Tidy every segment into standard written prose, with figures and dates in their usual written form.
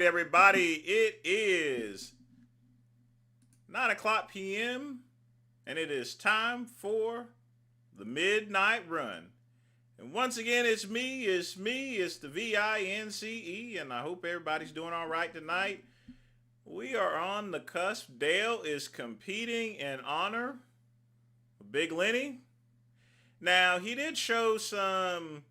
everybody. It is 9 o'clock p.m. and it is time for the Midnight Run. And once again, it's the VINCE, and I hope everybody's doing all right tonight. We are on the cusp. Dale is competing in honor of Big Lenny. Now, he did show some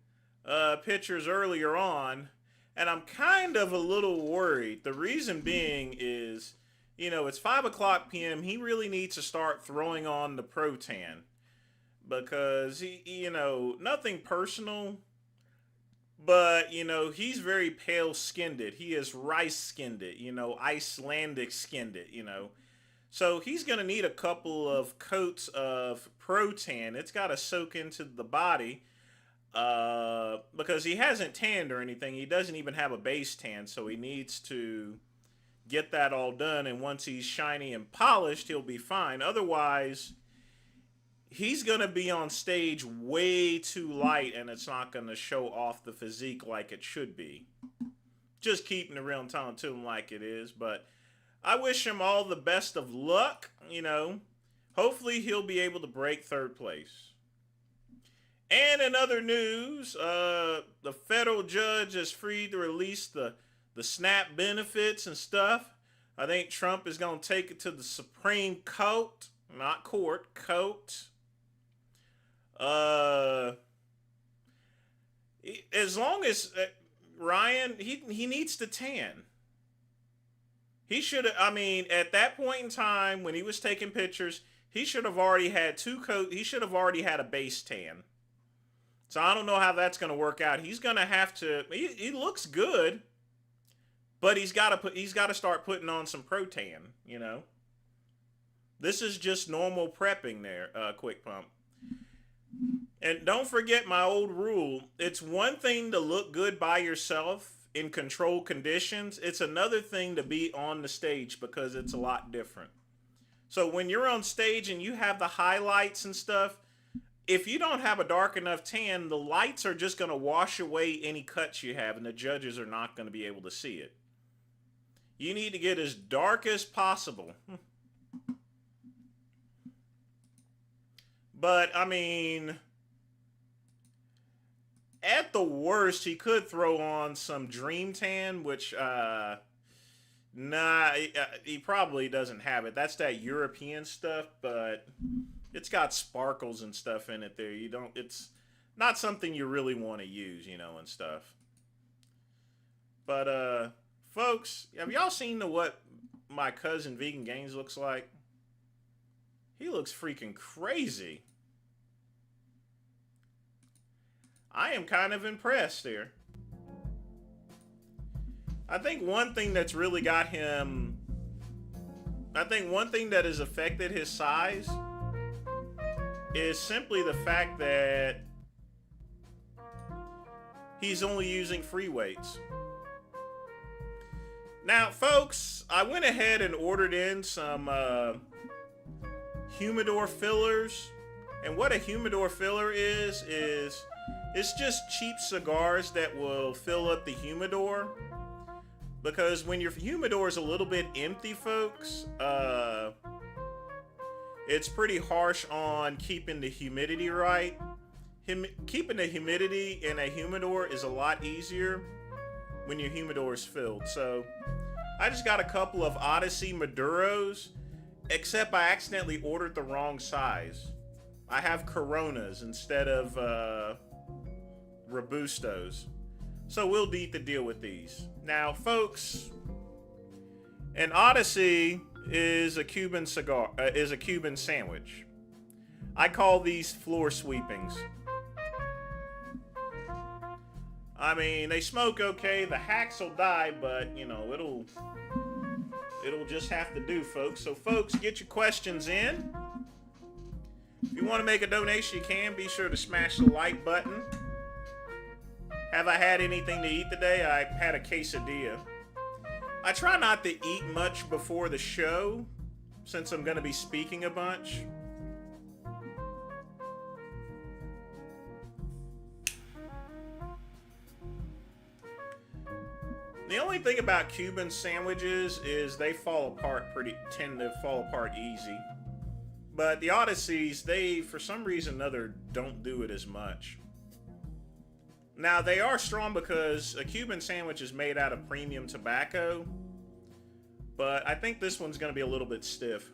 pictures earlier on, and I'm kind of a little worried. The reason being is, it's 5 o'clock p.m. He really needs to start throwing on the Protan. Because, nothing personal, but, he's very pale-skinned. He is rice-skinned, Icelandic-skinned, So he's going to need a couple of coats of Protan. It's got to soak into the body because he hasn't tanned or anything. He doesn't even have a base tan, so he needs to get that all done. And once he's shiny and polished, he'll be fine. Otherwise, he's going to be on stage way too light, and it's not going to show off the physique like it should be. Just keeping the real and telling to him like it is. But I wish him all the best of luck, Hopefully he'll be able to break third place. And in other news, the federal judge is free to release the SNAP benefits and stuff. I think Trump is going to take it to the Supreme Court. Not court, coat. As long as Ryan, he needs to tan. He should have, at that point in time when he was taking pictures, he should have already had two coats. He should have already had a base tan. So I don't know how that's going to work out. He's going to have to, he looks good, but he's got to start putting on some Protan, This is just normal prepping there, Quick Pump. And don't forget my old rule. It's one thing to look good by yourself in controlled conditions. It's another thing to be on the stage because it's a lot different. So when you're on stage and you have the highlights and stuff, if you don't have a dark enough tan, the lights are just going to wash away any cuts you have, and the judges are not going to be able to see it. You need to get as dark as possible. But, at the worst, he could throw on some Dream Tan, which, he probably doesn't have it. That's that European stuff, but it's got sparkles and stuff in it there. It's not something you really want to use, and stuff. But, folks, have y'all seen what my cousin Vegan Gaines looks like? He looks freaking crazy. I am kind of impressed there. I think one thing that's really got him... I think one thing that has affected his size is simply the fact that he's only using free weights. Now, folks, I went ahead and ordered in some humidor fillers. And what a humidor filler is it's just cheap cigars that will fill up the humidor. Because when your humidor is a little bit empty, folks, it's pretty harsh on keeping the humidity right. Keeping the humidity in a humidor is a lot easier when your humidor is filled. So I just got a couple of Odyssey Maduros, except I accidentally ordered the wrong size. I have Coronas instead of Robustos. So we'll need to deal with these. Now, folks, an Odyssey is a Cuban cigar, is a Cuban sandwich. I call these floor sweepings. They smoke okay. The hacks will die, but it'll just have to do, folks. So, folks, get your questions in. If you want to make a donation, you can. Be sure to smash the like button. Have I had anything to eat today? I had a quesadilla. I try not to eat much before the show, since I'm going to be speaking a bunch. The only thing about Cuban sandwiches is they tend to fall apart easy. But the Odysseys, they, for some reason or another, don't do it as much. Now, they are strong because a Cuban sandwich is made out of premium tobacco. But I think this one's going to be a little bit stiff.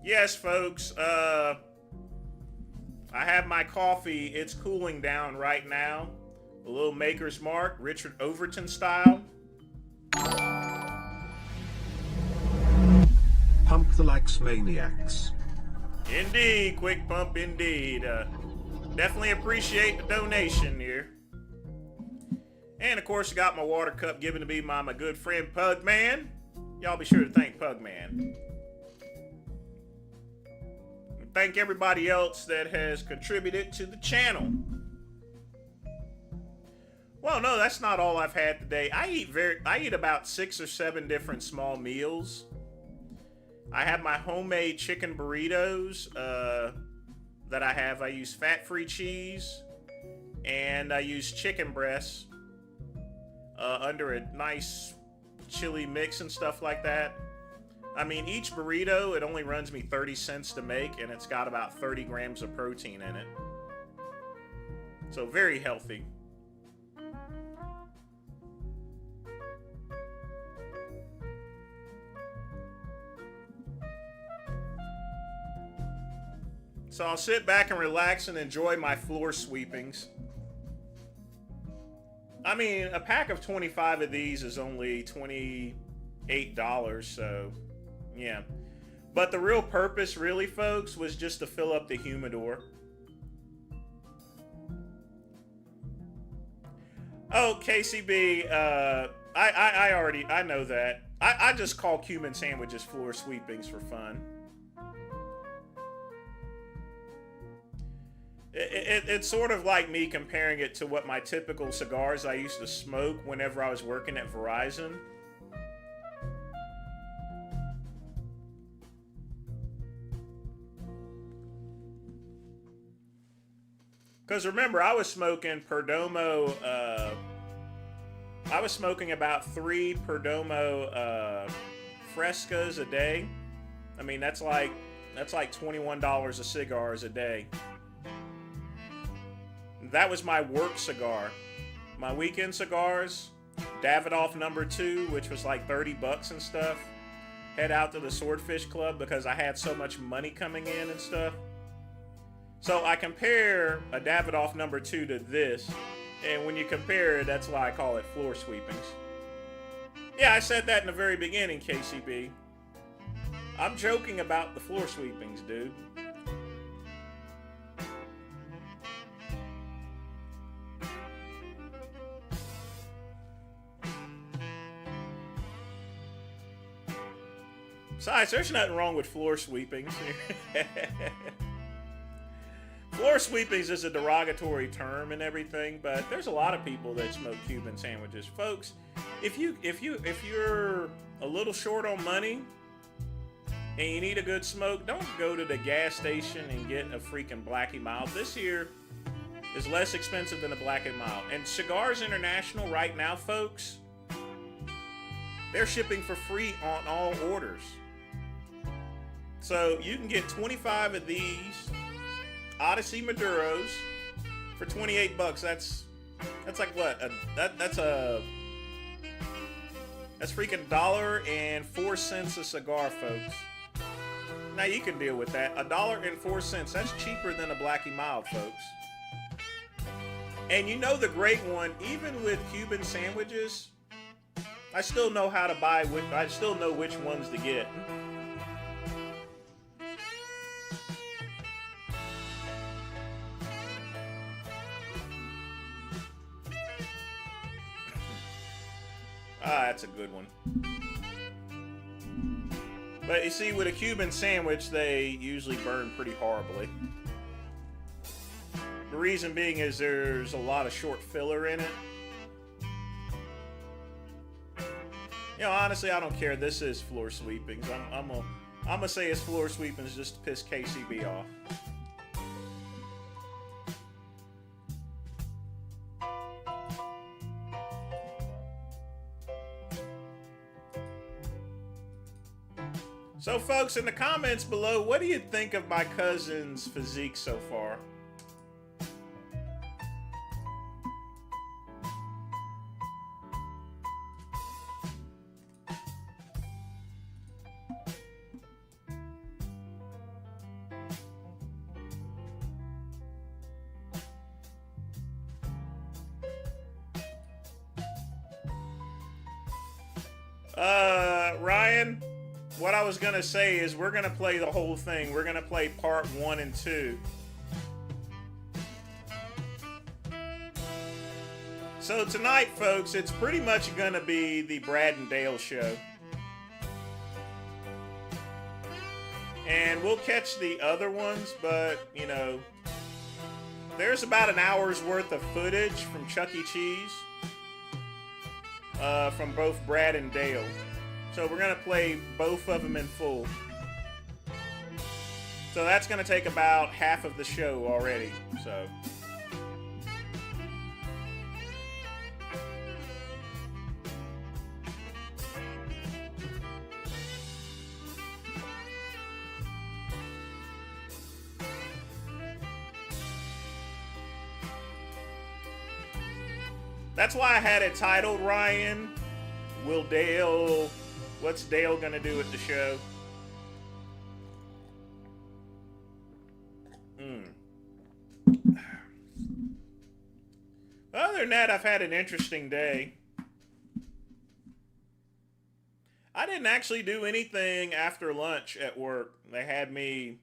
Yes, folks, I have my coffee. It's cooling down right now. A little Maker's Mark, Richard Overton style. Pump the likes, maniacs. Indeed, quick pump indeed. Definitely appreciate the donation here. And of course, I got my water cup given to me by my good friend Pugman. Y'all be sure to thank Pugman. Thank everybody else that has contributed to the channel. Well, no, that's not all I've had today. I eat about 6 or 7 different small meals. I have my homemade chicken burritos that I have. I use fat-free cheese, and I use chicken breasts under a nice chili mix and stuff like that. I mean, each burrito, it only runs me 30 cents to make, and it's got about 30 grams of protein in it. So very healthy. So I'll sit back and relax and enjoy my floor sweepings. I mean, a pack of 25 of these is only $28, so yeah. But the real purpose, really, folks, was just to fill up the humidor. Oh, KCB, I know that. I just call Cuban sandwiches floor sweepings for fun. It's sort of like me comparing it to what my typical cigars I used to smoke whenever I was working at Verizon. Because remember, I was smoking Perdomo, I was smoking about 3 Perdomo Frescas a day. I mean, that's like $21 a cigars a day. That was my work cigar. My weekend cigars, Davidoff number 2, which was like 30 bucks and stuff. Head out to the Swordfish Club because I had so much money coming in and stuff. So I compare a Davidoff number 2 to this, and when you compare it, that's why I call it floor sweepings. Yeah, I said that in the very beginning, KCB. I'm joking about the floor sweepings, dude. Besides, there's nothing wrong with floor sweepings. Floor sweepings is a derogatory term and everything, but there's a lot of people that smoke Cuban sandwiches. Folks, if you're a little short on money and you need a good smoke, don't go to the gas station and get a freaking Blackie Mild. This here is less expensive than a Blackie Mild. And Cigars International right now, folks, they're shipping for free on all orders. So you can get 25 of these Odyssey Maduros for 28 bucks. That's like what? That's freaking $1.04 a cigar, folks. Now you can deal with that. $1.04. That's cheaper than a Blackie Mild, folks. And you know the great one, even with Cuban sandwiches, I still know how to buy. I still know which ones to get. That's a good one. But you see, with a Cuban sandwich, they usually burn pretty horribly. The reason being is there's a lot of short filler in it. You know, honestly, I don't care. This is floor sweepings. I'm gonna say it's floor sweepings just to piss KCB off. So, folks, in the comments below, what do you think of my cousin's physique so far? Ryan, what I was going to say is we're going to play the whole thing. We're going to play part 1 and 2. So tonight, folks, it's pretty much going to be the Brad and Dale show. And we'll catch the other ones, but, you know, there's about an hour's worth of footage from Chuck E. Cheese. From both Brad and Dale. So we're going to play both of them in full. So that's going to take about half of the show already. So that's why I had it titled, Ryan, what's Dale gonna do at the show? Other than that, I've had an interesting day. I didn't actually do anything after lunch at work. They had me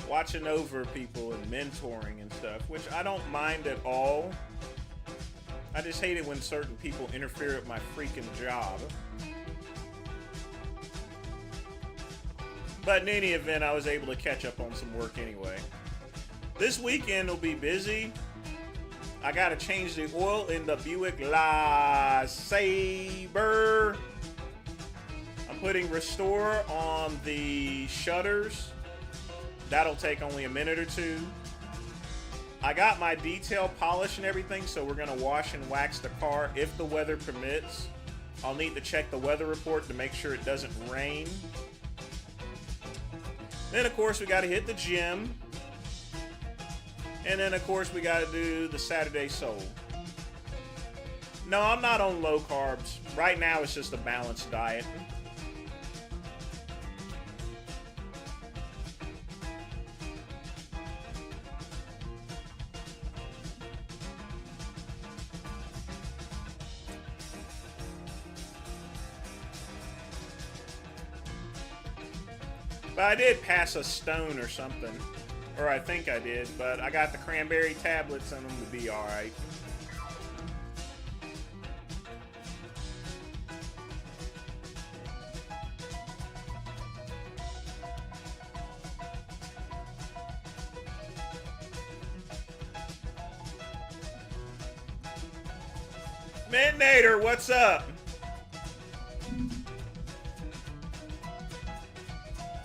watching over people and mentoring and stuff, which I don't mind at all. I just hate it when certain people interfere with my freaking job. But in any event, I was able to catch up on some work anyway. This weekend will be busy. I gotta change the oil in the Buick LeSabre. I'm putting Restore on the shutters. That'll take only a minute or two. I got my detail polish and everything, so we're gonna wash and wax the car if the weather permits. I'll need to check the weather report to make sure it doesn't rain. Then, of course, we gotta hit the gym. And then, of course, we gotta do the Saturday Soul. No, I'm not on low carbs. Right now, it's just a balanced diet. But I did pass a stone or something. Or I think I did, but I got the cranberry tablets on them to be alright. Midnader, what's up?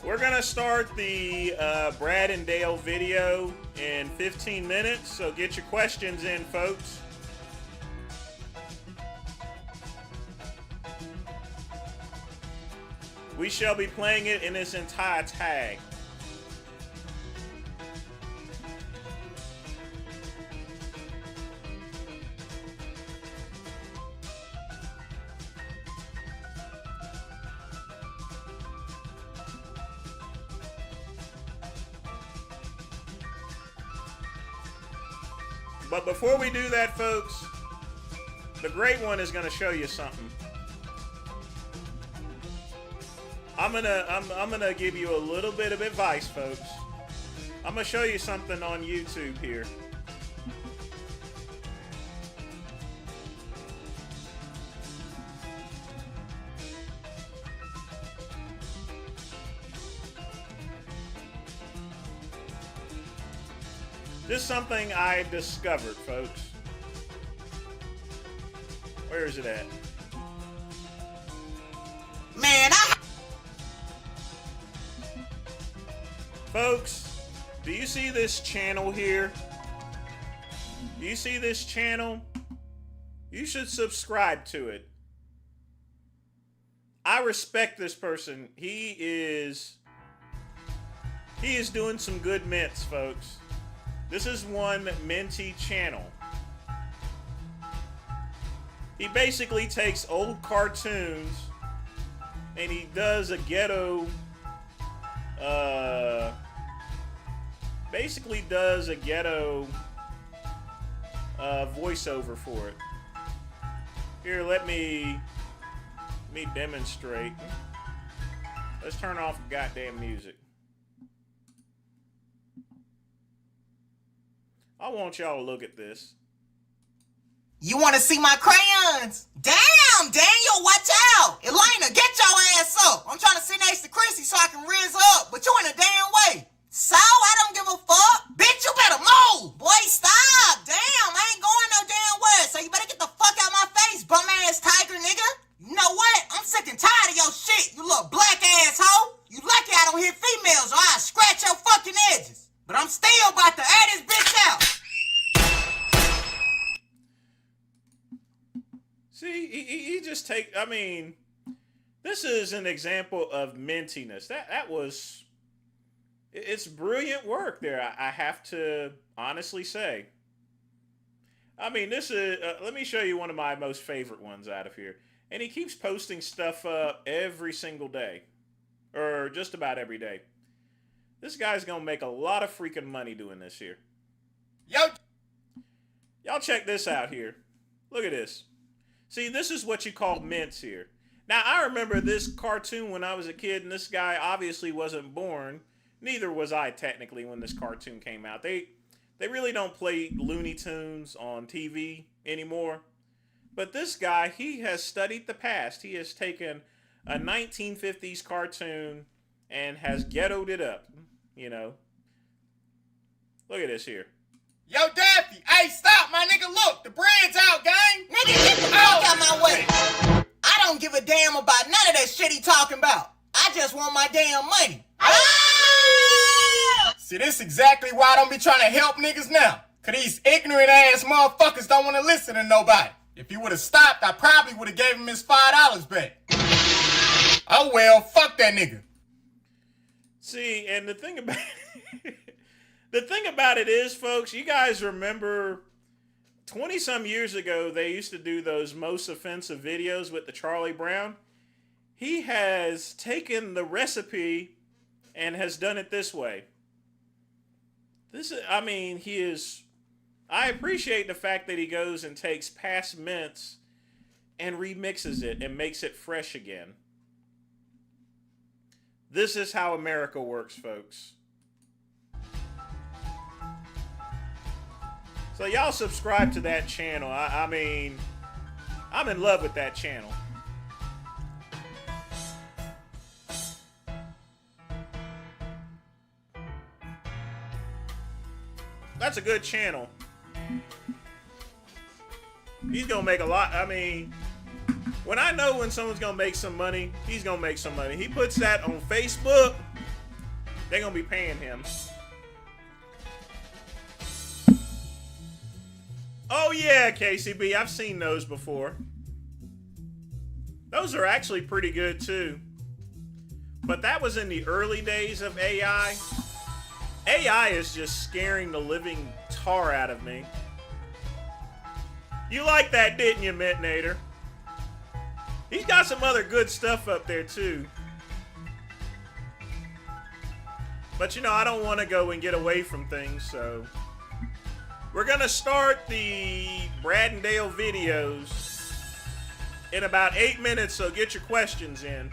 We're gonna start the Brad and Dale video in 15 minutes, so get your questions in, folks. We shall be playing it in its entire tag. But before we do that, folks, the Great One is going to show you something. I'm gonna give you a little bit of advice, folks. I'm gonna show you something on YouTube here. This is something I discovered, folks. Where is it at? Man, Folks, do you see this channel here? Do you see this channel? You should subscribe to it. I respect this person. He is doing some good mints, folks. This is one minty channel. He basically takes old cartoons and he does a ghetto voiceover for it. Here, let me demonstrate. Let's turn off the goddamn music. I want y'all to look at this. you want to see my crayons? Damn, Daniel, watch out. Elena, get your ass up. I'm trying to sit next to Chrissy so I can rizz up, but you in a damn way. So, I don't give a fuck. Bitch, you better move. Boy, stop. Damn, I ain't going no damn where. So you better get the fuck out my face, bum ass tiger nigga. You know what? I'm sick and tired of your shit, you little black ass hoe. You lucky I don't hit females or I'll scratch your fucking edges. But I'm still about to air this bitch out. See, he just take. I mean, this is an example of mintiness. That was. It's brilliant work there. I have to honestly say. I mean, this is. Let me show you one of my most favorite ones out of here. And he keeps posting stuff up every single day, or just about every day. This guy's gonna make a lot of freaking money doing this here. Yo, Y'all check this out here. Look at this. See, this is what you call mints here. Now, I remember this cartoon when I was a kid, and this guy obviously wasn't born. Neither was I, technically, when this cartoon came out. They really don't play Looney Tunes on TV anymore. But this guy, he has studied the past. He has taken a 1950s cartoon and has ghettoed it up, you know. Look at this here. Yo, Daffy, hey, stop, my nigga. Look, the bread's out, gang. Nigga, get the fuck out my way. I don't give a damn about none of that shit he talking about. I just want my damn money. See, this exactly why I don't be trying to help niggas now. Cause these ignorant ass motherfuckers don't want to listen to nobody. If he would have stopped, I probably would have gave him his $5 back. Oh well, fuck that nigga. See, and the thing about the thing about it is, folks, you guys remember 20-some years ago, they used to do those most offensive videos with the Charlie Brown. He has taken the recipe and has done it this way. This is, I mean, he is, I appreciate the fact that he goes and takes past mints and remixes it and makes it fresh again. This is how America works, folks. So y'all subscribe to that channel. I mean, I'm in love with that channel. That's a good channel. He's gonna make a lot. I mean, when I know when someone's gonna make some money, he's gonna make some money. He puts that on Facebook, they're gonna be paying him. Oh yeah, KCB, I've seen those before. Those are actually pretty good too. But that was in the early days of AI. AI is just scaring the living tar out of me. You like that, didn't you, Mitnator? He's got some other good stuff up there too. But you know, I don't want to go and get away from things, so we're gonna start the Brad and Dale videos in about 8 minutes, so get your questions in.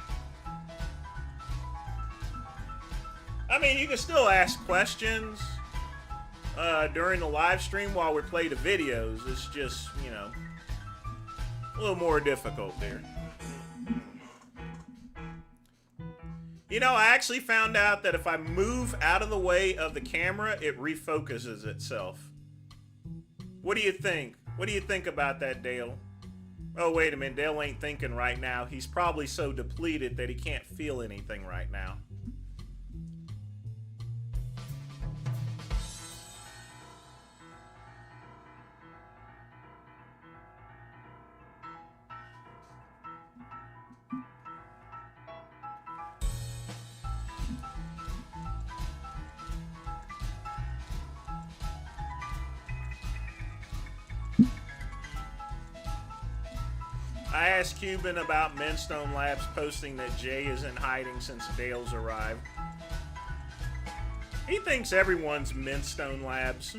I mean, you can still ask questions during the live stream while we play the videos. It's just, you know, a little more difficult there. You know, I actually found out that if I move out of the way of the camera, it refocuses itself. What do you think? What do you think about that, Dale? Oh, wait a minute. Dale ain't thinking right now. He's probably so depleted that he can't feel anything right now. I asked Cuban about Minstone Labs posting that Jay is in hiding since Dale's arrived. He thinks everyone's Minstone Labs.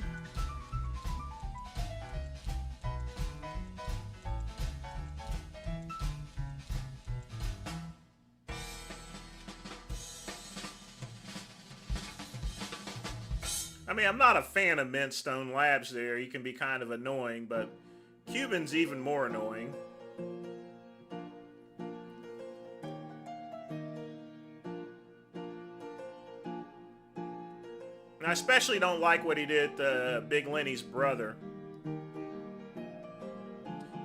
I mean, I'm not a fan of Minstone Labs there. He can be kind of annoying, but Cuban's even more annoying. I especially don't like what he did to Big Lenny's brother.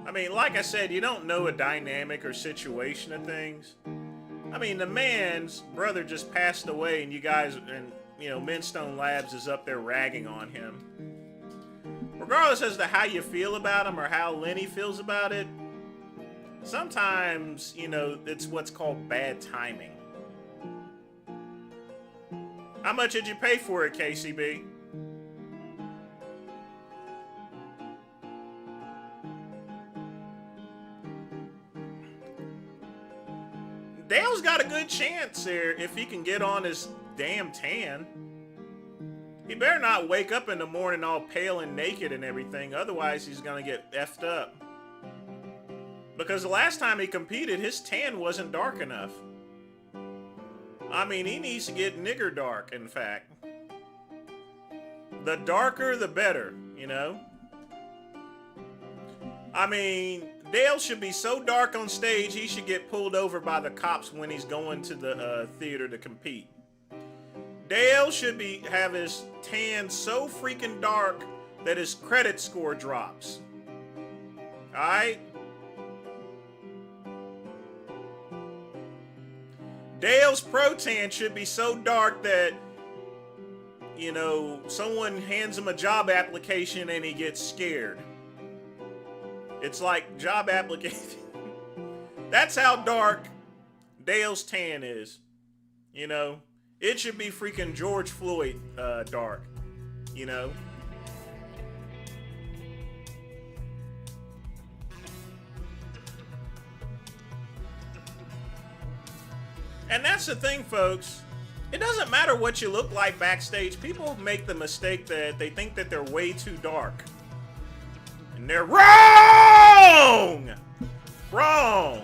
I mean, like I said, you don't know a dynamic or situation of things. I mean, the man's brother just passed away, and you guys, and you know, Minstone Labs is up there ragging on him. Regardless as to how you feel about him or how Lenny feels about it, sometimes, you know, it's what's called bad timing. How much did you pay for it, KCB? Dale's got a good chance there if he can get on his damn tan. He better not wake up in the morning all pale and naked and everything, otherwise he's gonna get effed up. Because the last time he competed, his tan wasn't dark enough. I mean, he needs to get nigger dark, in fact. The darker, the better, you know? I mean, Dale should be so dark on stage, he should get pulled over by the cops when he's going to the theater to compete. Dale should have his tan so freaking dark that his credit score drops. Alright? Dale's pro tan should be so dark that, you know, someone hands him a job application and he gets scared. It's like job application. That's how dark Dale's tan is. You know, it should be freaking George Floyd dark, you know. And that's the thing, folks. It doesn't matter what you look like backstage. People make the mistake that they think that they're way too dark. And they're wrong! Wrong!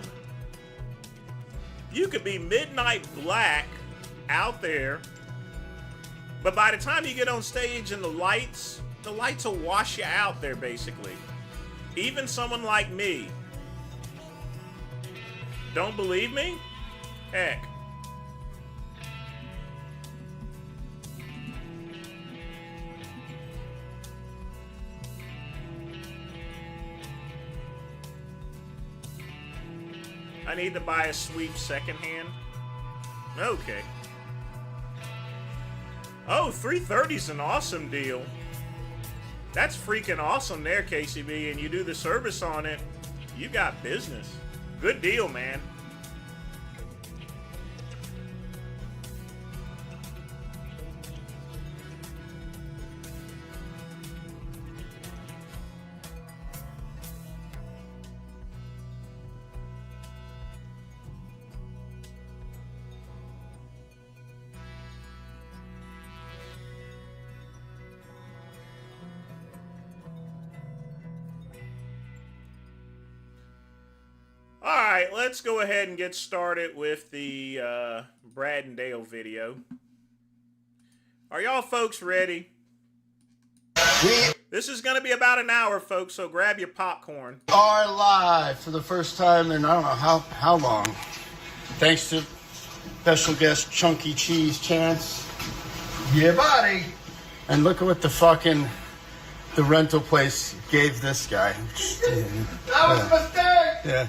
You could be midnight black out there, but by the time you get on stage and the lights will wash you out there, basically. Even someone like me. Don't believe me? Heck. I need to buy a sweep secondhand. Okay. Oh, 330's an awesome deal. That's freaking awesome there, KCB. And you do the service on it, you got business. Good deal, man. Alright, let's go ahead and get started with the Brad and Dale video. Are y'all folks ready? This is going to be about an hour, folks, so grab your popcorn. Are live for the first time in I don't know how long. Thanks to special guest Chunky Cheese Chance. Yeah, buddy. And look at what the rental place gave this guy. That was a mistake! Yeah.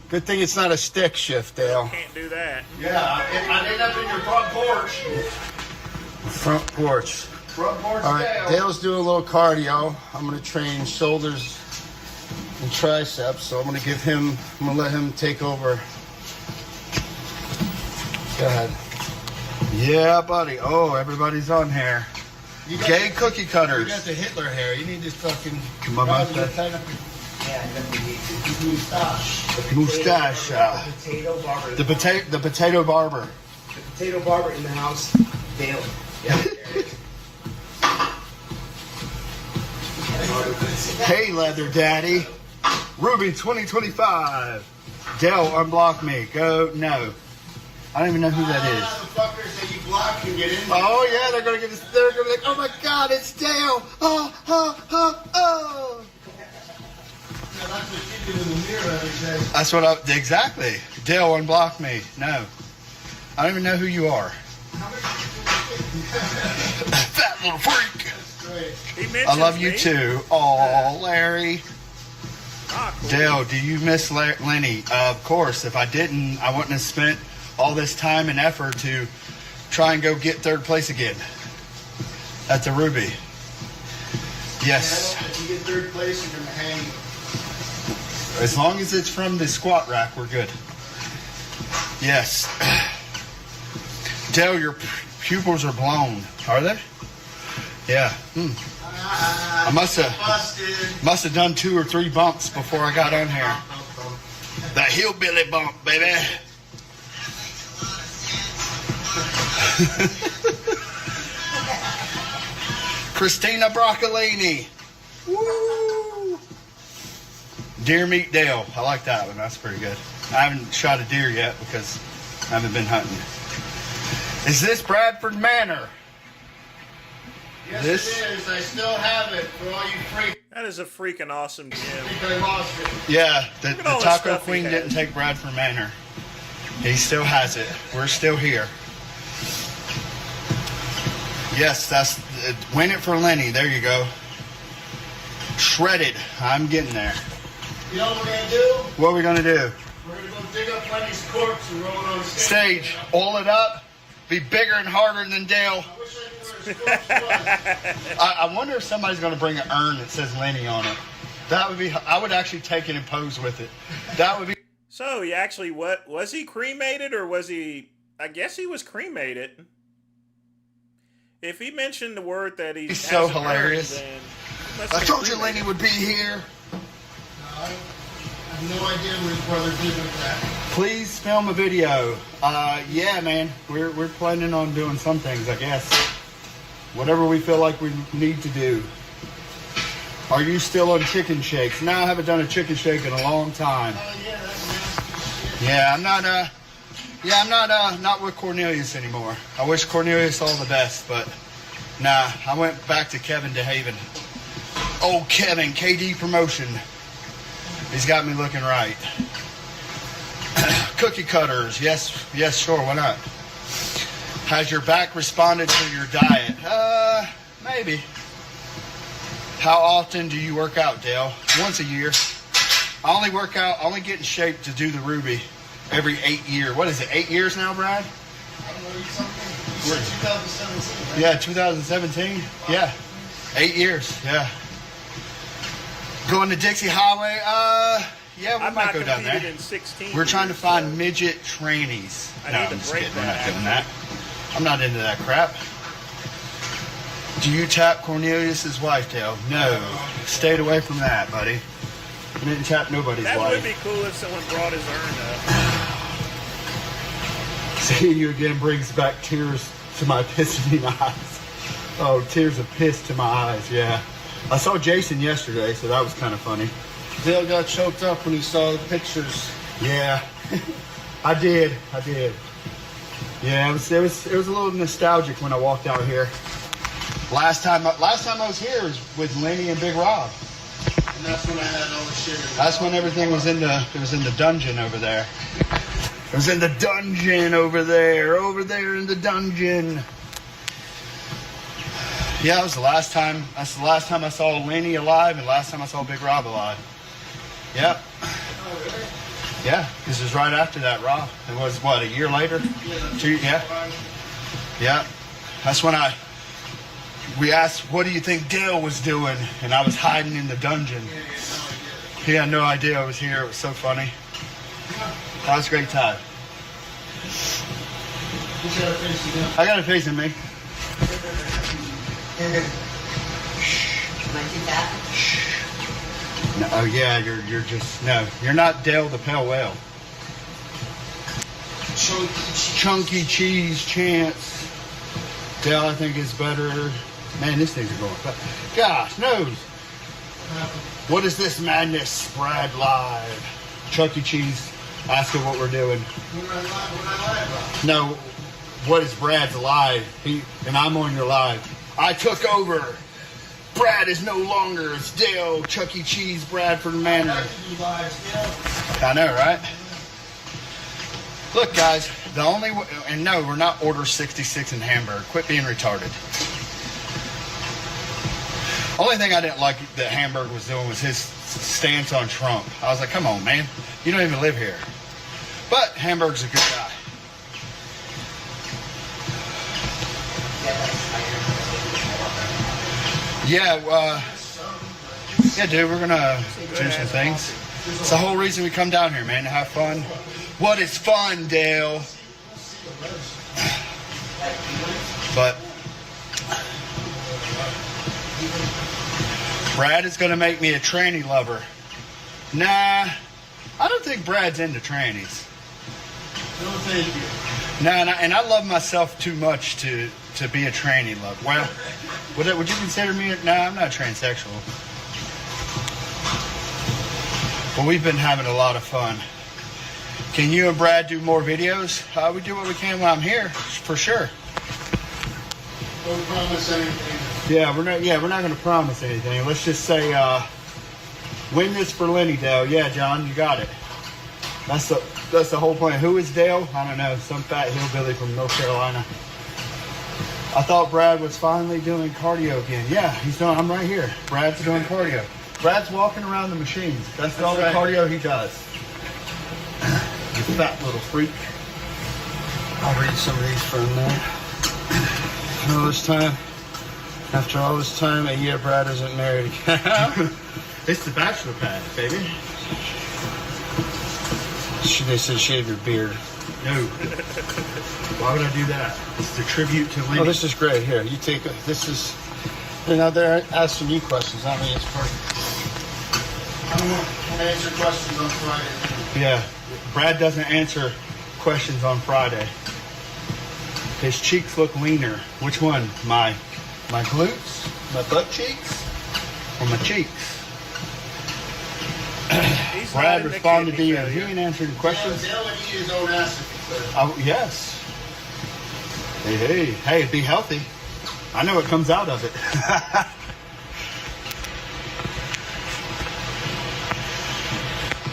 Good thing it's not a stick shift, Dale. Can't do that. Yeah, I ended up in your front porch. Front porch. Front porch. All right, Dale's doing a little cardio. I'm gonna train shoulders and triceps, so I'm gonna let him take over. Go ahead. Yeah, buddy. Oh, everybody's on here. Gay cookie cutters. You got the Hitler hair. You need to fucking. Mustache. The potato barber. The potato barber in the house daily. Yeah. Hey, Leather Daddy. Ruby 2025. Dell, unblock me. Go. No. I don't even know who that is. Motherfuckers that you block can get in there. Oh, yeah. They're going to get this. They're going to be like, oh, my God, it's Dale. Oh, oh, oh, oh. Yeah, that's what she did in the mirror every day. That's what exactly. Dale, unblock me. No. I don't even know who you are. Fat little freak. I love you too. Oh, Larry. Ah, cool. Dale, do you miss Lenny? Of course. If I didn't, I wouldn't have spent all this time and effort to try and go get third place again at the Ruby. Yes. If you get third place, you're going to hang. As long as it's from the squat rack, we're good. Yes. Dale, your pupils are blown. Are they? Yeah. I must have done 2 or 3 bumps before I got on here. That hillbilly bump, baby. Christina Broccolini. Woo! Deer meat Dale. I like that one. That's pretty good. I haven't shot a deer yet because I haven't been hunting. Is this Bradford Manor? Yes, it is. I still have it for all you freaks. That is a freaking awesome gym. I think I lost it. Yeah, the Taco Queen didn't take Bradford Manor. He still has it. We're still here. Yes, that's win it for Lenny. There you go. Shredded. I'm getting there. You know what we're gonna do? What are we gonna do? We're gonna go dig up Lenny's corpse and roll it on stage. Oil it up. Be bigger and harder than Dale. I wish I knew where his corpse was. I wonder if somebody's gonna bring an urn that says Lenny on it. That would be. I would actually take it and pose with it. That would be. So he actually, what was he cremated or was he? I guess he was cremated. If he mentioned the word that he's so hilarious. Urn, I told you Lenny would be here. No, I have no idea what his brother did with that. Please film a video. Yeah, man. We're planning on doing some things, I guess. Whatever we feel like we need to do. Are you still on chicken shakes? No, I haven't done a chicken shake in a long time. Oh yeah, that's nasty. Yeah, I'm not with Cornelius anymore. I wish Cornelius all the best, but nah, I went back to Kevin DeHaven. Oh, Kevin, KD Promotion. He's got me looking right. Cookie cutters, yes, sure, why not? Has your back responded to your diet? Maybe. How often do you work out, Dale? Once a year. I only get in shape to do the Ruby every 8 years. What is it, 8 years now, Brad? I don't know, something. You said 2017, right? Yeah, 2017. Yeah, 8 years, yeah. Going to Dixie Highway? Yeah, we might go down there. In 16 We're trying to find midget trainees. No, I'm just kidding. We're not doing that. I'm not into that crap. Do you tap Cornelius's wife, Dale? No. Stayed away from that, buddy. I didn't tap nobody's wife. That would be cool if someone brought his urn up. Seeing you again brings back tears to my pissing eyes. Oh, tears of piss to my eyes, yeah. I saw Jason yesterday, so that was kind of funny. Dale got choked up when he saw the pictures. Yeah, I did. Yeah, it was a little nostalgic when I walked out here. Last time I was here was with Lenny and Big Rob. And that's when I had all the shit. That's when everything was in the dungeon over there. It was in the dungeon over there in the dungeon. Yeah, that was the last time. That's the last time I saw Lenny alive and last time I saw Big Rob alive. Yep. Oh, really? Yeah, because it was right after that, Rob. It was, what, a year later? Yeah. That's when we asked, what do you think Dale was doing? And I was hiding in the dungeon. He had no idea I was here. It was so funny. That was a great time. I got it facing me. No, oh yeah, you're just, no, you're not Dale the Pale Whale. Chunky cheese chance. Dale, I think is better. Man, these things are going. Gosh, no. What is this madness? Brad live. Chuck E. Cheese. Ask him what we're doing. No, what is Brad's live? And I'm on your live. I took over. Brad is no longer. It's Dale, Chuck E. Cheese, Bradford Manor. I know, right? Look, guys, the only way, and no, we're not Order 66 in Hamburg. Quit being retarded. Only thing I didn't like that Hamburg was doing was his stance on Trump. I was like, come on, man. You don't even live here. But Hamburg's a good guy. Yeah, dude, we're gonna do some things. It's the whole reason we come down here, man, to have fun. What is fun, Dale? But Brad is gonna make me a tranny lover. Nah, I don't think Brad's into trannies. No, thank you. Nah, and I love myself too much to be a tranny lover. Well, would you consider me? Nah, I'm not transsexual. But we've been having a lot of fun. Can you and Brad do more videos? We do what we can when I'm here, for sure. Don't promise anything. Yeah, we're not going to promise anything. Let's just say, win this for Lenny, Dale. Yeah, John, you got it. That's the whole point. Who is Dale? I don't know. Some fat hillbilly from North Carolina. I thought Brad was finally doing cardio again. Yeah, he's doing. I'm right here. Brad's doing cardio. Brad's walking around the machines. That's all the cardio he does. You fat little freak. I'll read some of these from there. All this time. After all this time, a year Brad isn't married. It's the bachelor pad, baby. They said shave your beard. No. Why would I do that? It's a tribute to Lenny. Oh, this is great. Here, you take it. This is... They're not there asking you questions. I mean, it's perfect. I don't want to answer questions on Friday. Yeah. Brad doesn't answer questions on Friday. His cheeks look leaner. Which one? My glutes? My butt cheeks? Or my cheeks? Brad responded to you. He ain't answering questions. Dale would eat his own ass if he could. Oh, yes. Hey, be healthy. I know what comes out of it.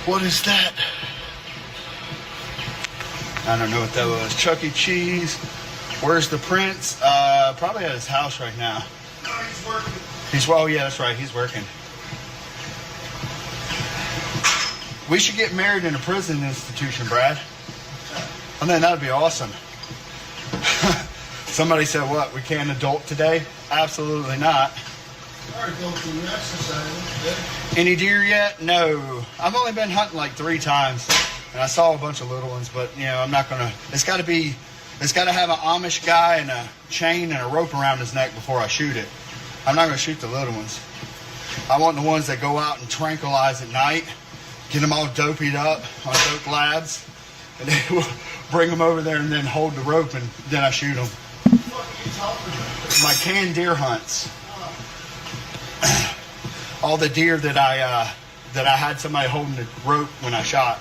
What is that? I don't know what that was. Chuck E. Cheese. Where's the prince? Probably at his house right now. No, he's working. Oh yeah, that's right. He's working. We should get married in a prison institution, Brad. I think that would be awesome. Somebody said, what, we can't adult today? Absolutely not. All right, go through exercise. Any deer yet? No. I've only been hunting like 3 times, and I saw a bunch of little ones, but, you know, I'm not going to... It's got to have an Amish guy and a chain and a rope around his neck before I shoot it. I'm not going to shoot the little ones. I want the ones that go out and tranquilize at night, get them all dopied up on dope labs, and then we'll bring them over there and then hold the rope, and then I shoot them. What are you talking about? My canned deer hunts. All the deer that I had somebody holding the rope when I shot.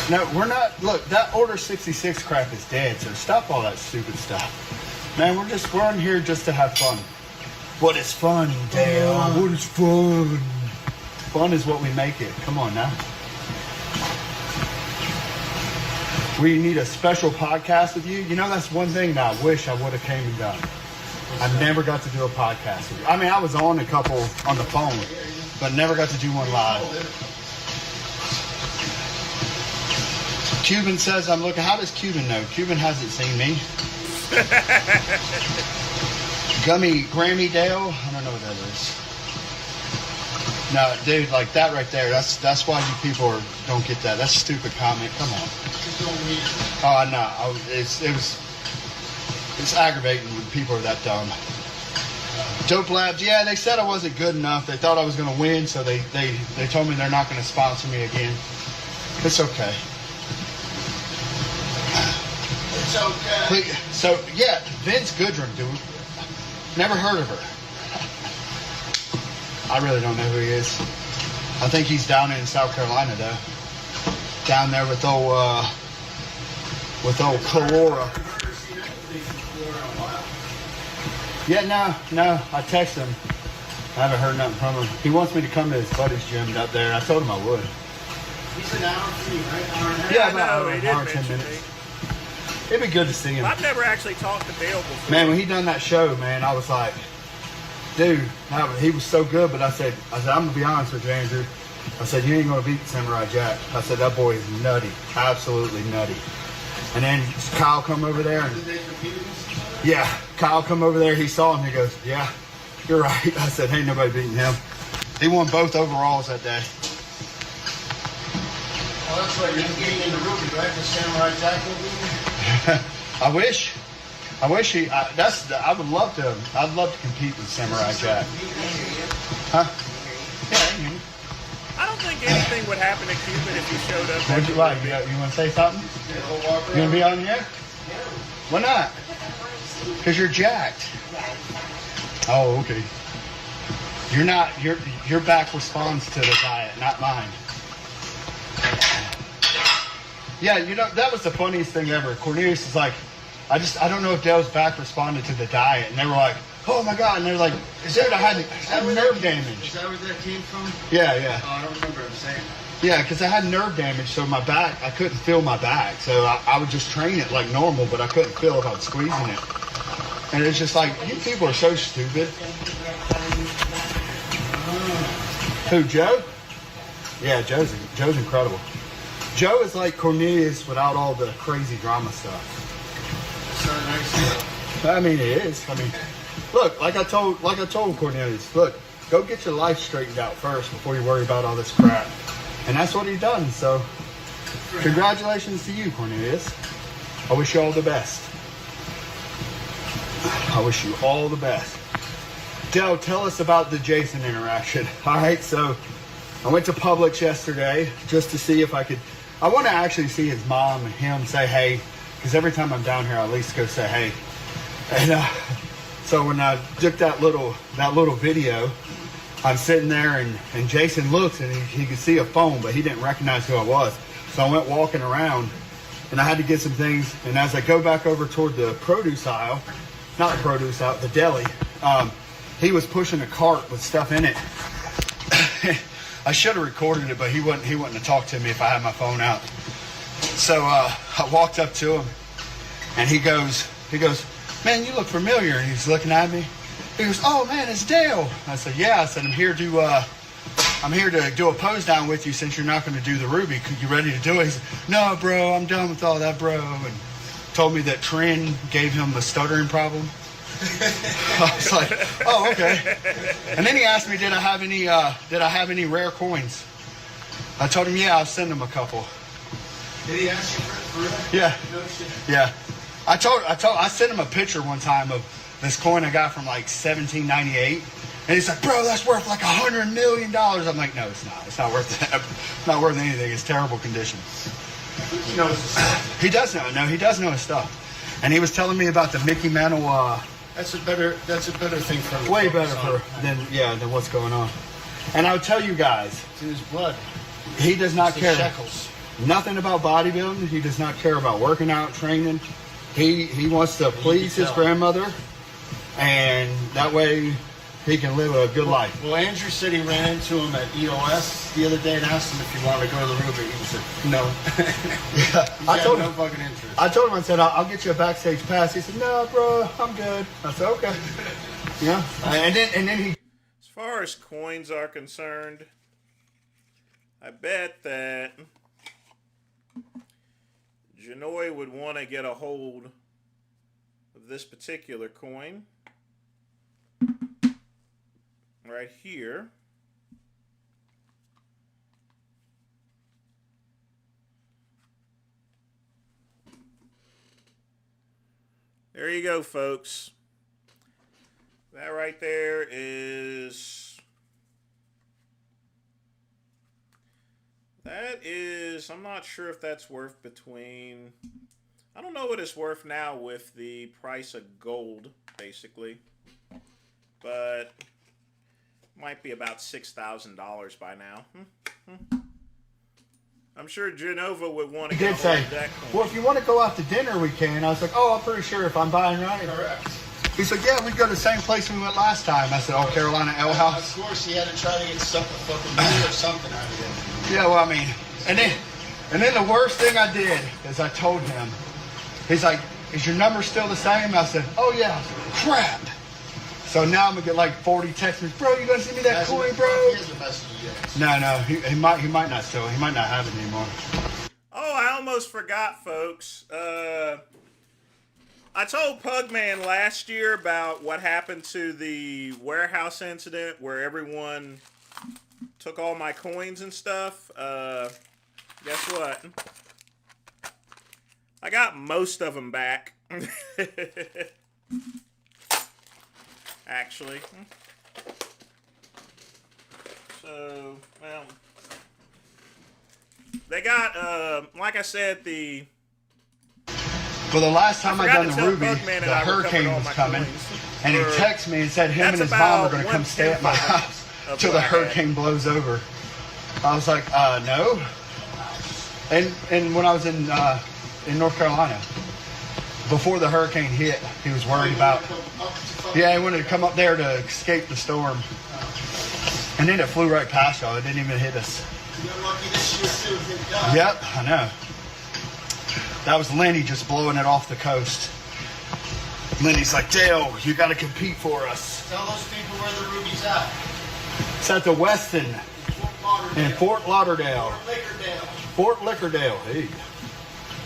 No, we're not. Look, that Order 66 crap is dead, so stop all that stupid stuff. Man, we're on here just to have fun. What is fun, Dale? What is fun? Fun is what we make it. Come on now. We need a special podcast with you. You know, that's one thing that I wish I would have came and done. I never got to do a podcast with you. I mean, I was on a couple on the phone, but never got to do one live. Cuban says I'm looking. How does Cuban know? Cuban hasn't seen me. Gummy Grammy Dale. I don't know what that is. No, dude, like that right there. That's why you people don't get that. That's a stupid comment. Come on. Oh no, it's aggravating when people are that dumb. Dope Labs, yeah, they said I wasn't good enough. They thought I was going to win, so they told me they're not going to sponsor me again. It's okay. It's okay. So yeah, Vince Goodrum, dude. Never heard of her. I really don't know who he is. I think he's down in South Carolina though. Down there with old Calora. Yeah, no. I texted him. I haven't heard nothing from him. He wants me to come to his buddy's gym up there. I told him I would. He's an hour for you, right? Hour and a half? Yeah, I know, about he an did hour, 10 mention minutes. me. It'd be good to see him. I've never actually talked to Dale before. Man, when he done that show, man, I was like, dude, he was so good. But I said, I'm gonna be honest with you, Andrew. I said, you ain't gonna beat Samurai Jack. I said, that boy is nutty, absolutely nutty. And then Kyle come over there, and Did they compete against each other? yeah, Kyle come over there. He saw him. He goes, yeah, you're right. I said, ain't nobody beating him. He won both overalls that day. Oh, that's right. You're getting into Ruby, right? The Samurai Jack will be there? I wish he. I would love to. I'd love to compete with Samurai Jack. Huh? Yeah. I don't think anything would happen to Cuban if he showed up. What'd you like? You want to say something? You gonna be on here? Why not? Because you're jacked. Oh, okay. You're not. Your back responds to the diet, not mine. Yeah, that was the funniest thing ever. Cornelius is like, I don't know if Dale's back responded to the diet, and they were like, oh my god, and they're like, dude, I had nerve damage. Is that where that came from? Yeah. Oh, I don't remember him saying that. Yeah, because I had nerve damage, so my back, I couldn't feel my back. So I would just train it like normal, but I couldn't feel if I was squeezing it. And it's just like, you people are so stupid. Who, Joe? Yeah, Joe's incredible. Joe is like Cornelius without all the crazy drama stuff. So nice. I mean, it is. I mean, look, like I told Cornelius, look, go get your life straightened out first before you worry about all this crap. And that's what he's done. So, congratulations to you, Cornelius. I wish you all the best. I wish you all the best. Dale, tell us about the Jason interaction. All right, so I went to Publix yesterday just to see if I could. I want to actually see his mom and him say hey, because every time I'm down here, I at least go say hey. And so when I took that little video, I'm sitting there and Jason looks and he could see a phone, but he didn't recognize who I was. So I went walking around and I had to get some things. And as I go back over toward the produce aisle, not the produce aisle, the deli, he was pushing a cart with stuff in it. I should have recorded it, but he wouldn't have talked to me if I had my phone out. So I walked up to him and he goes, man, you look familiar. And he's looking at me. He goes, oh man, it's Dale. I said, yeah. I said, I'm here to do a pose down with you since you're not going to do the Ruby. You ready to do it? He said, no, bro, I'm done with all that, bro. And told me that Trin gave him a stuttering problem. I was like, oh, okay. And then he asked me, did I have any rare coins? I told him, yeah, I'll send him a couple. Did he ask you for real? Yeah. No shit. Yeah. I sent him a picture one time of this coin I got from like 1798. And he's like, bro, that's worth like $100 million. I'm like, no, it's not. It's not worth that. It's not worth anything. It's terrible condition. He knows his stuff. He does know. No, he does know his stuff. And he was telling me about the Mickey Mantle, That's a better thing for him. to way focus better on. than what's going on. And I'll tell you guys, It's in his blood. he does not It's the care. shekels. Nothing about bodybuilding. He does not care about working out, training. He wants to please his tell. grandmother, and that way he can live a good life. Well, Andrew said he ran into him at EOS the other day and asked him if he wanted to go to the Ruby. He said no. Yeah, I told no him. fucking interest. I told him, I said, I'll get you a backstage pass. He said, no, bro, I'm good. I said, okay. Yeah. And then he. As far as coins are concerned, I bet that Janoy would want to get a hold of this particular coin right here. There you go, folks. That right there is... That is... I'm not sure if that's worth between... I don't know what it's worth now with the price of gold, basically. But... might be about $6,000 by now. I'm sure Genova would want to He get did a hold say, of that coin. well, if you want to go out to dinner, we can. I was like, oh, I'm pretty sure if I'm buying right. Correct. He said, yeah, we go to the same place we went last time. I said, oh, Carolina Ale House. Of course, he had to try to get something fucking beer or something out of him. Yeah, well, I mean, and then the worst thing I did is I told him, he's like, is your number still the same? I said, oh, yeah. I said, crap. So now I'm going to get like 40 texts. Bro, you going to send me that coin, bro? He has a message yet. No, he might not still. He might not have it anymore. Oh, I almost forgot, folks. I told Pugman last year about what happened to the warehouse incident where everyone took all my coins and stuff. Guess what? I got most of them back. Actually. So, well... They got, like I said, the... For the last time I forgot done to the tell Ruby, Bugman the that I recovered hurricane all was my coming, coins and he for- texted me and said him and That's his mom are about going to come stay at my 1/10 house of till what the I had. hurricane blows over. I was like, no. And when I was in North Carolina, before the hurricane hit, he was worried about. Yeah, he wanted to come up there to escape the storm, and then it flew right past y'all. It didn't even hit us. You're lucky this year, too. Thank God. Yep, I know. That was Lenny just blowing it off the coast. Lenny's like, Dale, you got to compete for us. Tell those people where the Ruby's at. It's at the Westin in Fort Lauderdale. Fort Lickerdale. Fort Lickerdale. Hey.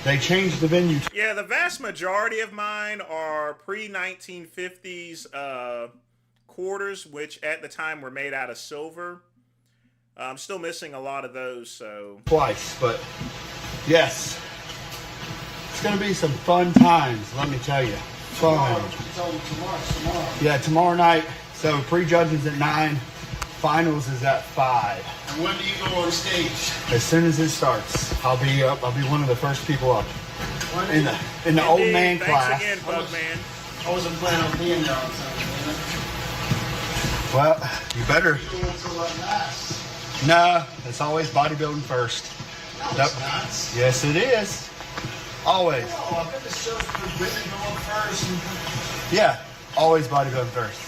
They changed the venue. Yeah, the vast majority of mine are pre-1950s quarters, which at the time were made out of silver. I'm still missing a lot of those, so... Twice, but yes. It's going to be some fun times, let me tell you. Fun. Tomorrow. Yeah, tomorrow night. So pre-judging's at 9. Finals is at 5. And when do you go on stage? As soon as it starts, I'll be up. I'll be one of the first people up in the old Indeed. man Thanks class. again, Bugman. I wasn't planning on being there on Sunday. Well, you better. You go until that last. No, it's always bodybuilding first. No, it's not. Yes, it is. Always. Oh, I bet the show's for women going first. Yeah, always bodybuilding first.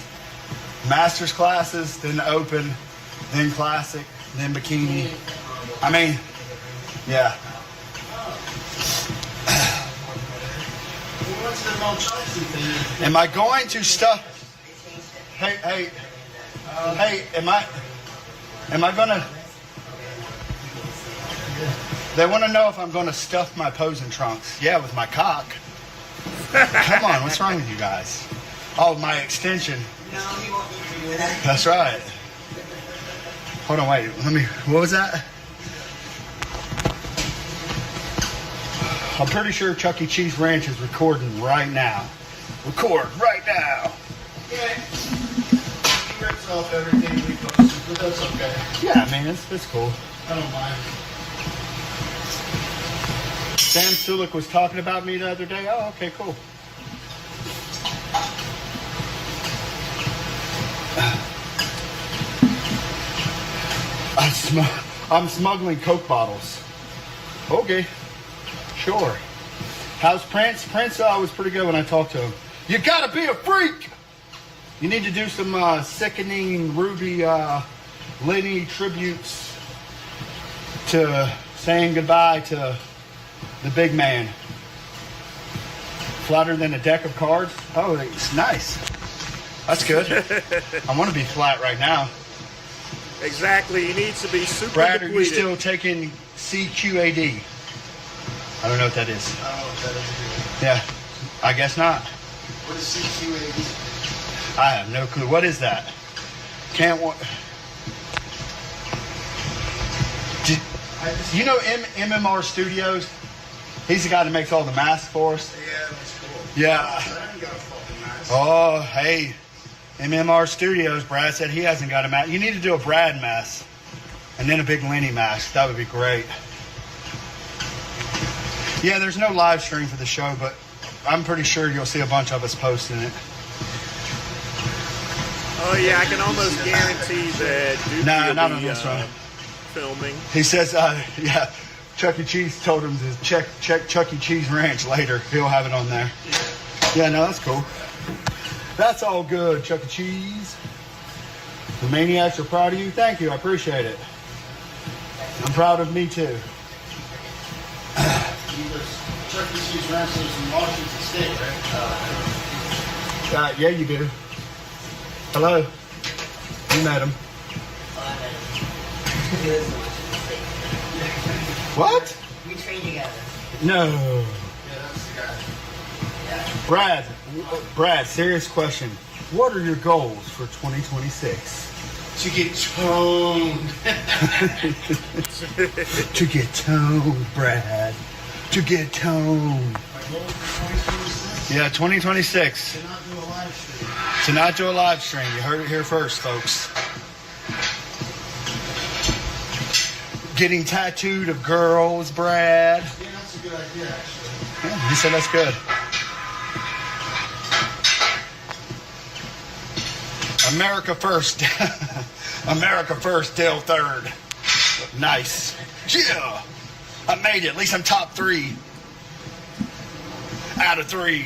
Masters classes, then the open, then classic, then bikini. I mean, yeah. We went to the Mount Chelsea thing. Am I going to stuff? Hey, am I gonna? They want to know if I'm going to stuff my posing trunks. Yeah, with my cock. Come on, what's wrong with you guys? Oh, my extension. No, he won't need to do that. That's right. Hold on, wait. What was that? I'm pretty sure Chuck E. Cheese Ranch is recording right now. Record right now. Yeah. He rips off everything we post, but that's okay. Yeah, I mean, it's cool. I don't mind. Sam Sulik was talking about me the other day. Oh, okay, cool. I'm smuggling Coke bottles. Okay, sure. How's Prince? Prince was pretty good when I talked to him. You gotta be a freak. You need to do some sickening Ruby Lenny tributes to saying goodbye to the big man. Flatter than a deck of cards. Oh, it's nice. That's good. I want to be flat right now. Exactly. He needs to be super Brad, are you depleted. still taking CQAD? I don't know what that is. I don't know what that is. Yeah, I guess not. What is CQAD? I have no clue. What is that? Can't wa- You know MMR Studios? He's the guy that makes all the masks for us. Yeah, that's cool. Yeah. I haven't got a fucking mask. Oh, hey. MMR Studios, Brad said he hasn't got a mask. You need to do a Brad mask. And then a big Lenny mask. That would be great. Yeah, there's no live stream for the show, but I'm pretty sure you'll see a bunch of us posting it. Oh yeah, I can almost guarantee that Dookie Nah, will not be, on this one. filming. He says, yeah, Chuck E. Cheese told him to check Chuck E. Cheese Ranch later. He'll have it on there. Yeah, no, that's cool. That's all good, Chuck E. Cheese. The Maniacs are proud of you. Thank you. I appreciate it. I'm proud of me, too. Chuck E. Cheese Ranch lives in Washington State, right? Yeah, you do. Hello. You met him. What? We train together. No. Yeah, that's the guy. Brad, serious question. What are your goals for 2026? To get toned. To get toned, Brad. To get toned. My goal for 2026? Yeah, 2026. To not do a live stream. To not do a live stream. You heard it here first, folks. Getting tattooed of girls, Brad. Yeah, that's a good idea, actually. Yeah, he said that's good. America first. America first, Dale third. Nice. Yeah. I made it. At least I'm top 3. Out of 3.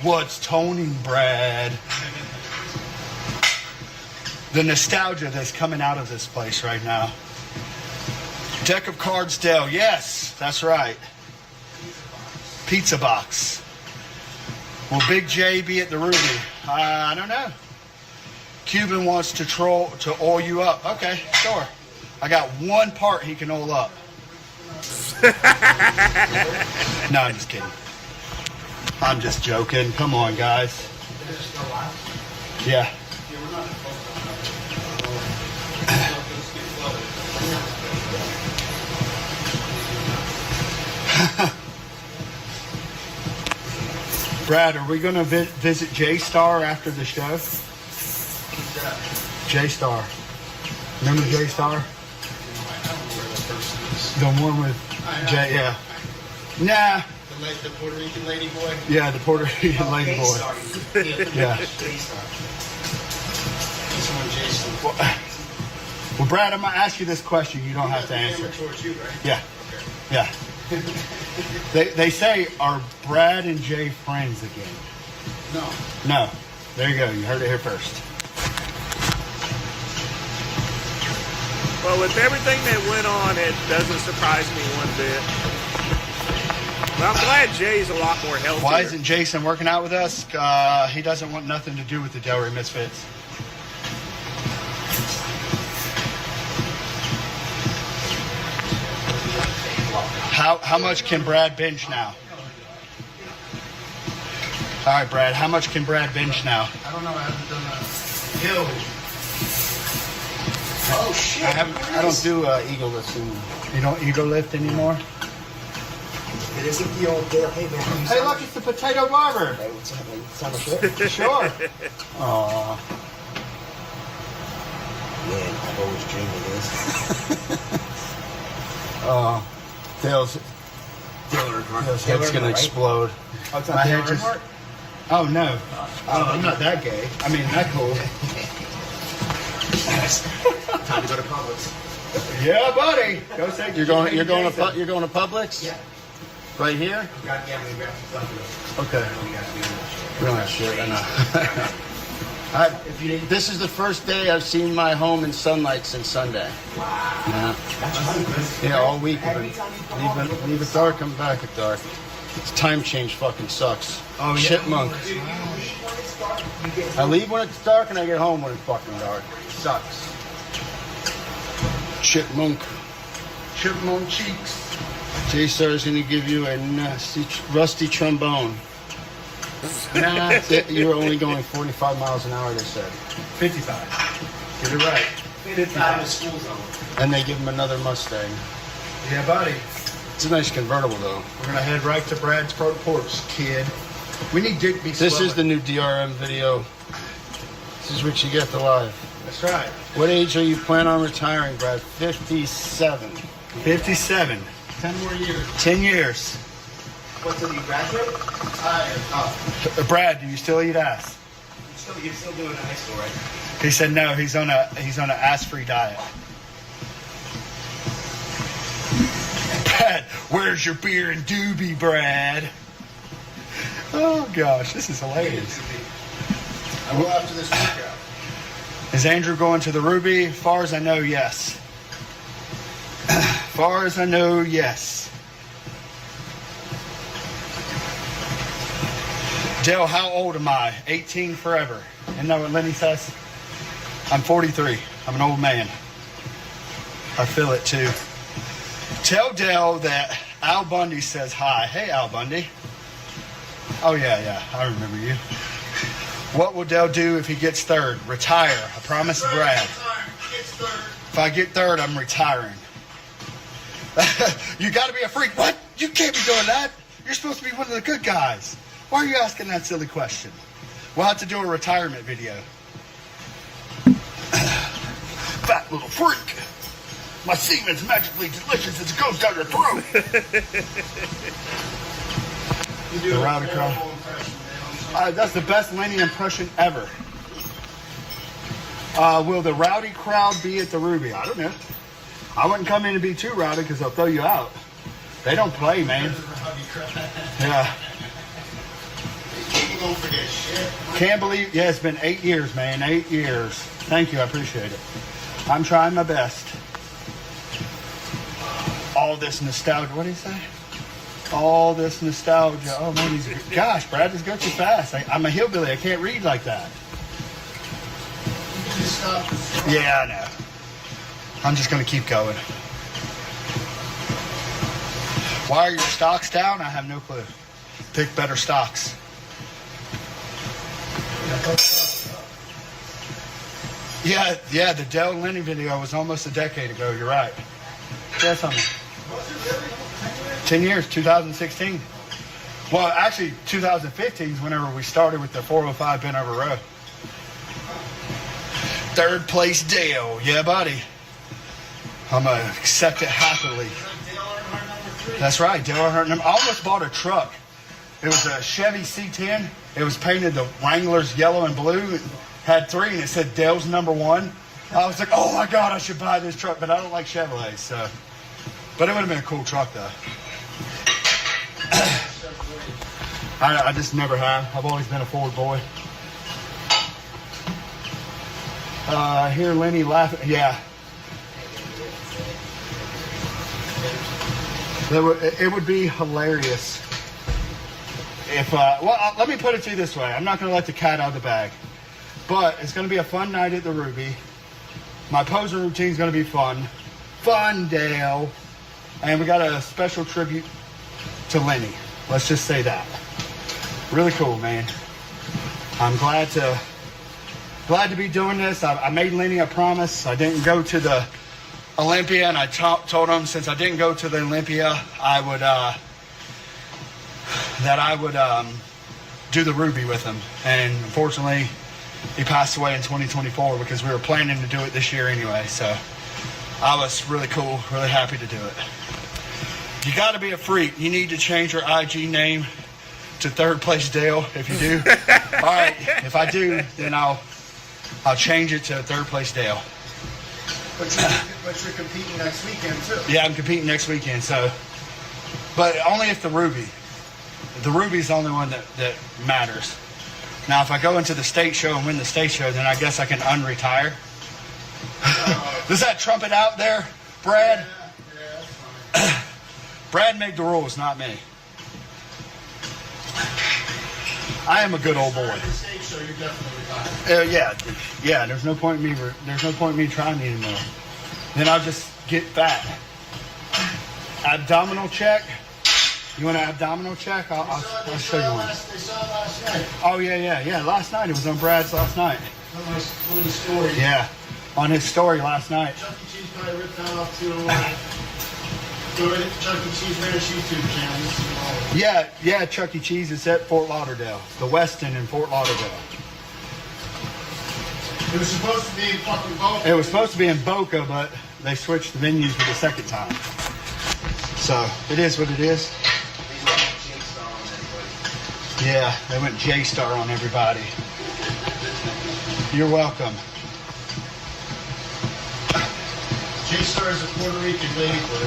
What's toning, Brad? The nostalgia that's coming out of this place right now. Deck of cards, Dale. Yes, that's right. Pizza box. Will Big J be at the Ruby? I don't know. Cuban wants to oil you up. Okay, sure. I got one part he can oil up. No, I'm just kidding. I'm just joking. Come on, guys. Yeah. Brad, are we going to visit J-Star after the show? J-Star. Remember J-Star? The one with J, yeah. Nah. The Puerto Rican lady boy? Yeah, the Puerto Rican lady boy. Yeah. This one, Jason. Well, Brad, I'm going to ask you this question. You don't have to answer. Towards you, right? Yeah. Yeah. They say, are Brad and Jay friends again? No. No. There you go. You heard it here first. Well, with everything that went on, it doesn't surprise me one bit. But I'm glad Jay's a lot more healthy. Why isn't Jason working out with us? He doesn't want nothing to do with the Delray Misfits. How much can Brad bench now? All right, Brad. How much can Brad bench now? I don't know. I haven't done that. Ew. Oh, shit. I don't do ego lifting. You don't ego lift anymore? It isn't the old Dale. Hey, man. Hey, look, it's the potato barber. Hey, what's up, man? Sound like shit? Sure. Aw. Man, I've always dreamed of this. Dale's head's gonna explode. Oh, it's My not head Dale just- Earnhardt? Oh no. I'm not that gay. I mean, that cool. Time to go to Publix. Yeah, buddy. Go take. You're going to Publix? Yeah. Right here? Okay. We don't have shit, I know. This is the first day I've seen my home in sunlight since Sunday. Yeah. Yeah, all week. Leave it dark, come back at dark. This time change fucking sucks. Oh, yeah. Chipmunk. I leave when it's dark and I get home when it's fucking dark. Sucks. Chipmunk. Chipmunk cheeks. J-Star's gonna give you a nasty, rusty trombone. Nah, you're only going 45 miles an hour, they said. 55. Get it right. 55 is school zone. And they give him another Mustang. Yeah, buddy. It's a nice convertible, though. We're gonna head right to Brad's Ports, kid. We need Dick B. This is the new DRM video. This is what you get to live. That's right. What age are you planning on retiring, Brad? 57. 57. 10 more years. 10 years. What, did you graduate? Brad, do you still eat ass? You're still doing high school, right? He said no. He's on an ass-free diet. Brad, where's your beer and doobie, Brad? Oh gosh, this is hilarious. I will after this workout. Is Andrew going to the Ruby? As far as I know, yes. Far as I know, yes. Dale, how old am I? 18 forever. Isn't that what Lenny says? I'm 43. I'm an old man. I feel it too. Tell Dale that Al Bundy says hi. Hey, Al Bundy. Oh, yeah, I remember you. What will Dale do if he gets third? Retire. I promise Brad. If I get third, I'm retiring. You got to be a freak. What? You can't be doing that. You're supposed to be one of the good guys. Why are you asking that silly question? We'll have to do a retirement video. Fat little freak. My semen's magically delicious as it goes down your throat. The rowdy crowd. That's the best Lenny impression ever. Will the rowdy crowd be at the Ruby? I don't know. I wouldn't come in and be too rowdy because they'll throw you out. They don't play, man. Yeah. Can't believe, yeah, it's been 8 years, man. 8 years. Thank you, I appreciate it. I'm trying my best. All this nostalgia, what did he say? All this nostalgia. Oh, man, gosh, Brad, this goes too fast. I'm a hillbilly. I can't read like that. Yeah, I know. I'm just going to keep going. Why are your stocks down? I have no clue. Pick better stocks. Yeah, the Dell Lenny video was almost a decade ago. You're right. Yes, honey. 10 years, 2016. Well, actually, 2015 is whenever we started with the 405 bent over road. Third place Dale. Yeah, buddy. I'm going to accept it happily. That's right, Dale Earnhardt number. I almost bought a truck. It was a Chevy C10. It was painted the Wranglers yellow and blue. It had 3 and it said Dale's number 1. I was like, oh my God, I should buy this truck, but I don't like Chevrolets, so. But it would have been a cool truck though. I just never have. I've always been a Ford boy. I hear Lenny laughing. Yeah. It would be hilarious if, well, let me put it to you this way. I'm not going to let the cat out of the bag. But it's going to be a fun night at the Ruby. My posing routine is going to be fun. Fun, Dale. And we got a special tribute to Lenny. Let's just say that. Really cool, man. I'm glad to be doing this. I made Lenny a promise. I didn't go to the Olympia, and I told him since I didn't go to the Olympia, I would do the Ruby with him. And unfortunately, he passed away in 2024 because we were planning to do it this year anyway. So I was really cool, really happy to do it. You got to be a freak. You need to change your IG name to Third Place Dale if you do. All right, if I do, then I'll change it to Third Place Dale. But you're competing next weekend too. Yeah, I'm competing next weekend, so But only if the ruby's the only one that matters. Now, if I go into the state show and win the state show, then I guess I can unretire. Does that trump it out there, Brad? Yeah, that's fine. Brad made the rules, not me. I am a good old boy. State show, you're definitely retired. Yeah. There's no point in me trying anymore. Then I'll just get fat. Abdominal check. You want an abdominal check? I'll show you one. They saw it last night. Oh yeah. Last night, it was on Brad's last night. On the story. Yeah, on his story last night. Chuck E. Cheese probably ripped that off to go to Chuck E. Cheese Ranch YouTube channel. This is all. Yeah, Chuck E. Cheese is at Fort Lauderdale, the Westin in Fort Lauderdale. It was supposed to be in fucking Boca. It was supposed to be in Boca, but they switched the venues for the second time. So it is what it is. Yeah, they went J-Star on everybody. You're welcome. J-Star is a Puerto Rican lady boy.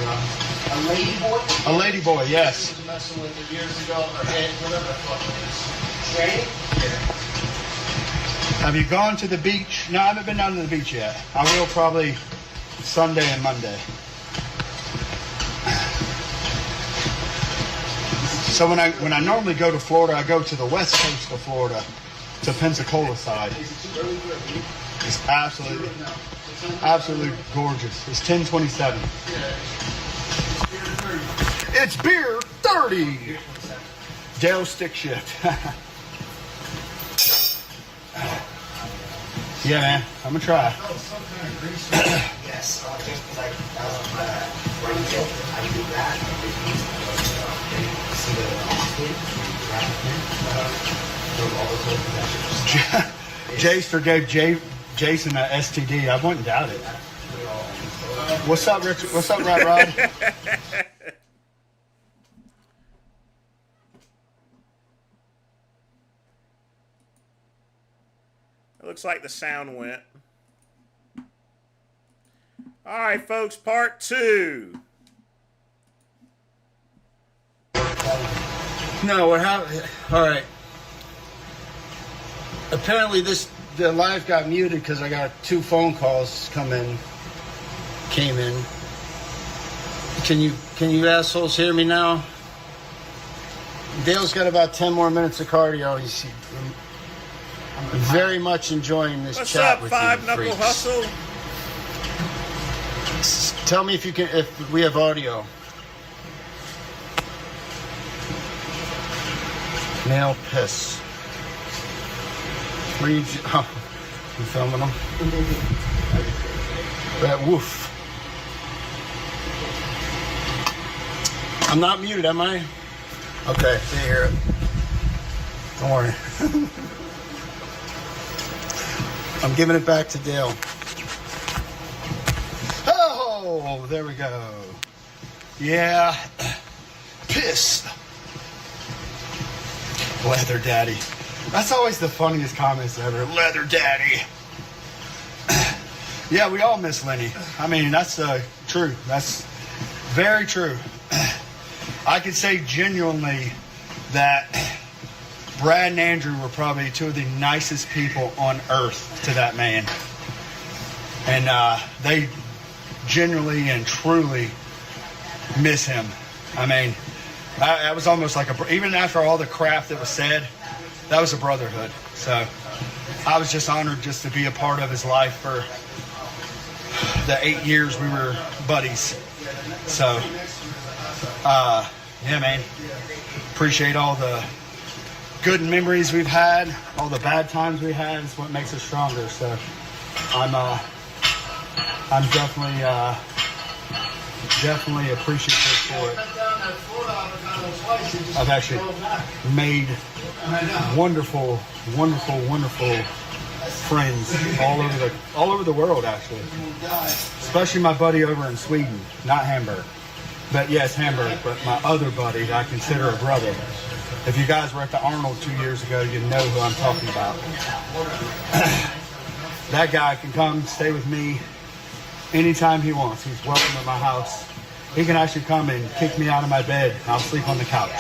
A lady boy? A lady boy, yes. She was messing with her years ago, or head, whatever the fuck it is. Tranny? Yeah. Have you gone to the beach? No, I haven't been down to the beach yet. I will probably Sunday and Monday. So when I normally go to Florida, I go to the west coast of Florida, to Pensacola side. It's absolutely gorgeous. It's 10:27. It's beer 30. Dale stick shift. Yeah, man. I'm gonna try. Yes. Just like running guilt. I do that. See the Jaster gave Jason a STD. I wouldn't doubt it. What's up, Richard? What's up, Rat Rod? It looks like the sound went. All right, folks, part 2. No, what happened? All right. Apparently, the live got muted because I got 2 phone calls came in. Can you assholes hear me now? Dale's got about 10 more minutes of cardio. He's very much enjoying this What's chat up, with Five you, Knuckle freaks. Hustle? Tell me if we have audio. Male piss. What are you filming them? That woof. I'm not muted, am I? Okay, they hear it. Don't worry. I'm giving it back to Dale. Oh, there we go. Yeah. Piss. Leather Daddy. That's always the funniest comments ever. Leather Daddy. Yeah, we all miss Lenny. I mean, that's true. That's very true. I could say genuinely that Brad and Andrew were probably 2 of the nicest people on earth to that man. And they genuinely and truly miss him. I mean, that was almost like even after all the crap that was said, that was a brotherhood. So I was just honored just to be a part of his life for the 8 years we were buddies. So, yeah, man, appreciate all the good memories we've had, all the bad times we had. It's what makes us stronger. So I'm definitely appreciative for it. I've actually made wonderful friends all over the world, actually. Especially my buddy over in Sweden, not Hamburg. But yes, Hamburg, but my other buddy that I consider a brother. If you guys were at the Arnold 2 years ago, you know who I'm talking about. That guy can come stay with me anytime he wants. He's welcome at my house he can actually come and kick me out of my bed. And I'll sleep on the couch.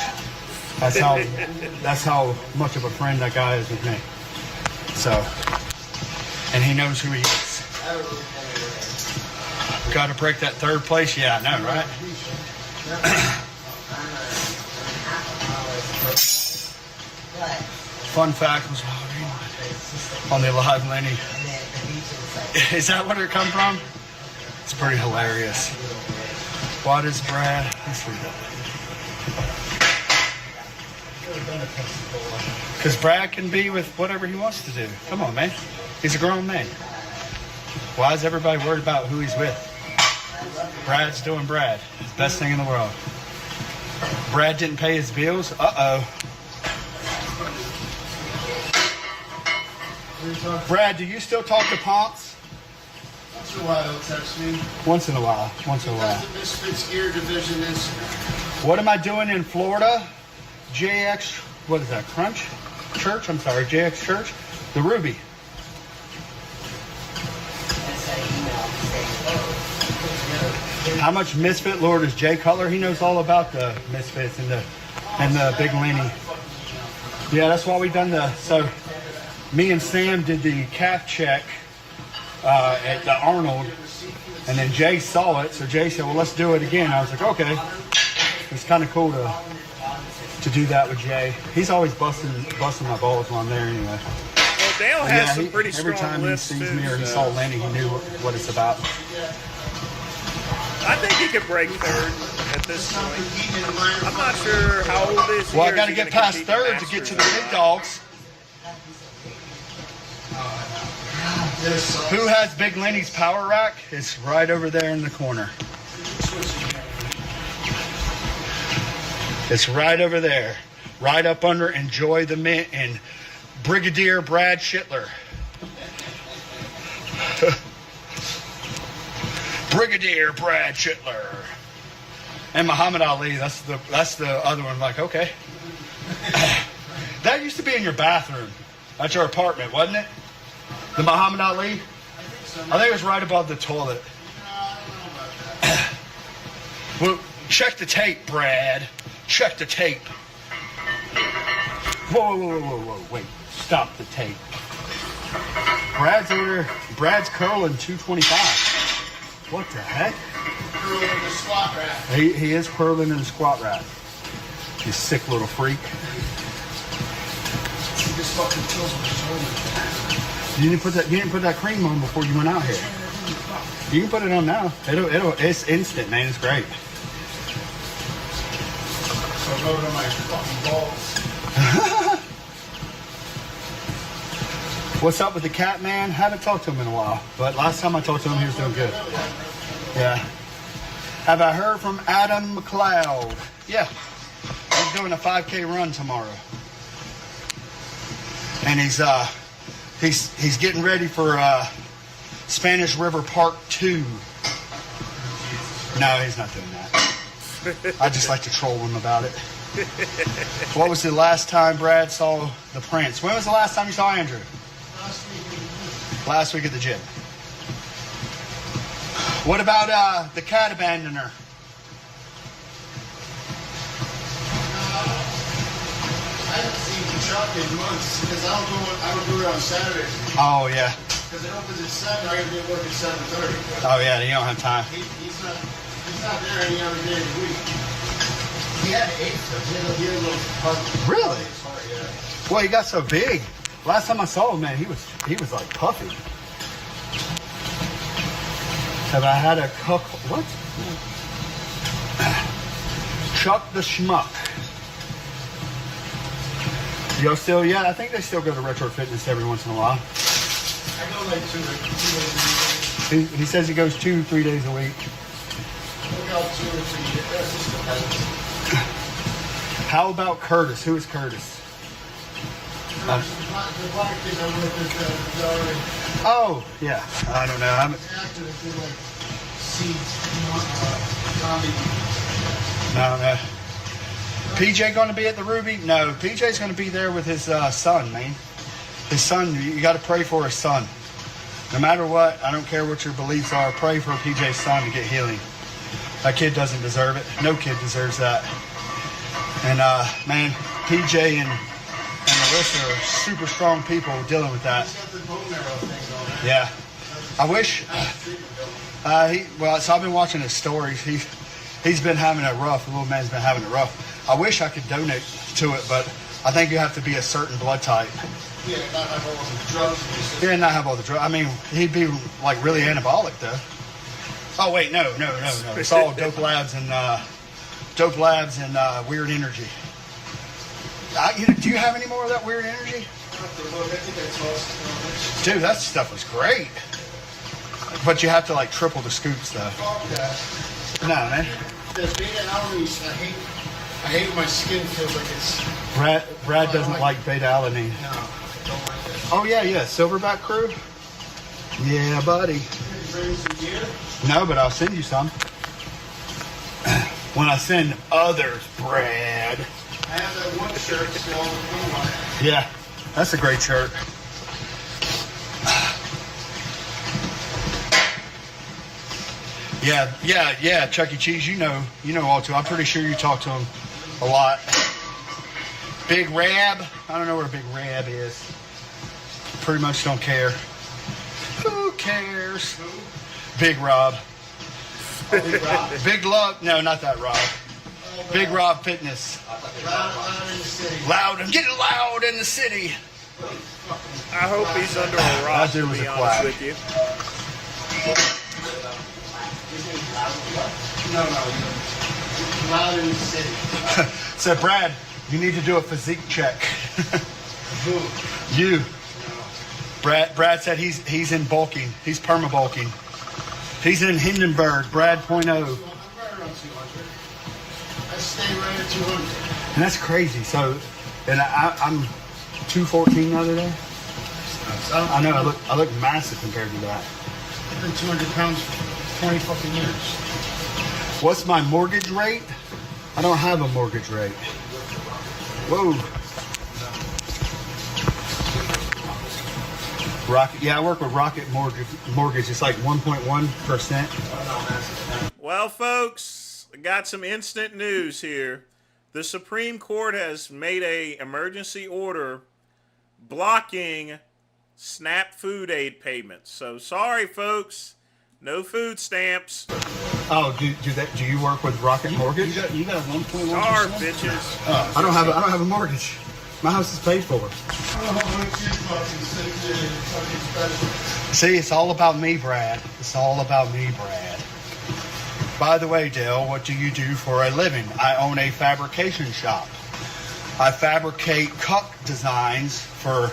That's how much of a friend that guy is with me. So, and he knows who he is. Got to break that third place? Yeah, I know, right? Fun fact was on the live Lenny. Is that where it come from? It's pretty hilarious. What is Brad? Let's read that. Because Brad can be with whatever he wants to do. Come on, man. He's a grown man. Why is everybody worried about who he's with? Brad's doing Brad. It's the best thing in the world. Brad didn't pay his bills? Uh-oh. Brad, do you still talk to Pomps? Once in a while, he'll text me. Once in a while. Once in a while. The Misfits Gear Division Instagram. What am I doing in Florida? JX, what is that, Crunch? Church? I'm sorry, JX Church? The Ruby. How much Misfit lore does Jay Cutler? He knows all about the Misfits and the Big Lenny. Yeah, that's why we done so me and Sam did the calf check at the Arnold, and then Jay saw it, so Jay said, well, let's do it again. I was like, okay. It's kind of cool to do that with Jay. He's always busting my balls while I'm there anyway. Well, Dale has some pretty strong every time lifts he sees too, me or he so saw Lenny, he knew what it's about. I think he could break third at this point. I'm not sure how old is he. Well, I or got is to he get gonna past compete in third to get to the Masters? big dogs. Who has Big Lenny's power rack? It's right over there in the corner. It's right over there. Right up under Enjoy the Mint and Brigadier Brad Schittler. Brigadier Brad Schittler. And Muhammad Ali. That's the other one. Like, okay. That used to be in your bathroom at your apartment, wasn't it? The Muhammad Ali? I think it was right above the toilet. Well, check the tape, Brad. Check the tape. Whoa. Wait. Stop the tape. Brad's over there. Brad's curling 225. What the heck? Curling in the squat rack. He is curling in the squat rack. You sick little freak. He just fucking kills my shoulder. You didn't put that cream on before you went out here. You can put it on now. It's instant, man. It's great. So go to my fucking balls. What's up with the cat, man? Haven't talked to him in a while, but last time I talked to him, he was doing good. Yeah. Have I heard from Adam McLeod? Yeah. He's doing a 5K run tomorrow, and he's getting ready for Spanish River Park 2. No, he's not doing that. I just like to troll him about it. What was the last time Brad saw the Prince? When was the last time you saw Andrew? Last week at the gym. What about the cat abandoner? I haven't seen Chuck in months because I don't do it on Saturdays. Oh, yeah. Because it opens at 7, I gotta be at work at 7:30. Oh, yeah, you don't have time. He's not there any other day of the week. He had 8 though. He had a little heart. Really? Heart, yeah. Boy, he got so big. Last time I saw him, man, he was like puffy. Have I had a cook? What? Chuck the Schmuck. Y'all still? Yeah, I think they still go to Retro Fitness every once in a while. I go like 2 days a week. He says he goes 2-3 days a week. I go 2 or 3 days. That's just depends. How about Curtis? Who is Curtis? The black kid I work with already. Oh, yeah. I don't know. After they do like seeds, zombie. No. PJ going to be at the Ruby? No, PJ's going to be there with his son, man. His son, you got to pray for his son. No matter what, I don't care what your beliefs are, pray for PJ's son to get healing. That kid doesn't deserve it. No kid deserves that. And man, PJ and Melissa are super strong people dealing with that. Yeah. I wish. So I've been watching his stories. He's been having it rough. The little man's been having it rough. I wish I could donate to it, but I think you have to be a certain blood type. Yeah, not have all the drugs. Yeah, not have all the drugs. I mean, he'd be like really anabolic though. Oh wait, no. It's all dope labs and weird energy. Do you have any more of that weird energy? Dude, that stuff was great. But you have to like triple the scoops though. No, man. I hate when my skin feels like it's... Brad doesn't like beta-alanine. No, I don't like it. Oh, yeah. Silverback crew? Yeah, buddy. Bring some gear? No, but I'll send you some. When I send others, Brad. I have that one shirt still on the Yeah, that's a great shirt. Yeah, Chuck E. Cheese, you know all too. I'm pretty sure you talk to him a lot. Big Rab, I don't know where Big Rab is. Pretty much don't care. Who cares? Big Rob. Big Rob. Big Love, no, not that Rob. Big Rob Fitness. Loud in the city. Loud and get loud in the city. I hope he's under a rock, That dude to was be a honest quack. with you. No. Loud in the city. Said, Brad, you need to do a physique check. Who? You. Brad said he's in bulking. He's perma bulking. He's in Hindenburg, Brad .0. I'm right around 200. I stay right at 200. And that's crazy. So, and I'm 214 the other day. I know, I look massive compared to that. I've been 200 pounds for 20 fucking years. What's my mortgage rate? I don't have a mortgage rate. Whoa. Rocket, yeah, I work with Rocket Mortgage. It's like 1.1%. Well, folks, I got some instant news here. The Supreme Court has made a emergency order blocking SNAP food aid payments. So sorry, folks, no food stamps. Oh, do you work with Rocket Mortgage? You got 1.1%? Starve, bitches. I don't have a mortgage. My house is paid for. See, it's all about me, Brad. It's all about me, Brad. By the way, Dale, what do you do for a living? I own a fabrication shop. I fabricate cuck designs for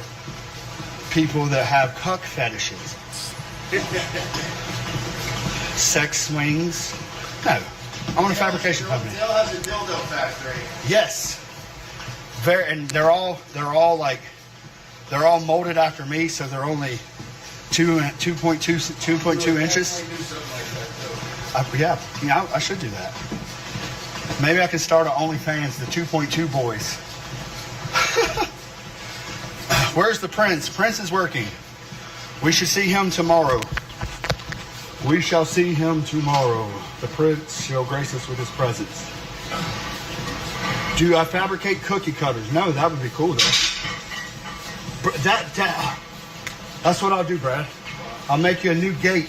people that have cuck fetishes. Sex swings. No, I own a fabrication company. Dale has a dildo factory. Yes. And they're all molded after me, so they're only 2.2 inches. Yeah, I should do that. Maybe I can start an OnlyFans, the 2.2 boys. Where's the Prince? Prince is working. We should see him tomorrow. We shall see him tomorrow. The Prince shall grace us with his presence. Do I fabricate cookie cutters? No, that would be cool though. That's what I'll do, Brad. I'll make you a new gate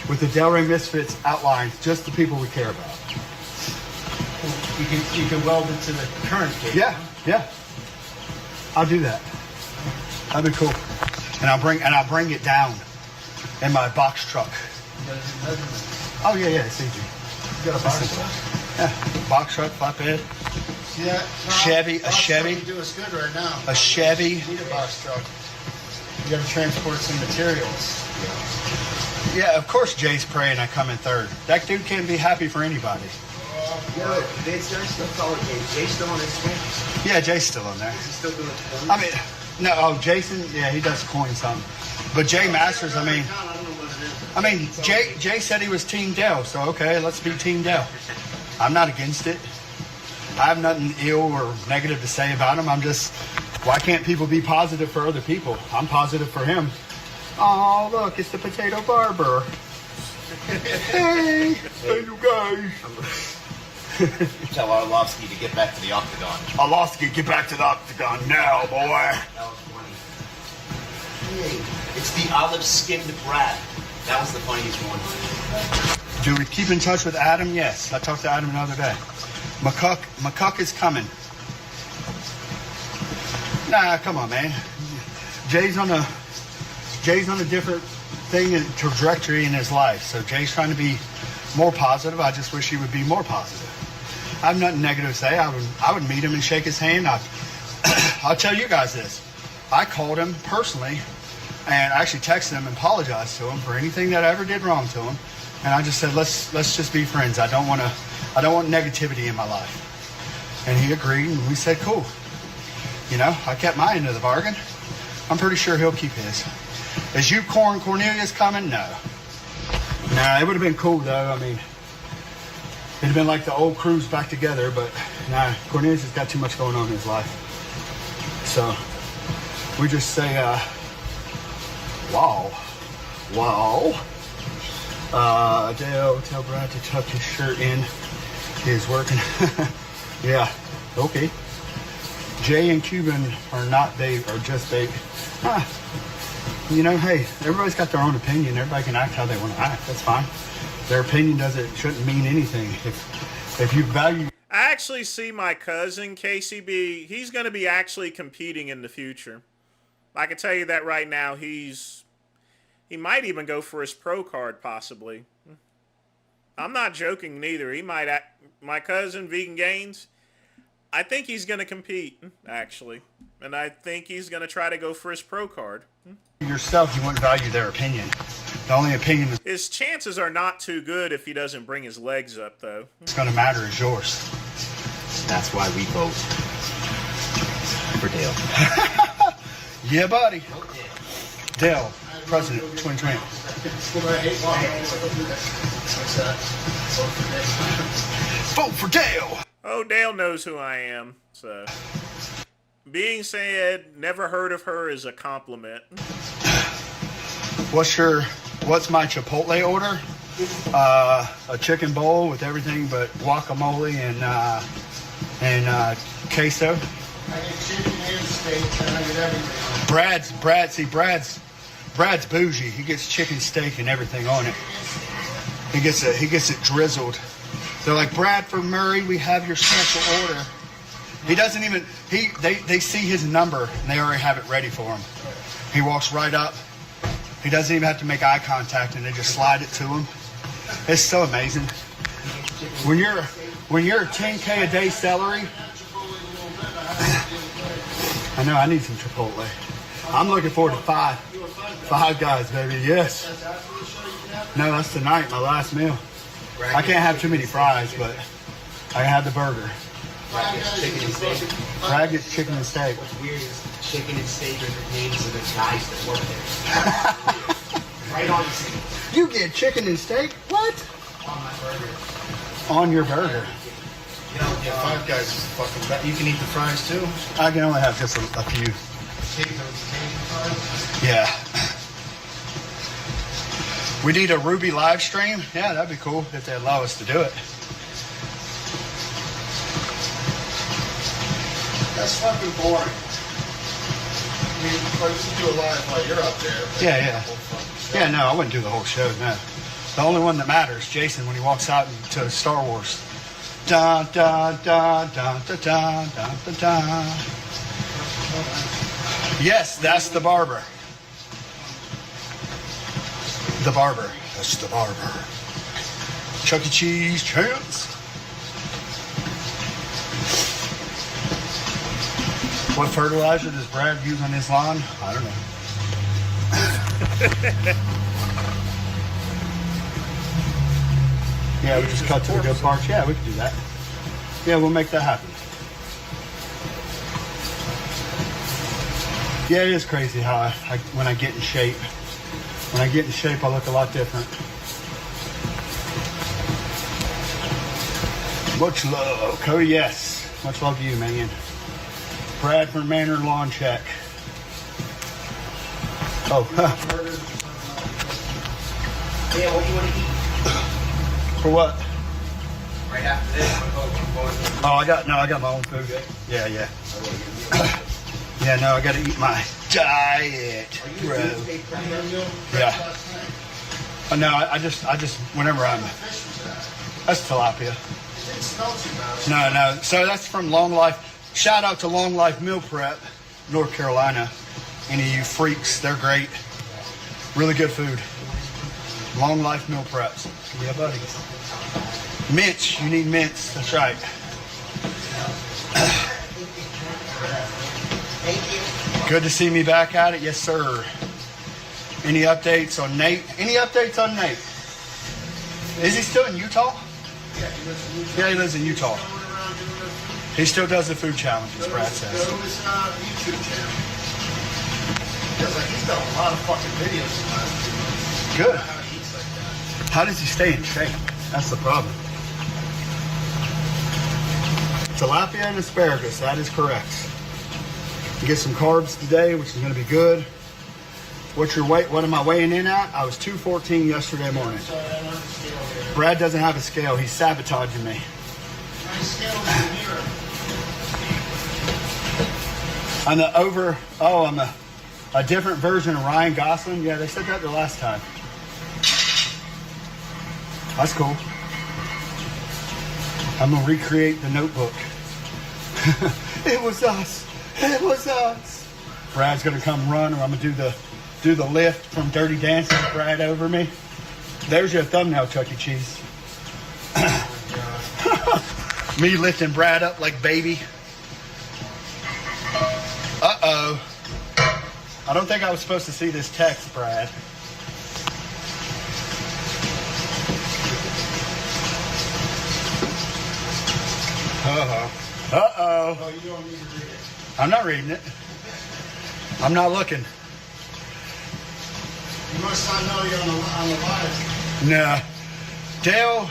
with the Delray Misfits outlined, just the people we care about. You can weld it to the current gate. Yeah. I'll do that. That'd be cool. And I'll bring it down in my box truck. Oh yeah, it's easy. You got a box truck? Yeah, box truck, flatbed. See that? Chevy, a Chevy. You do us good right now. A Chevy. You need a box truck. You got to transport some materials. Yeah, of course Jay's praying I come in third. That dude can't be happy for anybody. Yeah, Jay's still on Instagram. Yeah, Jay's still on there. He's still doing it. I mean, no, Jason, yeah, he does coin something. But Jay Masters, Jay said he was Team Dell, so okay, let's be Team Dell. I'm not against it. I have nothing ill or negative to say about him. I'm just, why can't people be positive for other people? I'm positive for him. Oh, look, it's the Potato Barber. Hey, you guys. Tell Arlovsky to get back to the octagon. Arlovsky, get back to the octagon now, boy. That was funny. Hey, it's the olive-skinned Brad. That was the funniest one. Do we keep in touch with Adam? Yes. I talked to Adam the other day. McCuck is coming. Nah, come on, man. Jay's on a different thing and trajectory in his life. So Jay's trying to be more positive. I just wish he would be more positive. I have nothing negative to say. I would meet him and shake his hand. I'll tell you guys this. I called him personally and actually texted him and apologized to him for anything that I ever did wrong to him. And I just said, let's just be friends. I don't want negativity in my life. And he agreed, and we said, cool. You know, I kept my end of the bargain. I'm pretty sure he'll keep his. Is Unicorn Cornelius coming? No. Nah, it would have been cool though. I mean, it'd have been like the old crews back together, but nah, Cornelius has got too much going on in his life. So we just say, wow. Dale, tell Brad to tuck his shirt in. He's working. Yeah, okay. Jay and Cuban are not bait, or just bait. You know, hey, everybody's got their own opinion. Everybody can act how they want to act. That's fine. Their opinion shouldn't mean anything. If you value... I actually see my cousin, KCB, he's going to be actually competing in the future. I can tell you that right now. He might even go for his pro card, possibly. I'm not joking neither. He might my cousin, Vegan Gaines, I think he's going to compete, actually. And I think he's going to try to go for his pro card. Yourself, you wouldn't value their opinion. The only opinion his chances are not too good if he doesn't bring his legs up, though. It's going to matter is yours. That's why we vote for Dale. Yeah, buddy. Dale, President 2020. Vote for Dale. Oh, Dale knows who I am, so... Being said, never heard of her is a compliment. What's my Chipotle order? A chicken bowl with everything but guacamole and queso. I get chicken and steak and I get everything. Brad's bougie. He gets chicken steak and everything on it. He gets it drizzled. They're like, Bradford Murray, we have your special order. He doesn't even, they see his number and they already have it ready for him. He walks right up. He doesn't even have to make eye contact and they just slide it to him. It's so amazing. When you're a 10K a day salary, I know I need some Chipotle. I'm looking forward to Five Guys, baby. Yes. No, that's tonight, my last meal. I can't have too many fries, but I can have the burger. Chicken and steak. Brad gets chicken and steak. What's weird is chicken and steak are the names of the guys that work there. Right on the scene. You get chicken and steak? What? On my burger. On your burger. You know, Five Guys is fucking bad. You can eat the fries too. I can only have just a few. Yeah. We need a Ruby live stream. Yeah, that'd be cool if they allow us to do it. That's fucking boring. I mean, let's do a live while you're up there. Yeah. Yeah, no, I wouldn't do the whole show, no. The only one that matters, Jason, when he walks out into Star Wars. Dun, dun, dun, dun, dun, dun, dun, dun, dun. Yes, that's the barber. The barber. That's the barber. Chuck E. Cheese chance. What fertilizer does Brad use on his lawn? I don't know. Yeah, we just cut to the good parts. Yeah, we can do that. Yeah, we'll make that happen. Yeah, it is crazy how when I get in shape. When I get in shape, I look a lot different. Much love, Cody. Yes, much love to you, man. Bradford Manor lawn check. Oh, yeah, what do you want to eat? For what? Right after this, Oh, I got my own food. Yeah. Yeah, no, I gotta eat my diet, bro. Yeah. No, I just whenever I'm. That's tilapia. No. So that's from Long Life. Shout out to Long Life Meal Prep, North Carolina. Any of you freaks, they're great. Really good food. Long Life Meal Preps. Yeah, buddy. Mints, you need mints. That's right. Good to see me back at it. Yes, sir. Any updates on Nate? Any updates on Nate? Is he still in Utah? Yeah, he lives in Utah. He still does the food challenges, Brad says. Go to his YouTube channel. He's done a lot of fucking videos in the last 2 months. Good. How he eats like that. How does he stay in shape? That's the problem. Tilapia and asparagus, that is correct. Get some carbs today, which is going to be good. What's your weight? What am I weighing in at? I was 214 yesterday morning. Brad doesn't have a scale. He's sabotaging me. My scale is here. I'm I'm a different version of Ryan Gosling. Yeah, they said that the last time. That's cool. I'm gonna recreate the Notebook. It was us. It was us. Brad's gonna come run, or I'm gonna do the lift from Dirty Dancing. Brad over me. There's your thumbnail, Chuck E. Cheese. Me lifting Brad up like baby. Uh-oh. I don't think I was supposed to see this text, Brad. Uh-oh. Oh, you don't need to read it. I'm not reading it. I'm not looking. You must not know you're on the live. No. Dale,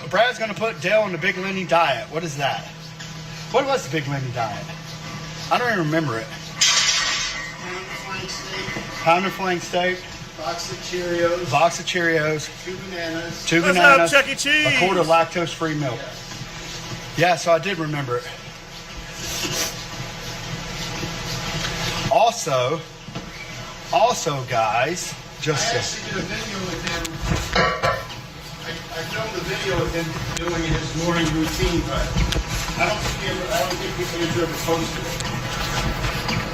Brad's going to put Dale on the Big Lenny diet. What is that? What was the Big Lenny diet? I don't even remember it. Pound of flank steak. Box of Cheerios. 2 bananas. 2 What's bananas. up, Chuck E. Cheese? A quart of lactose-free milk. Yeah, so I did remember it. Also, guys, I actually did a video with him. I filmed a video with him doing his morning routine, but I don't think Andrew ever posted it.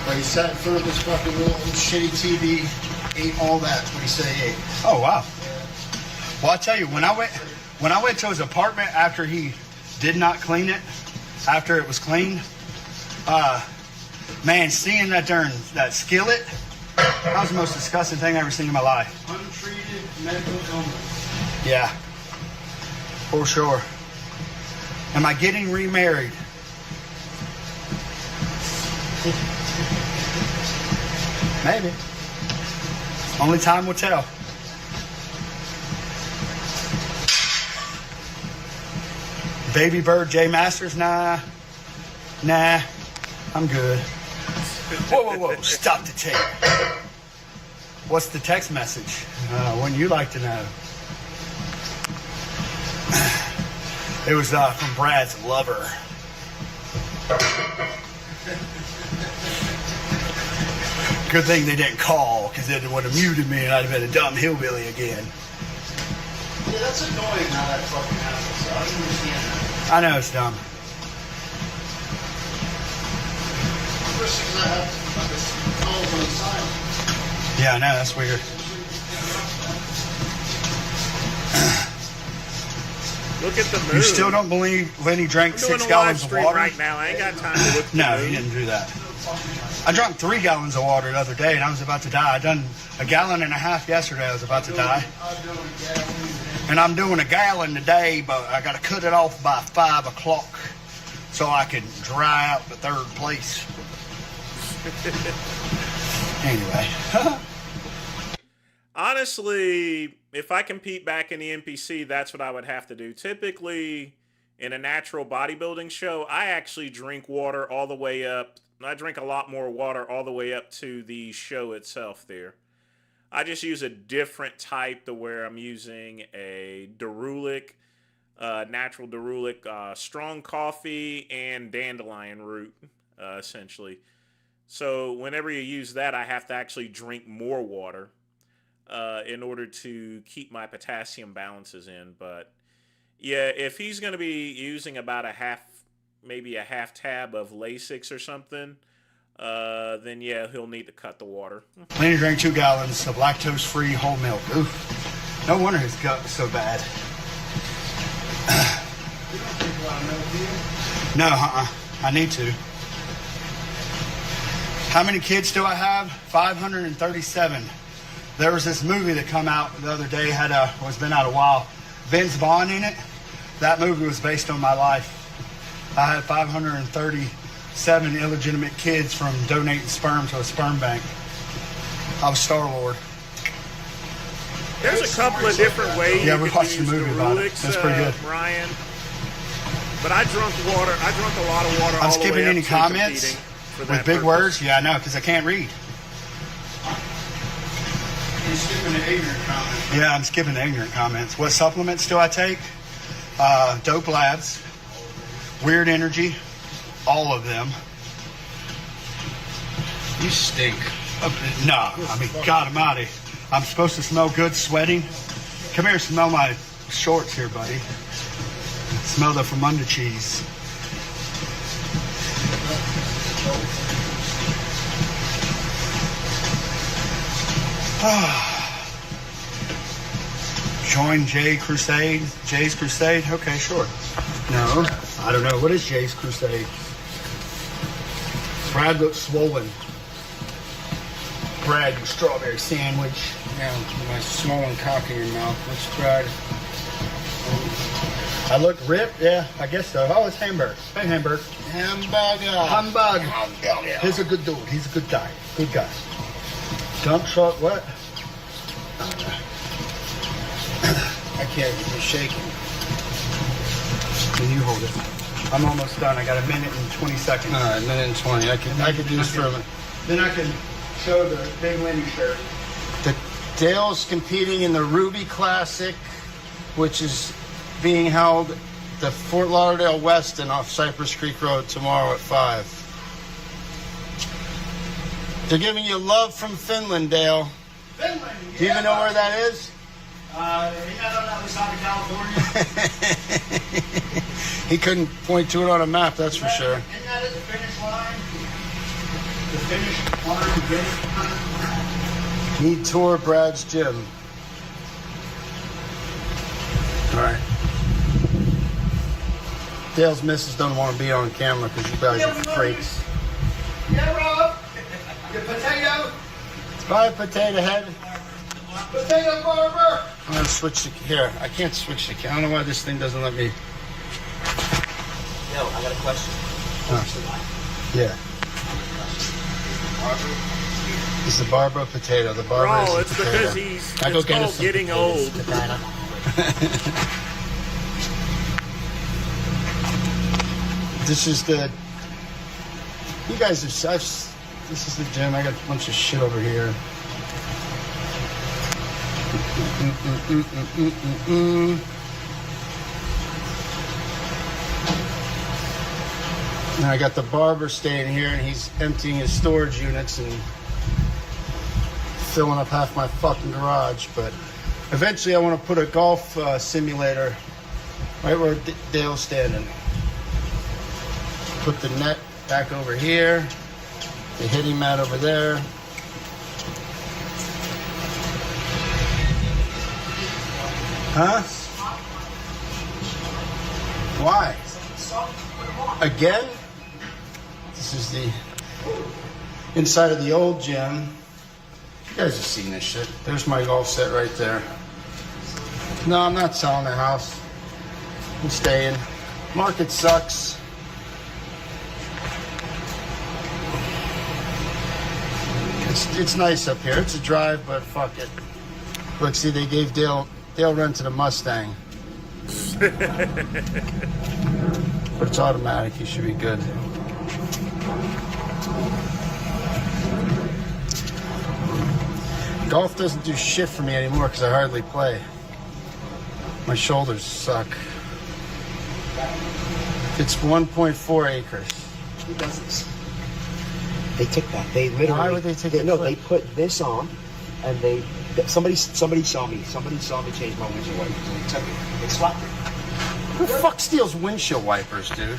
But he sat in front of his fucking little shitty TV, ate all that. What he said he ate. Oh wow. Well, I tell you, when I went to his apartment after he did not clean it, after it was cleaned, man, seeing that skillet, that was the most disgusting thing I've ever seen in my life. Untreated mental illness. Yeah, for sure. Am I getting remarried? Maybe. Only time will tell. Baby Bird J Masters? Nah, I'm good. Whoa, stop the tape. What's the text message? Wouldn't you like to know? It was from Brad's lover. Good thing they didn't call, because they would have muted me and I'd have been a dumb hillbilly again. Yeah, that's annoying how that fucking happens. So I don't understand that. I know it's dumb. First thing I have fucking calls on silent. Yeah, I know, that's weird. Look at the mood. You still don't believe Lenny drank I'm doing 6 a live gallons of stream water? right now. I ain't got time to look at No, the he mood. didn't do that. I drank 3 gallons of water the other day and I was about to die. I done 1.5 gallons yesterday. I was about to die. And I'm doing 1 gallon today, but I got to cut it off by 5 o'clock so I can dry out the 3rd place. Anyway. Honestly, if I compete back in the NPC, that's what I would have to do. Typically, in a natural bodybuilding show, I actually drink water all the way up. I drink a lot more water all the way up to the show itself there. I just use a different type to where I'm using a Derulic, natural Derulic, strong coffee, and dandelion root, essentially. So whenever you use that, I have to actually drink more water in order to keep my potassium balances in. But yeah, if he's going to be using about maybe a half tab of Lasix or something, then yeah, he'll need to cut the water. Planning to drink 2 gallons of lactose-free whole milk. Ooh, no wonder his gut was so bad. You don't drink a lot of milk, do you? No, I need to. How many kids do I have? 537. There was this movie that come out the other day, it's been out a while. Vince Vaughn in it. That movie was based on my life. I had 537 illegitimate kids from donating sperm to a sperm bank. I was Star-Lord. There's a couple of different ways Yeah, you we can watched the use movie about it. Derulics, That's pretty good. Ryan. But I drunk a lot of water. I'm all skipping the way any up to comments competing for with that big purpose. words. Yeah, I know, because I can't read. You're skipping the ignorant comments. Yeah, I'm skipping the ignorant comments. What supplements do I take? Dope Labs, Weird Energy, all of them. You stink. No, I mean, God almighty. I'm supposed to smell good sweating. Come here, smell my shorts here, buddy. Smell the from under cheese. Join Jay's Crusade? Okay, sure. No, I don't know. What is Jay's Crusade? Brad looks swollen. Brad, your strawberry sandwich. Yeah, my swollen cock in your mouth. Let's try it. I look ripped? Yeah, I guess so. Oh, it's Hamburg. Hey, Hamburg. Hamburger. Hamburg. He's a good dude. He's a good guy. Good guy. Dump truck, what? I can't. You're shaking. Can you hold it? I'm almost done. I got a minute and 20 seconds. All right, minute and 20. I could do this for a minute. Then I can show the big Lenny shirt. Dale's competing in the Ruby Classic, which is being held at the Fort Lauderdale Westin off Cypress Creek Road tomorrow at 5. They're giving you love from Finland, Dale. Finland, Do you even know where that is? Ain't that on the other side of California? He couldn't point to it on a map, that's for sure. Isn't that at the finish line? The finish line, Need tour Brad's gym. All right. Dale's missus don't want to be on camera because you guys are freaks. Yeah, Rob. Your potato. Bye, potato head. Potato barber. I'm gonna switch the here. I can't switch the camera. I don't know why this thing doesn't let me. Yo, I got a question. Yeah. It's the Barbara potato. The Barbara Bro, is the it's potato. because I go it's get us called some getting old. This is the. You guys have. This is the gym. I got a bunch of shit over here. And I got the barber staying here, and he's emptying his storage units and filling up half my fucking garage. But eventually, I want to put a golf simulator right where Dale's standing. Put the net back over here, the hitting mat over there. Huh? Why? Again? This is the inside of the old gym. You guys have seen this shit. There's my golf set right there. No, I'm not selling the house. I'm staying. Market sucks. It's nice up here. It's a drive, but fuck it. Look, see, they gave Dale rented a Mustang. But it's automatic. You should be good. Golf doesn't do shit for me anymore because I hardly play. My shoulders suck. It's 1.4 acres. Who does this? They took that. They literally. Why would they take it? No, they put this on, and they. Somebody saw me. Somebody saw me change my windshield wipers, and they took it. They swapped it. Who the fuck steals windshield wipers, dude?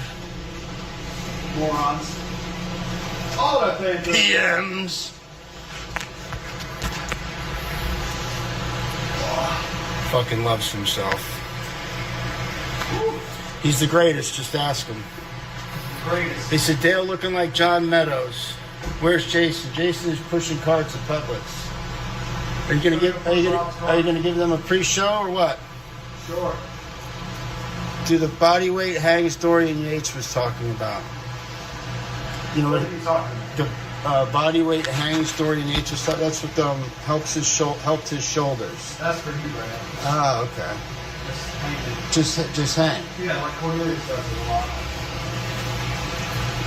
Morons. All that they do. PMs. Fucking loves himself. He's the greatest, just ask him. Greatest. They said Dale looking like John Meadows. Where's Jason? Jason is pushing carts at Publix. Are you gonna give them a pre-show or what? Sure. Do the body weight hang Dorian Yates was talking about. You know What are you talking about? the body weight hangs Dorian Yates was talking. That's what helped his shoulders. That's for you, Brad. Ah, okay. Just hang. Yeah, like Cornelius does it a lot.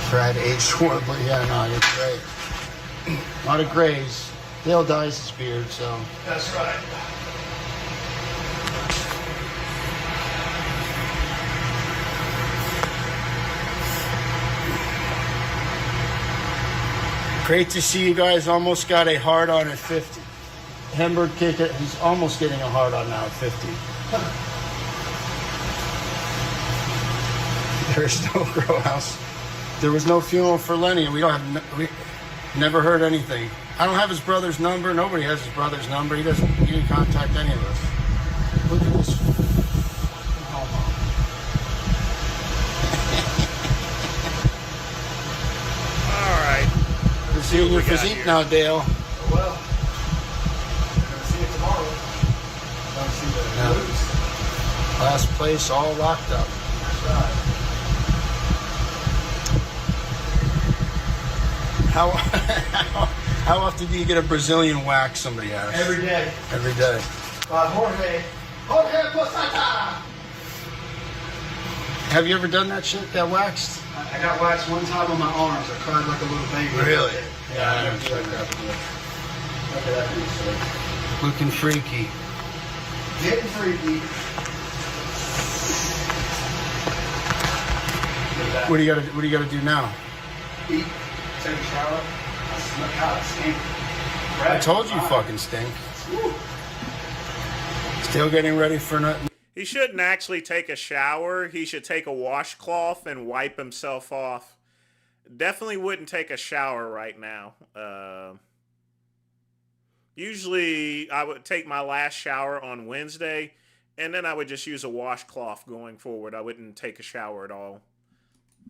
Brad aged horribly. Yeah, no, it's great. A lot of grays. Dale dyes his beard, so. That's right. Great to see you guys almost got a hard on at 50. Hamburg kick it. He's almost getting a hard on now at 50. There's no grow house. There was no funeral for Lenny, and we never heard anything. I don't have his brother's number. Nobody has his brother's number. He didn't contact any of us. Look at this. All right. We're seeing your physique now, Dale. Oh, well. We're going to see it tomorrow. Going to see the moves. Last place, all locked up. That's right. How often do you get a Brazilian wax? Somebody asks. Every day. Every day. Jorge Posada. Have you ever done that shit? That waxed? I got waxed one time on my arms. I cried like a little baby. Really? Yeah, I I don't never check did that. Look at that piece, sir. Looking freaky. Getting freaky. Look at that. What do you gotta do now? Eat, take a shower. Look how it stinks. I told you fucking stink. Still getting ready for nothing. He shouldn't actually take a shower. He should take a washcloth and wipe himself off. Definitely wouldn't take a shower right now. Usually I would take my last shower on Wednesday, and then I would just use a washcloth going forward. I wouldn't take a shower at all.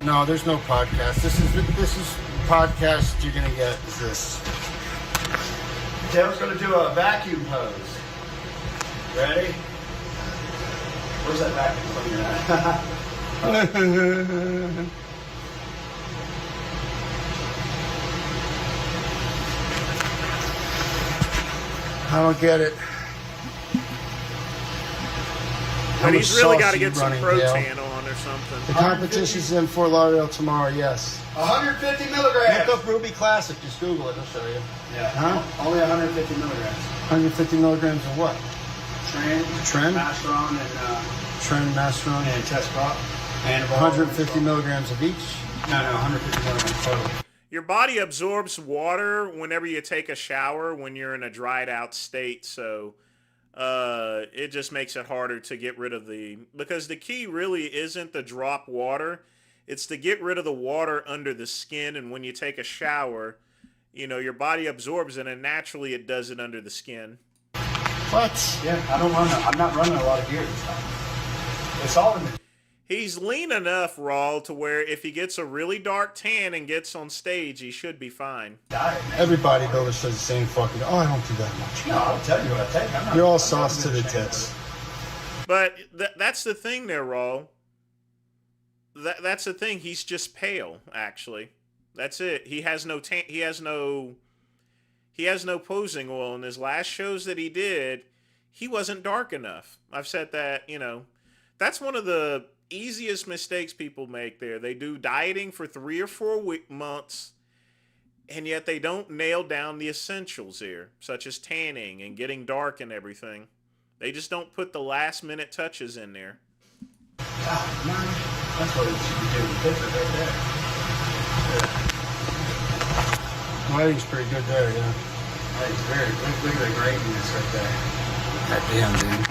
No, there's no podcast. This is podcast you're gonna get is this. Taylor's going to do a vacuum pose. Ready? Where's that vacuum cleaner at? I don't get it. But he's really got to saucy get some running protein tail. on or something. The competition's in Fort Lauderdale tomorrow, yes. 150 milligrams. Look up Ruby Classic, just Google it, I'll show you. Yeah. Huh? Only 150 milligrams. 150 milligrams of what? Tren, Tren? Masteron, Tren, Masteron. and Test Prop. And 150 milligrams of each. No, 150 milligrams total. Your body absorbs water whenever you take a shower when you're in a dried out state, so it just makes it harder to get rid of because the key really isn't the drop water, it's to get rid of the water under the skin, and when you take a shower, your body absorbs it, and naturally it does it under the skin. What? Yeah, I'm not running a lot of gear this time. It's all in the... He's lean enough, Raul, to where if he gets a really dark tan and gets on stage, he should be fine. diet, man. Every bodybuilder says the same fucking, oh, I don't do that much. No, I'll tell you what I take. I'm not, You're all I'm sauce to not the ashamed of tits. it. But that's the thing there, Raul. That's the thing. He's just pale, actually. That's it. He has no tan. He has no posing oil. In his last shows that he did, he wasn't dark enough. I've said that, that's one of the easiest mistakes people make there. They do dieting for 3 or 4 months, and yet they don't nail down the essentials here, such as tanning and getting dark and everything. They just don't put the last minute touches in there. God, man. That's what it should be doing. Picture right there. Yeah. Lighting's pretty good there, yeah. Lighting's very good. Look at the grayness right there. God damn, dude.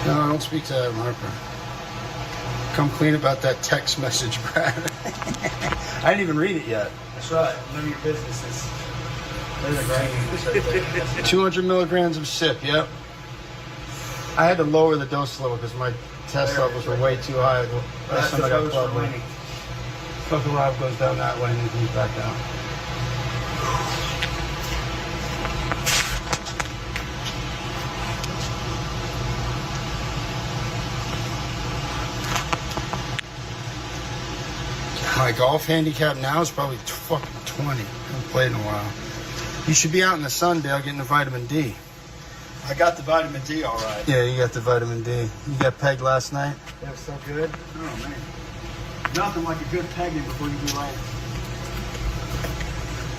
No, don't speak to Adam Harper. Come clean about that text message, Brad. I didn't even read it yet. That's right. None of your businesses. There's a grayness right there. 200 milligrams of SIP, yep. I had to lower the dose a little because my test levels were way too high. Last time I got blood work. Fucking Rob goes down that way and then comes back down. My golf handicap now is probably fucking 20. I haven't played in a while. You should be out in the sun, Dale, getting the vitamin D. I got the vitamin D all right. Yeah, you got the vitamin D. You got pegged last night? That was so good. Oh, man. Nothing like a good pegging before you do life.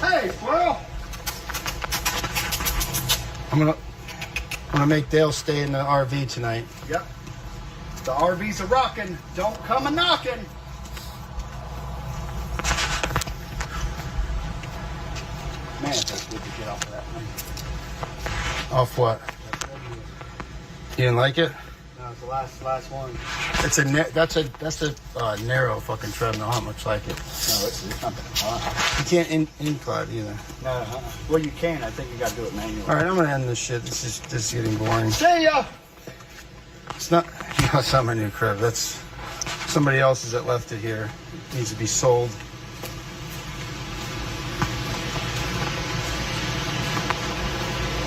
Hey, squirrel! I'm gonna make Dale stay in the RV tonight. Yep. The RV's a rockin'. Don't come a knockin'. Man, that's good to get off of that thing. Off what? You didn't like it? No, it's the last one. It's that's a narrow fucking treadmill. How much like it? No, it's not that. You can't incline either. No, well, you can. I think you got to do it manually. All right, I'm gonna end this shit. This is getting boring. See ya! It's not. No, it's not my new crib. That's somebody else's that left it here. It needs to be sold.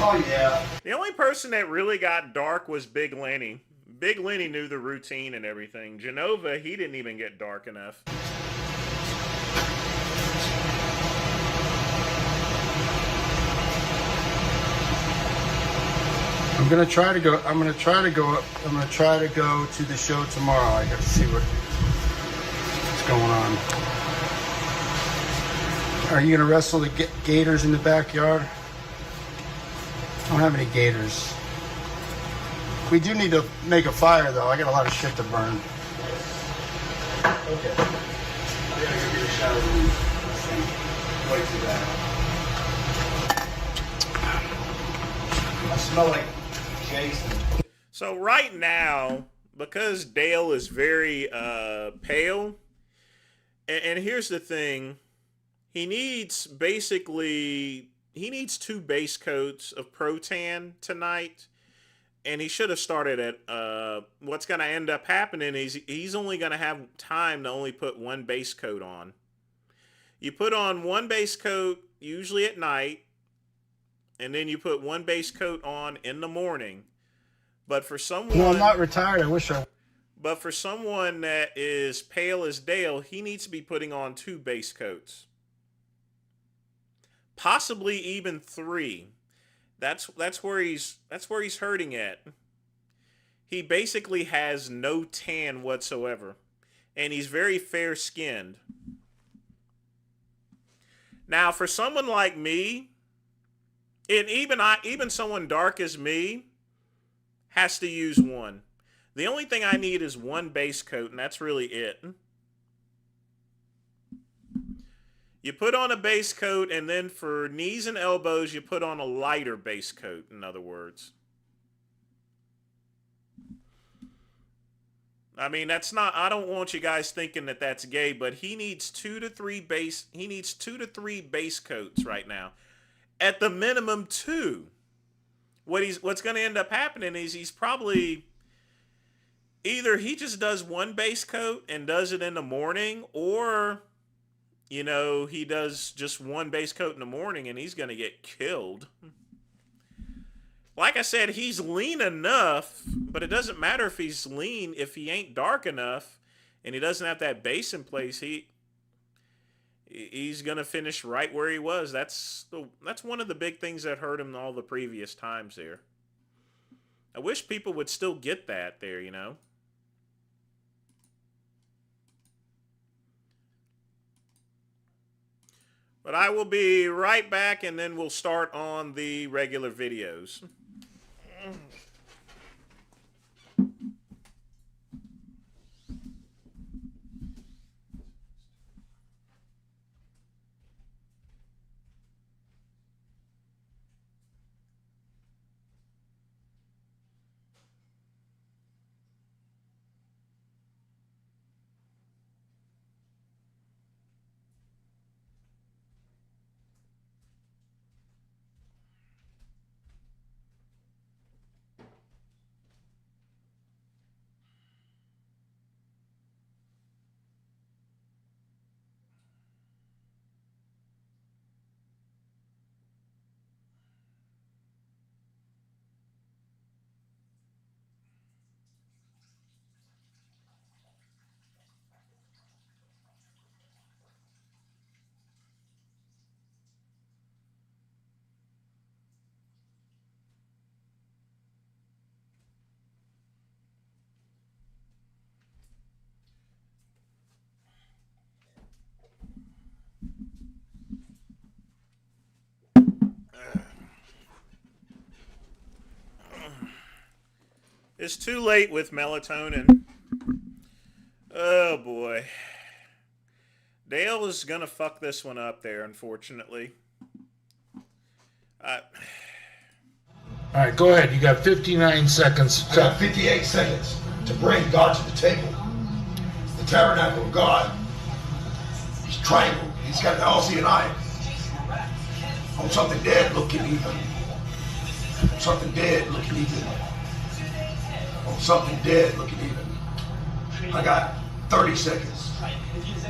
Oh, yeah. The only person that really got dark was Big Lenny. Big Lenny knew the routine and everything. Genova, he didn't even get dark enough. I'm gonna try to go to the show tomorrow. I got to see what's going on. Are you gonna wrestle the gators in the backyard? I don't have any gators. We do need to make a fire though. I got a lot of shit to burn. Okay. I gotta go get a shower room. Way too bad. I smell like Jason. So right now, because Dale is very pale, and here's the thing, he needs 2 base coats of Protan tonight, and he should have started at, what's going to end up happening is he's only going to have time to only put 1 base coat on. You put on 1 base coat usually at night, and then you put 1 base coat on in the morning. But for someone... No, I'm not retired. I wish I... But for someone that is pale as Dale, he needs to be putting on 2 base coats. Possibly even 3. That's where he's hurting at. He basically has no tan whatsoever, and he's very fair skinned. Now, for someone like me, and even someone dark as me, has to use 1. The only thing I need is 1 base coat, and that's really it. You put on a base coat, and then for knees and elbows, you put on a lighter base coat, in other words. I mean, that's not, I don't want you guys thinking that that's gay, but he needs 2 to 3 base coats right now. At the minimum 2. What's going to end up happening is he's probably, either he just does 1 base coat and does it in the morning, or... You know, he does just 1 base coat in the morning and he's going to get killed. Like I said, he's lean enough, but it doesn't matter if he's lean. If he ain't dark enough and he doesn't have that base in place, he's going to finish right where he was. That's one of the big things that hurt him all the previous times there. I wish people would still get that there, you know. But I will be right back, and then we'll start on the regular videos. It's too late with melatonin. Oh boy. Dale is gonna fuck this one up there, unfortunately. All right, go ahead. You got 59 seconds. I got 58 seconds to bring God to the table. The tabernacle of God. He's triangle. He's got the all seeing eye. On something dead looking even. On something dead looking even. On something dead looking even. I got 30 seconds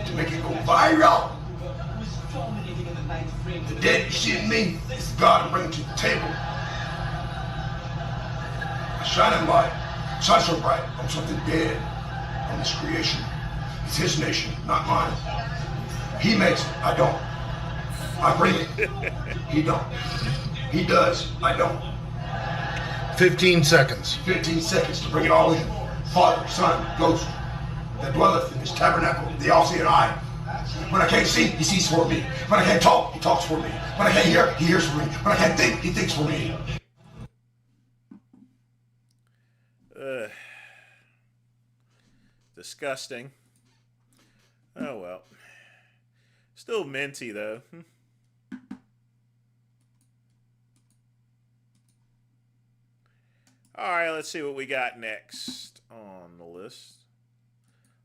to make it go viral. The dead you see in me is God to bring it to the table. A shining light, shine so bright on something dead on this creation. It's his nation, not mine. He makes it, I don't. I bring it, he don't. He does, I don't. 15 seconds. 15 seconds to bring it all in. Father, Son, Ghost, that dwelleth in this tabernacle, the all-seeing eye. When I can't see, he sees for me. When I can't talk, he talks for me. When I can't hear, he hears for me. When I can't think, he thinks for me. Disgusting. Oh well. Still minty though. Alright, let's see what we got next on the list.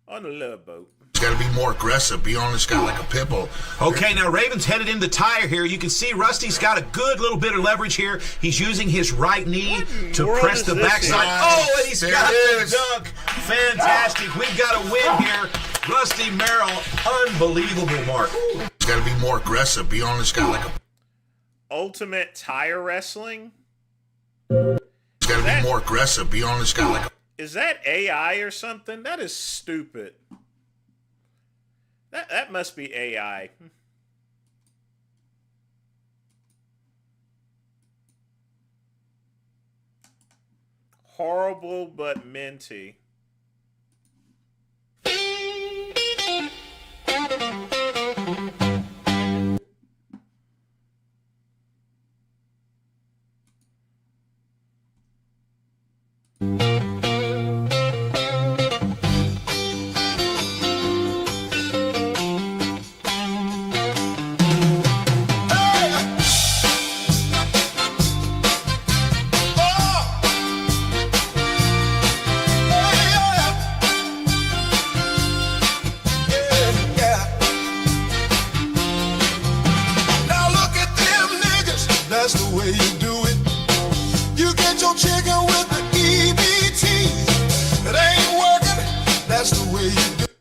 On the Love Boat. He's got to be more aggressive. Be on this guy like a pit bull. Okay, now Raven's headed into tire here. You can see Rusty's got a good little bit of leverage here. He's using his right knee to press the backside. Oh, and he's got the dunk. Fantastic. We've got a win here. Rusty Merrill, unbelievable, Mark. He's got to be more aggressive. Be on this guy like a... Ultimate tire wrestling? He's got to be more aggressive. Be on this guy like a... Is that AI or something? That is stupid. That must be AI. Horrible but minty.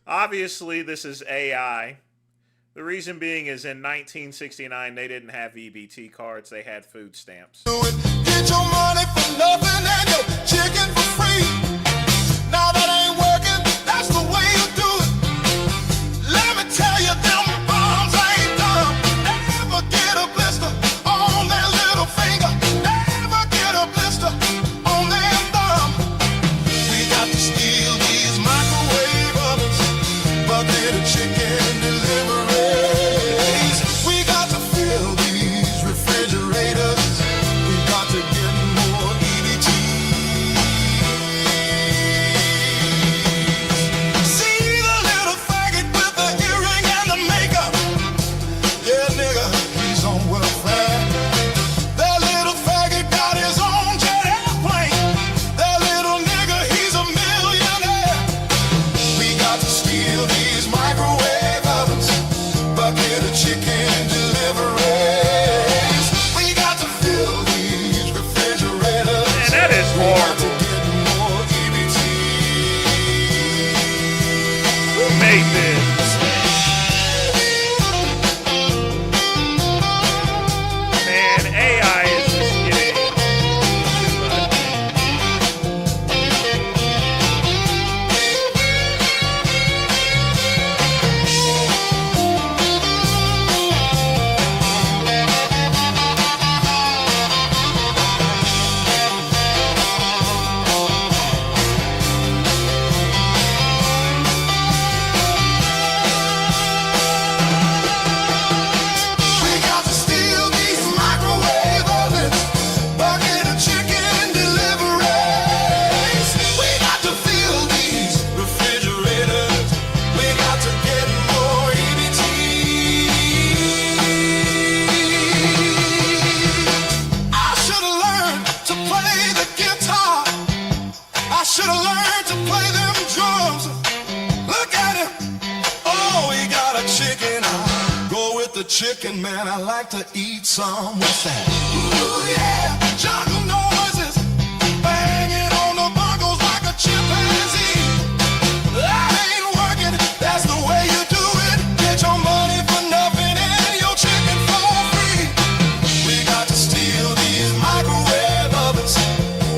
Obviously, this is AI. The reason being is in 1969, they didn't have EBT cards. They had food stamps. Get your money for nothing and your chicken for free. Now that ain't working, that's the way you do it. Let me tell you, them bombs ain't dumb. Never get a blister on that little finger. Never get a blister on that thumb. We got to steal these microwave ovens, bucket of chicken deliveries. We got to chicken, man, I like to eat some. What's that? Ooh, yeah, jungle noises, banging on the bongos like a chimpanzee. I ain't working, that's the way you do it. Get your money for nothing and your chicken for free. We got to steal these microwave ovens,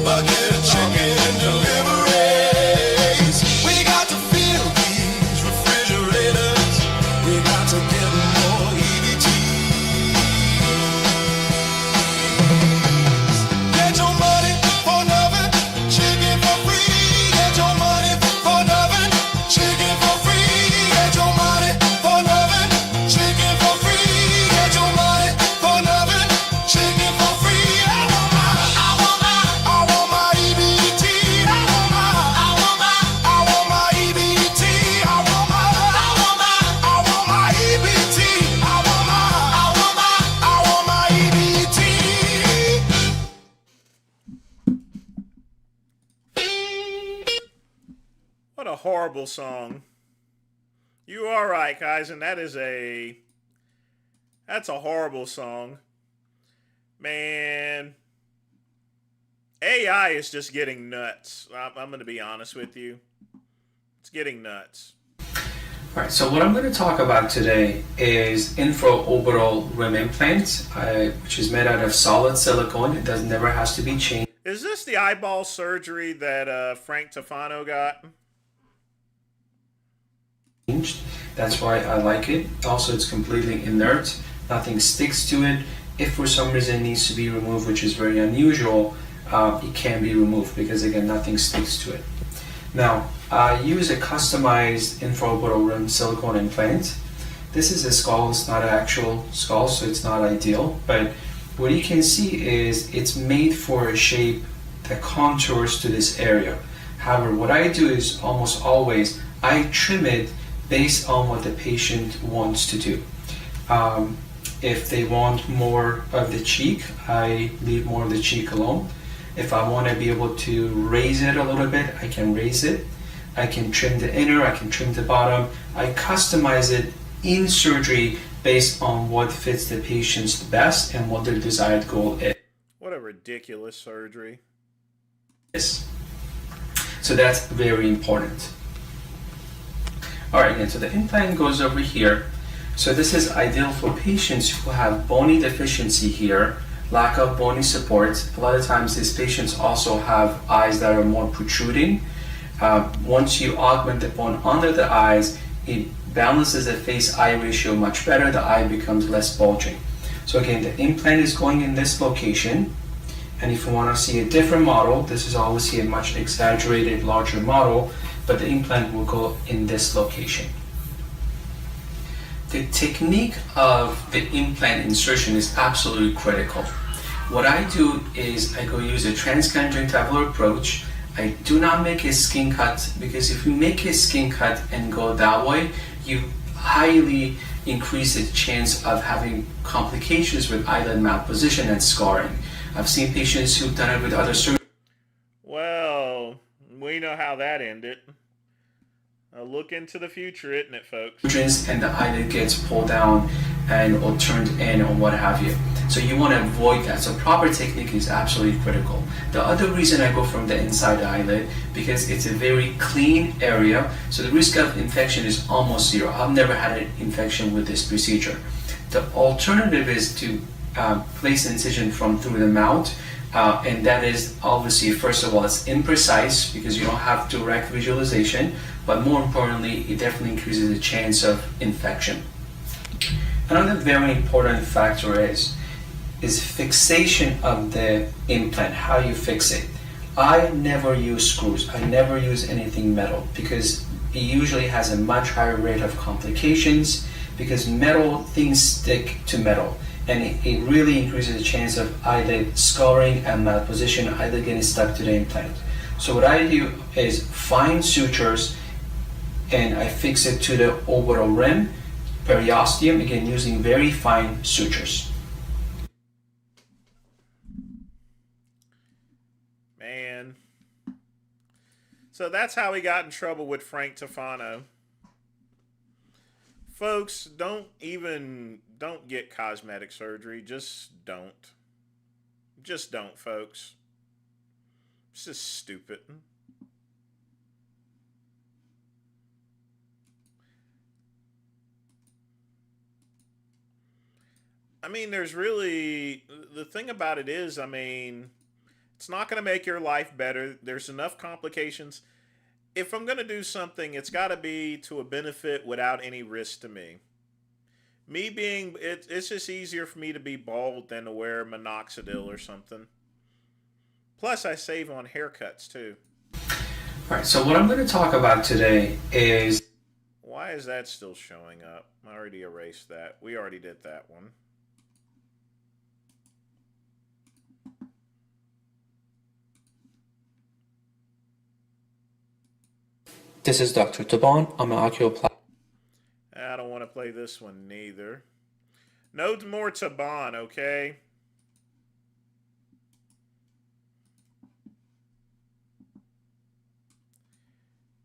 bucket of chicken deliveries. We got to fill these refrigerators. We got to get more EBT. Get your money for nothing, chicken for free. Get your money for nothing, chicken for free. Get your money for nothing, chicken for free. Get your money for nothing, chicken for free. I want my EBT. I want my EBT. I want my EBT. I want my EBT. What a horrible song. You are right, guys, and that's a horrible song. Man, AI is just getting nuts. I'm going to be honest with you. It's getting nuts. Alright, so what I'm going to talk about today is infraorbital rim implant, which is made out of solid silicone. It never has to be changed. Is this the eyeball surgery that Frank Tofano got? That's why I like it. Also, it's completely inert. Nothing sticks to it. If for some reason it needs to be removed, which is very unusual, it can be removed because, again, nothing sticks to it. Now, I use a customized infraorbital rim silicone implant. This is a skull. It's not an actual skull, so it's not ideal. But what you can see is it's made for a shape that contours to this area. However, what I do is almost always I trim it based on what the patient wants to do. If they want more of the cheek, I leave more of the cheek alone. If I want to be able to raise it a little bit, I can raise it. I can trim the inner, I can trim the bottom. I customize it in surgery based on what fits the patient's best and what their desired goal is. What a ridiculous surgery. So that's very important. Alright, and so the implant goes over here. So this is ideal for patients who have bony deficiency here, lack of bony support. A lot of times these patients also have eyes that are more protruding. Once you augment the bone under the eyes, it balances the face-eye ratio much better. The eye becomes less bulging. So again, the implant is going in this location. And if you want to see a different model, this is obviously a much exaggerated, larger model, but the implant will go in this location. The technique of the implant insertion is absolutely critical. What I do is I go use a transconjunctival approach. I do not make a skin cut, because if you make a skin cut and go that way, you highly increase the chance of having complications with eyelid malposition and scarring. I've seen patients who've done it with other surgeries. Well, we know how that ended. A look into the future, isn't it, folks? And the eyelid gets pulled down and or turned in or what have you. So you want to avoid that. So proper technique is absolutely critical. The other reason I go from the inside the eyelid, because it's a very clean area, so the risk of infection is almost zero. I've never had an infection with this procedure. The alternative is to place an incision from through the mouth, and that is obviously, first of all, it's imprecise because you don't have direct visualization, but more importantly, it definitely increases the chance of infection. Another very important factor is fixation of the implant, how you fix it. I never use screws, I never use anything metal, because it usually has a much higher rate of complications, because metal things stick to metal, and it really increases the chance of eyelid scarring and malposition, eyelid getting stuck to the implant. So what I do is find sutures and I fix it to the orbital rim, periosteum, again using very fine sutures. Man. So that's how he got in trouble with Frank Tofano. Folks, don't even don't get cosmetic surgery. Just don't. Just don't, folks. It's just stupid. I mean, there's really... The thing about it is, I mean, it's not going to make your life better. There's enough complications. If I'm going to do something, it's got to be to a benefit without any risk to me. Me being... It's just easier for me to be bald than to wear minoxidil or something. Plus, I save on haircuts, too. Alright, so what I'm going to talk about today is... Why is that still showing up? I already erased that. We already did that one. This is Dr. Taban. I'm an ocular... I don't want to play this one neither. No more Taban, okay?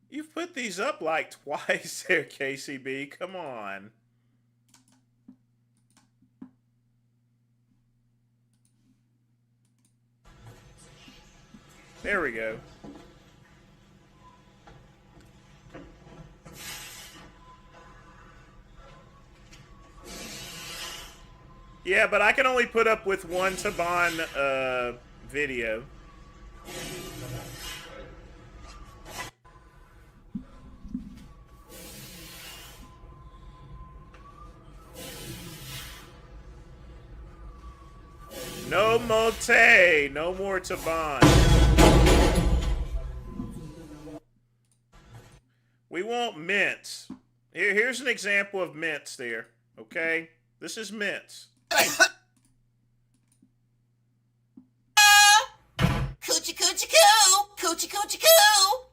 You've put these up like twice there, KCB. Come on. There we go. Yeah, but I can only put up with one Taban video. No mote, no more Taban. We want mints. Here's an example of mints there, okay? This is mints. Coochie coochie coo, coochie coochie coo.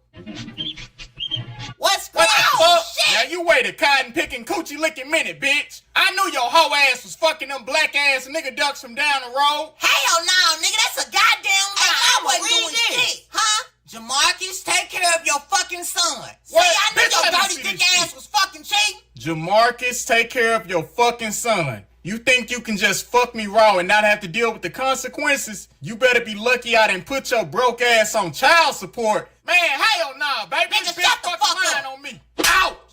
What's going on? Now you wait a cotton picking coochie licking minute, bitch. I knew your hoe ass was fucking them black ass nigga ducks from down the road. Hell no, nigga, that's a goddamn lie. I wasn't doing shit, huh? Jamarcus, take care of your fucking son. What? See, I knew Bitch, your let me dirty see dick this ass was fucking cheating. Jamarcus, take care of your fucking son. You think you can just fuck me raw and not have to deal with the consequences? You better be lucky I didn't put your broke ass on child support. Man, hell nah, baby. Nigga, This shut bitch the fucking fuck lying up. on me. Out!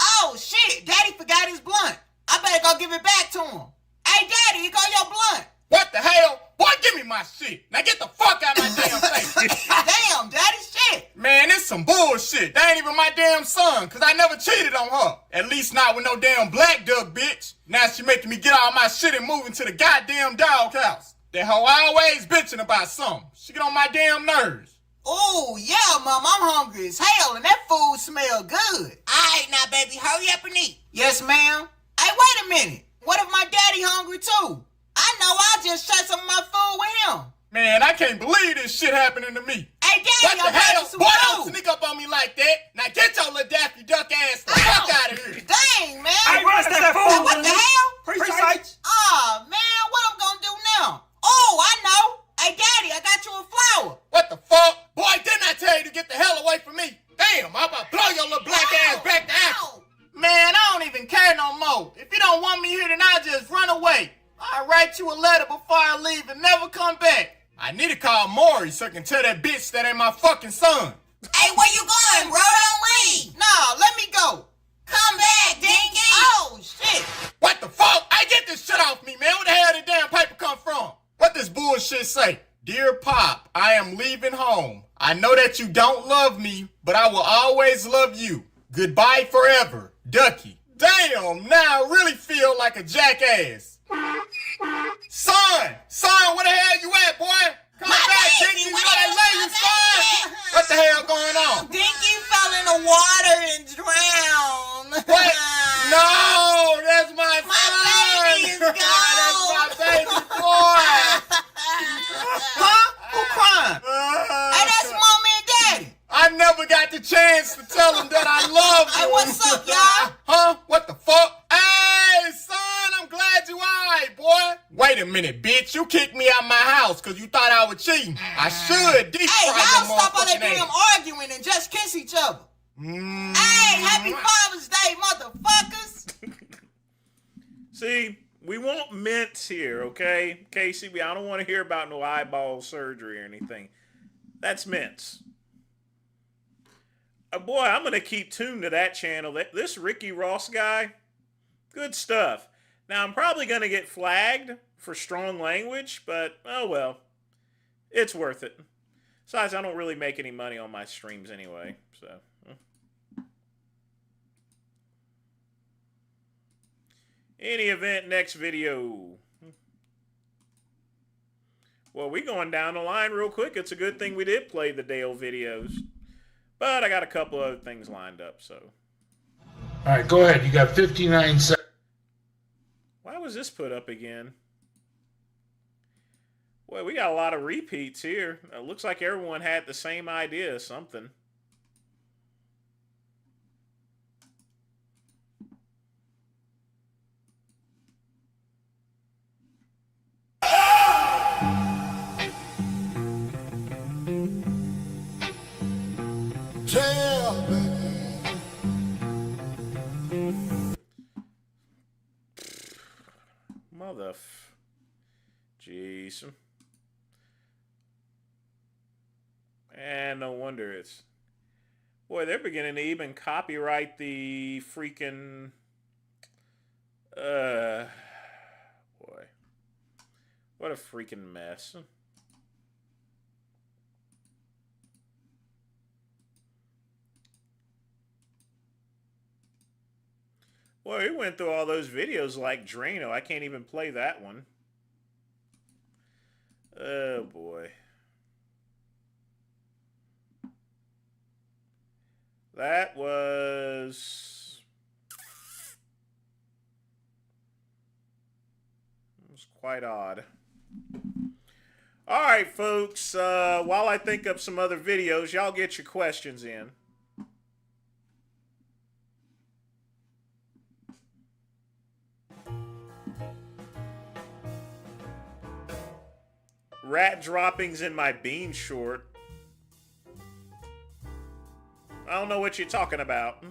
Oh shit, Daddy forgot his blunt. I better go give it back to him. Hey Daddy, here go your blunt. What the hell? Boy, give me my shit. Now get the fuck out of my damn face. Damn, Daddy, shit. Man, this some bullshit. That ain't even my damn son, cause I never cheated on her. At least not with no damn black duck, bitch. Now she making me get all my shit and move into the goddamn doghouse. That hoe always bitching about something. She get on my damn nerves. Oh, yeah, Mom, I'm hungry as hell, and that food smell good. All right, now, baby, hurry up and eat. Yes, ma'am. Hey, wait a minute. What if my daddy hungry, too? I know I'll just share some of my food with him. Man, I can't believe this shit happening to me. Hey, What Daddy, the I'm ready hell? for some Boy, food. don't sneak up on me like that. Now get your little daffy duck ass the fuck out of here. Dang, man. Hey, what's that food? What the hell? Precisely. Oh, man, what I'm gonna do now? Oh, I know. Hey, Daddy, I got you a flower. What the fuck? Boy, didn't I tell you to get the hell away from me? Damn, I'm about to blow your little black ass back to Africa. Man, I don't even care no more. If you don't want me here, then I'll just run away. I'll write you a letter before I leave and never come back. I need to call Maury so I can tell that bitch that ain't my fucking son. Hey, where you going, bro? Don't leave. No, let me go. Come back, dingy. Oh, shit. What the fuck? I get this shit off me, man. Where the hell did damn paper come from? What this bullshit say? Dear Pop, I am leaving home. I know that you don't love me, but I will always love you. Goodbye forever, Ducky. Damn, now I really feel like a jackass. Son, where the hell you at, boy? Come back, Dinky. You gotta lay you, son. What the hell going on? Dinky fell in the water and drowned. What? No, that's my son. My baby is gone. That's my baby boy. Huh? Who crying? Hey, that's Mommy and Daddy. I never got the chance to tell them that I love them. Hey, what's up, y'all? Huh? What the fuck? Hey, son, I'm glad you alright, boy. Wait a minute, bitch. You kicked me out my house because you thought I was cheating. I should deep Hey, fry y'all your stop all that motherfucking damn ass. arguing and just kiss each other. Hey, happy Father's Day, motherfuckers. See, we want mints here, okay? Casey, I don't want to hear about no eyeball surgery or anything. That's mints. Boy, I'm going to keep tuned to that channel. This Ricky Ross guy, good stuff. Now, I'm probably going to get flagged for strong language, but oh well. It's worth it. Besides, I don't really make any money on my streams anyway, so. Any event, next video. Well, we going down the line real quick. It's a good thing we did play the Dale videos. But I got a couple other things lined up, so. All right, go ahead. You got 59 seconds. Why was this put up again? Well, we got a lot of repeats here. It looks like everyone had the same idea of something. Jeez. And no wonder it's... Boy, they're beginning to even copyright the freaking... Boy. What a freaking mess. Boy, we went through all those videos like Drano. I can't even play that one. Oh, boy. That was quite odd. All right, folks. While I think up some other videos, y'all get your questions in. Rat droppings in my bean short. I don't know what you're talking about.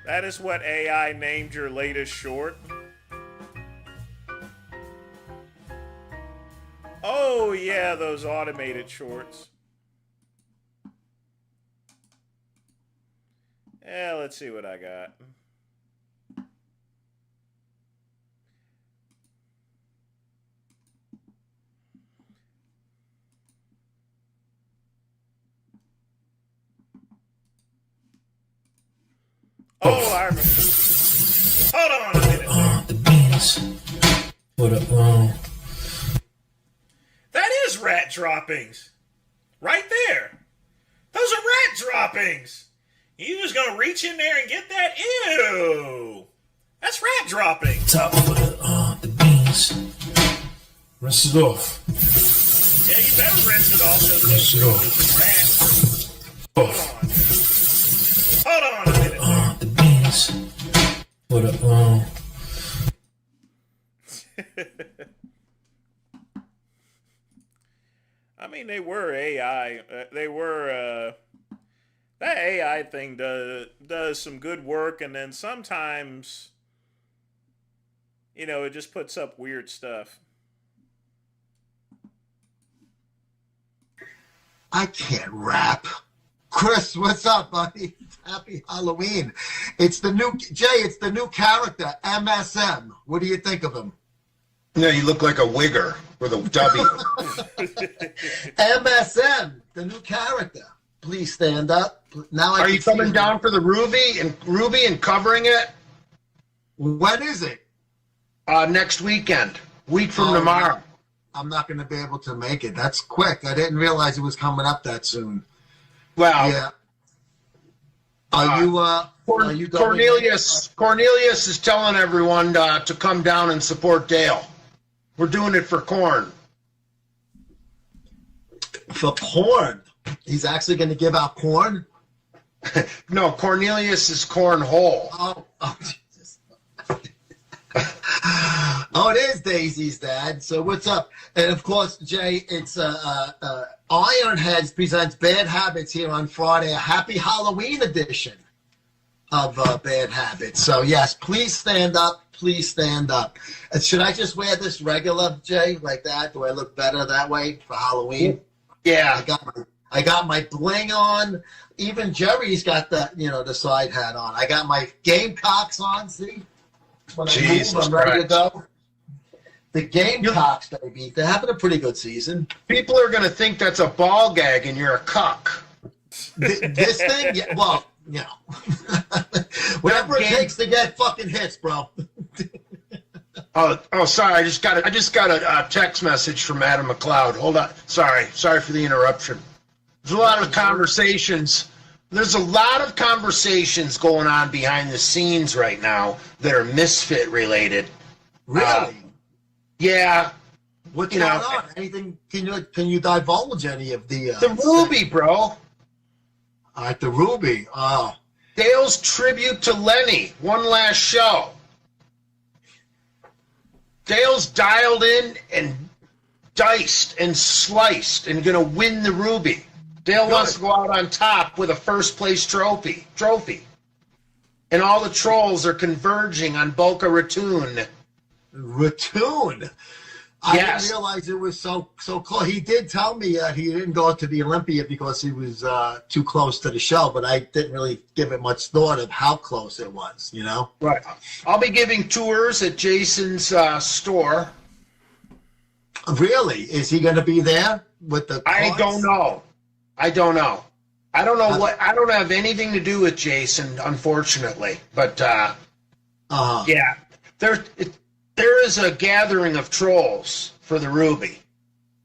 That is what AI named your latest short. Oh, yeah, those automated shorts. Yeah, let's see what I got. Oh, I remember. Hold on a minute. The beans. What a, That is rat droppings. Right there. Those are rat droppings. You just gonna reach in there and get that? Ew. That's rat droppings. top of the beans. Rinse it off. Yeah, you better rinse it off. Rinse it off. Off. Hold on a minute. The beans. What a, I mean, they were AI. They were, that AI thing does some good work, and then sometimes, you know, it just puts up weird stuff. I can't rap. Chris, what's up, buddy? Happy Halloween. It's the new character, MSM. What do you think of him? Yeah, you look like a wigger with a W. MSM, the new character. Please stand up. Now Are you coming down for the Ruby and covering it? When is it? Next weekend. Week from tomorrow. I'm not going to be able to make it. That's quick. I didn't realize it was coming up that soon. Well, yeah. Are you going? Cornelius is telling everyone to come down and support Dale. We're doing it for corn. For corn? He's actually going to give out corn? No, Cornelius is cornhole. Oh, Jesus. Oh, it is Daisy's dad. So what's up? And of course, Jay, it's Ironheads presents Bad Habits here on Friday, a happy Halloween edition of Bad Habits. So yes, please stand up. Please stand up. Should I just wear this regular, Jay, like that? Do I look better that way for Halloween? Yeah. I got my bling on. Even Jerry's got the side hat on. I got my Gamecocks on. See, when I move, I'm ready to go. The Gamecocks, baby. They're having a pretty good season. People are going to think that's a ball gag and you're a cuck. This thing, yeah, well, you know, whatever it takes to get fucking hits, bro. Oh, sorry. I just got a text message from Adam McLeod. Hold on. Sorry for the interruption. There's a lot of conversations. There's a lot of conversations going on behind the scenes right now that are Misfit related. Really? Yeah. What's going on? Anything? Can you divulge any of the? The Ruby, bro. All right, the Ruby. Oh. Dale's tribute to Lenny. One last show. Dale's dialed in and diced and sliced and going to win the Ruby. Dale wants to go out on top with a first place trophy. And all the trolls are converging on Boca Raton. Raton? I didn't realize it was so close. He did tell me he didn't go to the Olympia because he was too close to the show, but I didn't really give it much thought of how close it was, you know? Right. I'll be giving tours at Jason's store. Really? Is he going to be there with the cards? I don't know. I don't know what. I don't have anything to do with Jason, unfortunately. But yeah, there is a gathering of trolls for the Ruby.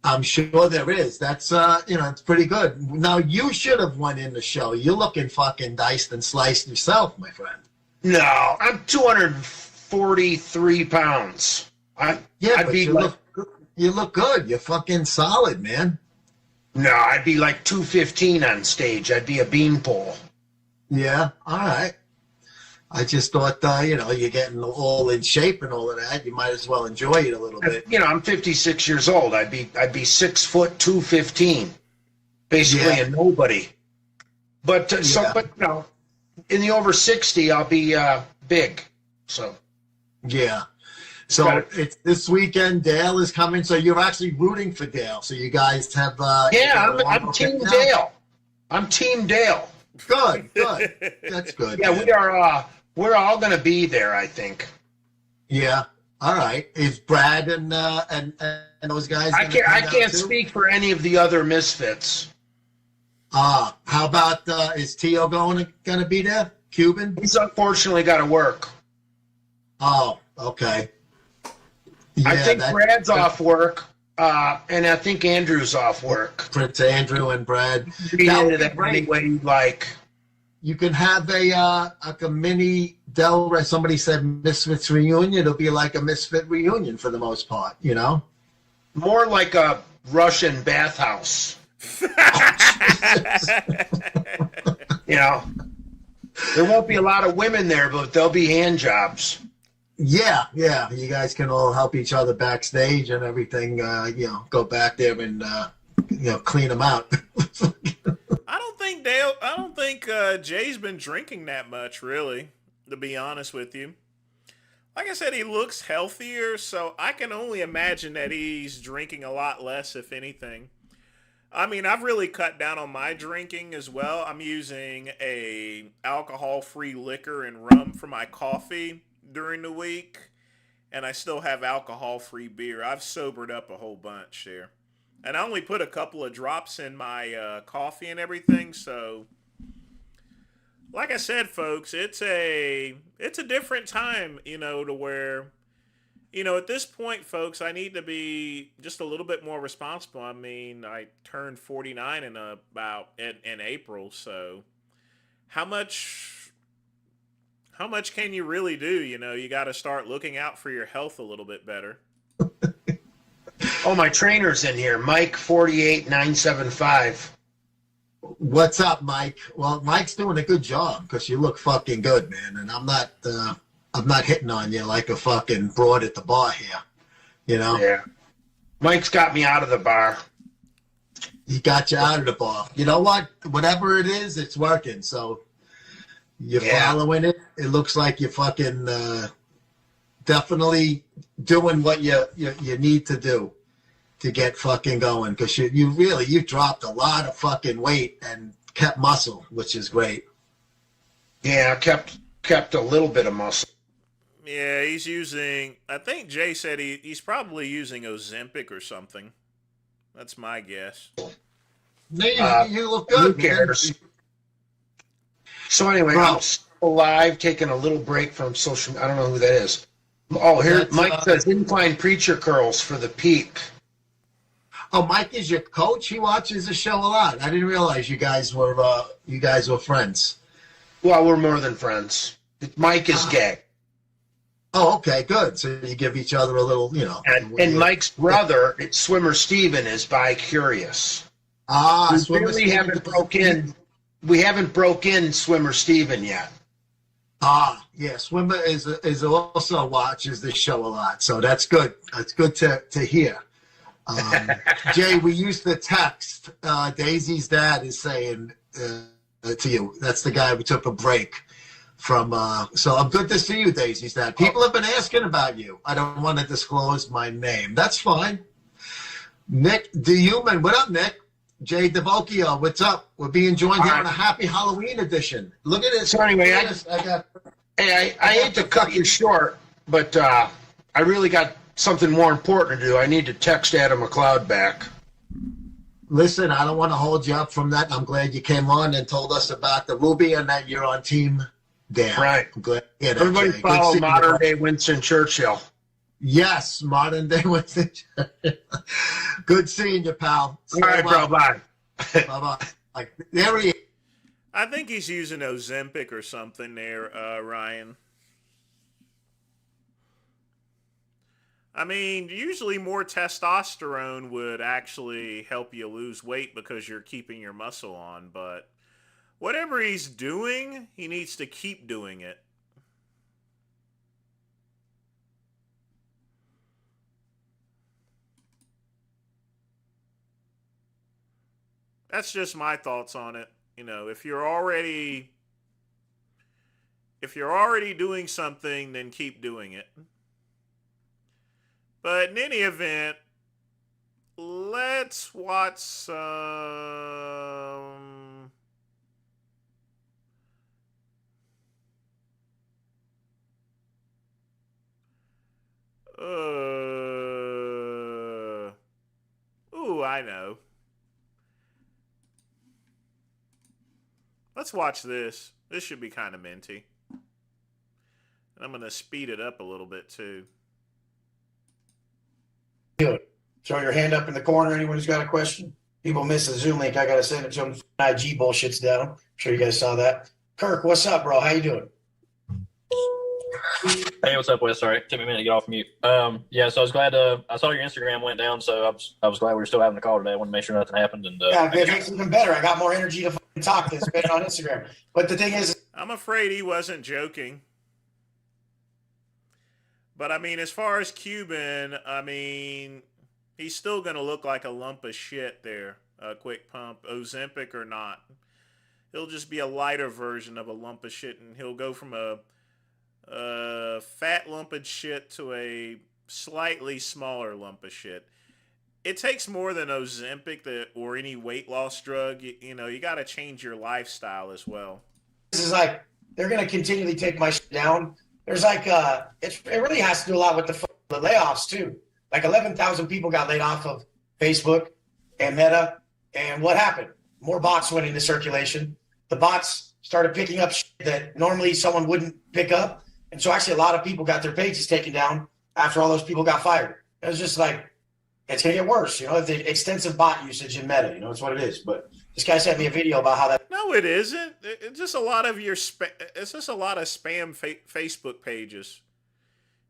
I'm sure there is. That's it's pretty good. Now you should have won in the show. You're looking fucking diced and sliced yourself, my friend. No, I'm 243 pounds. You look good. You're fucking solid, man. No, I'd be like 215 on stage. I'd be a beanpole. Yeah, all right. I just thought, you're getting all in shape and all of that. You might as well enjoy it a little bit. I'm 56 years old. I'd be 6 foot 215, basically a nobody. But in the over 60, I'll be big. So yeah. So it's this weekend. Dale is coming. So you're actually rooting for Dale. So you guys have. I'm Team Dale. I'm Team Dale. Good. That's good. Yeah, man. We are. We're all going to be there, I think. Yeah. All right. Is Brad and those guys? I can't speak for any of the other Misfits. How about is Tio going to be there? Cuban? He's unfortunately got to work. Oh, okay. Yeah, I think Brad's off work, and I think Andrew's off work. Prince Andrew and Brad. Any way you like. You can have a mini Del. Somebody said Misfits reunion. It'll be like a Misfit reunion for the most part, you know. More like a Russian bathhouse. There won't be a lot of women there, but there'll be hand jobs. Yeah. You guys can all help each other backstage and everything. Go back there and clean them out. I don't think Jay's been drinking that much, really, to be honest with you. Like I said, he looks healthier, so I can only imagine that he's drinking a lot less, if anything. I mean, I've really cut down on my drinking as well. I'm using a alcohol-free liquor and rum for my coffee during the week, and I still have alcohol-free beer. I've sobered up a whole bunch there. And I only put a couple of drops in my coffee and everything, so like I said, folks, it's a different time, to where at this point, folks, I need to be just a little bit more responsible. I mean, I turned 49 in April, so how much can you really do? You got to start looking out for your health a little bit better. Oh, my trainer's in here, Mike 48975. What's up, Mike? Well, Mike's doing a good job because you look fucking good, man. And I'm not hitting on you like a fucking broad at the bar here. Yeah. Mike's got me out of the bar. He got you out of the bar. You know what? Whatever it is, it's working. So you're following it. It looks like you're fucking definitely doing what you need to do to get fucking going, because you dropped a lot of fucking weight and kept muscle, which is great. Yeah, kept a little bit of muscle. Yeah, he's using, I think Jay said he's probably using Ozempic or something. That's my guess. You look good. Who cares? So anyway, I'm still alive, taking a little break from social. I don't know who that is. Oh, here Mike says incline preacher curls for the peak. Oh, Mike is your coach. He watches the show a lot. I didn't realize you guys were friends. Well, we're more than friends. Mike is gay. Oh, okay, good. So you give each other a little, And Mike's brother, Swimmer Steven, is bi-curious. We really haven't broke in. We haven't broke in Swimmer Steven yet. Yeah, Swimmer is also watches this show a lot, so that's good. That's good to hear. Jay, we used the text. Daisy's dad is saying to you. That's the guy we took a break from. So I'm good to see you, Daisy's dad. People have been asking about you. I don't want to disclose my name. That's fine. Nick DeHuman, what up, Nick? Jay DeVocchio, what's up? We're being joined here on a happy Halloween edition. Look at this. So anyway, I hate to cut you short, but I really got something more important to do. I need to text Adam McLeod back. Listen, I don't want to hold you up from that. I'm glad you came on and told us about the Ruby and that you're on Team Dan. Right. I'm glad. Everybody follow modern day Winston Churchill. Yes, modern day Winston Churchill. Good seeing you, pal. All right, bro. Bye. Bye-bye. There he is. I think he's using Ozempic or something there, Ryan. I mean, usually more testosterone would actually help you lose weight because you're keeping your muscle on, but whatever he's doing, he needs to keep doing it. That's just my thoughts on it. If you're already doing something, then keep doing it. But in any event, let's watch some. Ooh, I know. Let's watch this. This should be kind of minty. And I'm going to speed it up a little bit too. Throw your hand up in the corner. Anyone who's got a question? People miss the Zoom link. I got to send it to them. IG bullshit's down. I'm sure you guys saw that. Kirk, what's up, bro? How you doing? Hey, what's up, Wes? Sorry, it took me a minute to get off mute. Yeah, so I was glad I saw your Instagram went down, so I was glad we were still having the call today. I wanted to make sure nothing happened. And yeah, it makes it even better. I got more energy to fucking talk than spend on Instagram. But the thing is, I'm afraid he wasn't joking. But I mean, as far as Cuban, I mean, he's still going to look like a lump of shit there. A quick pump, Ozempic or not. He'll just be a lighter version of a lump of shit, and he'll go from a fat lump of shit to a slightly smaller lump of shit. it takes more than Ozempic or any weight loss drug. You know, you got to change your lifestyle as well. This is like, they're going to continually take my shit down. There's like, it really has to do a lot with the layoffs too. Like 11,000 people got laid off of Facebook and Meta. And what happened? More bots went into circulation. The bots started picking up shit that normally someone wouldn't pick up. And so actually a lot of people got their pages taken down after all those people got fired. It was just like, it's going to get worse. You know, the extensive bot usage in Meta, you know, it's what it is. But this guy sent me a video about how that. No, it isn't. It's just a lot of it's just a lot of spam Facebook pages.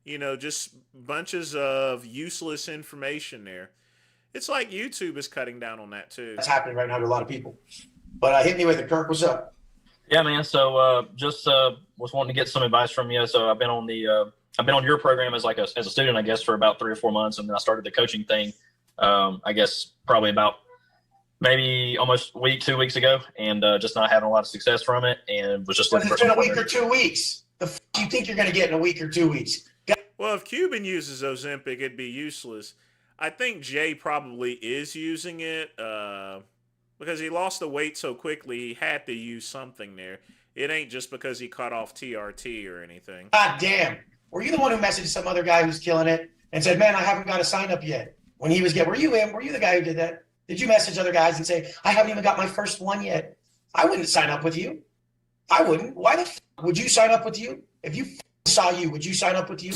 You know, just bunches of useless information there. It's like YouTube is cutting down on that too. That's happening right now to a lot of people. But hit me with it, Kirk. What's up? Yeah, man. So just was wanting to get some advice from you. So I've been on your program as a student, I guess, for about 3 or 4 months, and then I started the coaching thing. I guess probably about maybe almost 2 weeks ago, and just not having a lot of success from it, and was just looking for it's been a week or 2 weeks. The f you think you're going to get in a week or 2 weeks? Well, if Cuban uses Ozempic, it'd be useless. I think Jay probably is using it because he lost the weight so quickly. He had to use something there. It ain't just because he cut off TRT or anything. God damn. Were you the one who messaged some other guy who's killing it and said, man, I haven't got a sign up yet? When he was were you him? Were you the guy who did that? Did you message other guys and say, I haven't even got my first one yet? I wouldn't sign up with you. I wouldn't. Why the f would you sign up with you? If you saw you, would you sign up with you?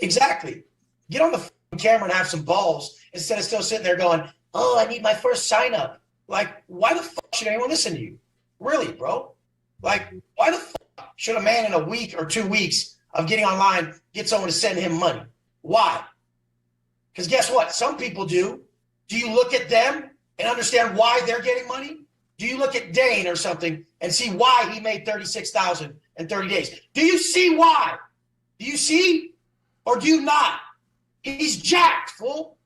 Exactly. Get on the camera and have some balls instead of still sitting there going, oh, I need my first sign up. Like, why the fuck should anyone listen to you? Really, bro? Like, why the fuck should a man in a week or 2 weeks of getting online get someone to send him money? Why? Because guess what? Some people do. Do you look at them and understand why they're getting money? Do you look at Dane or something and see why he made $36,000 in 30 days? Do you see why? Do you see or do you not? He's jacked, fool.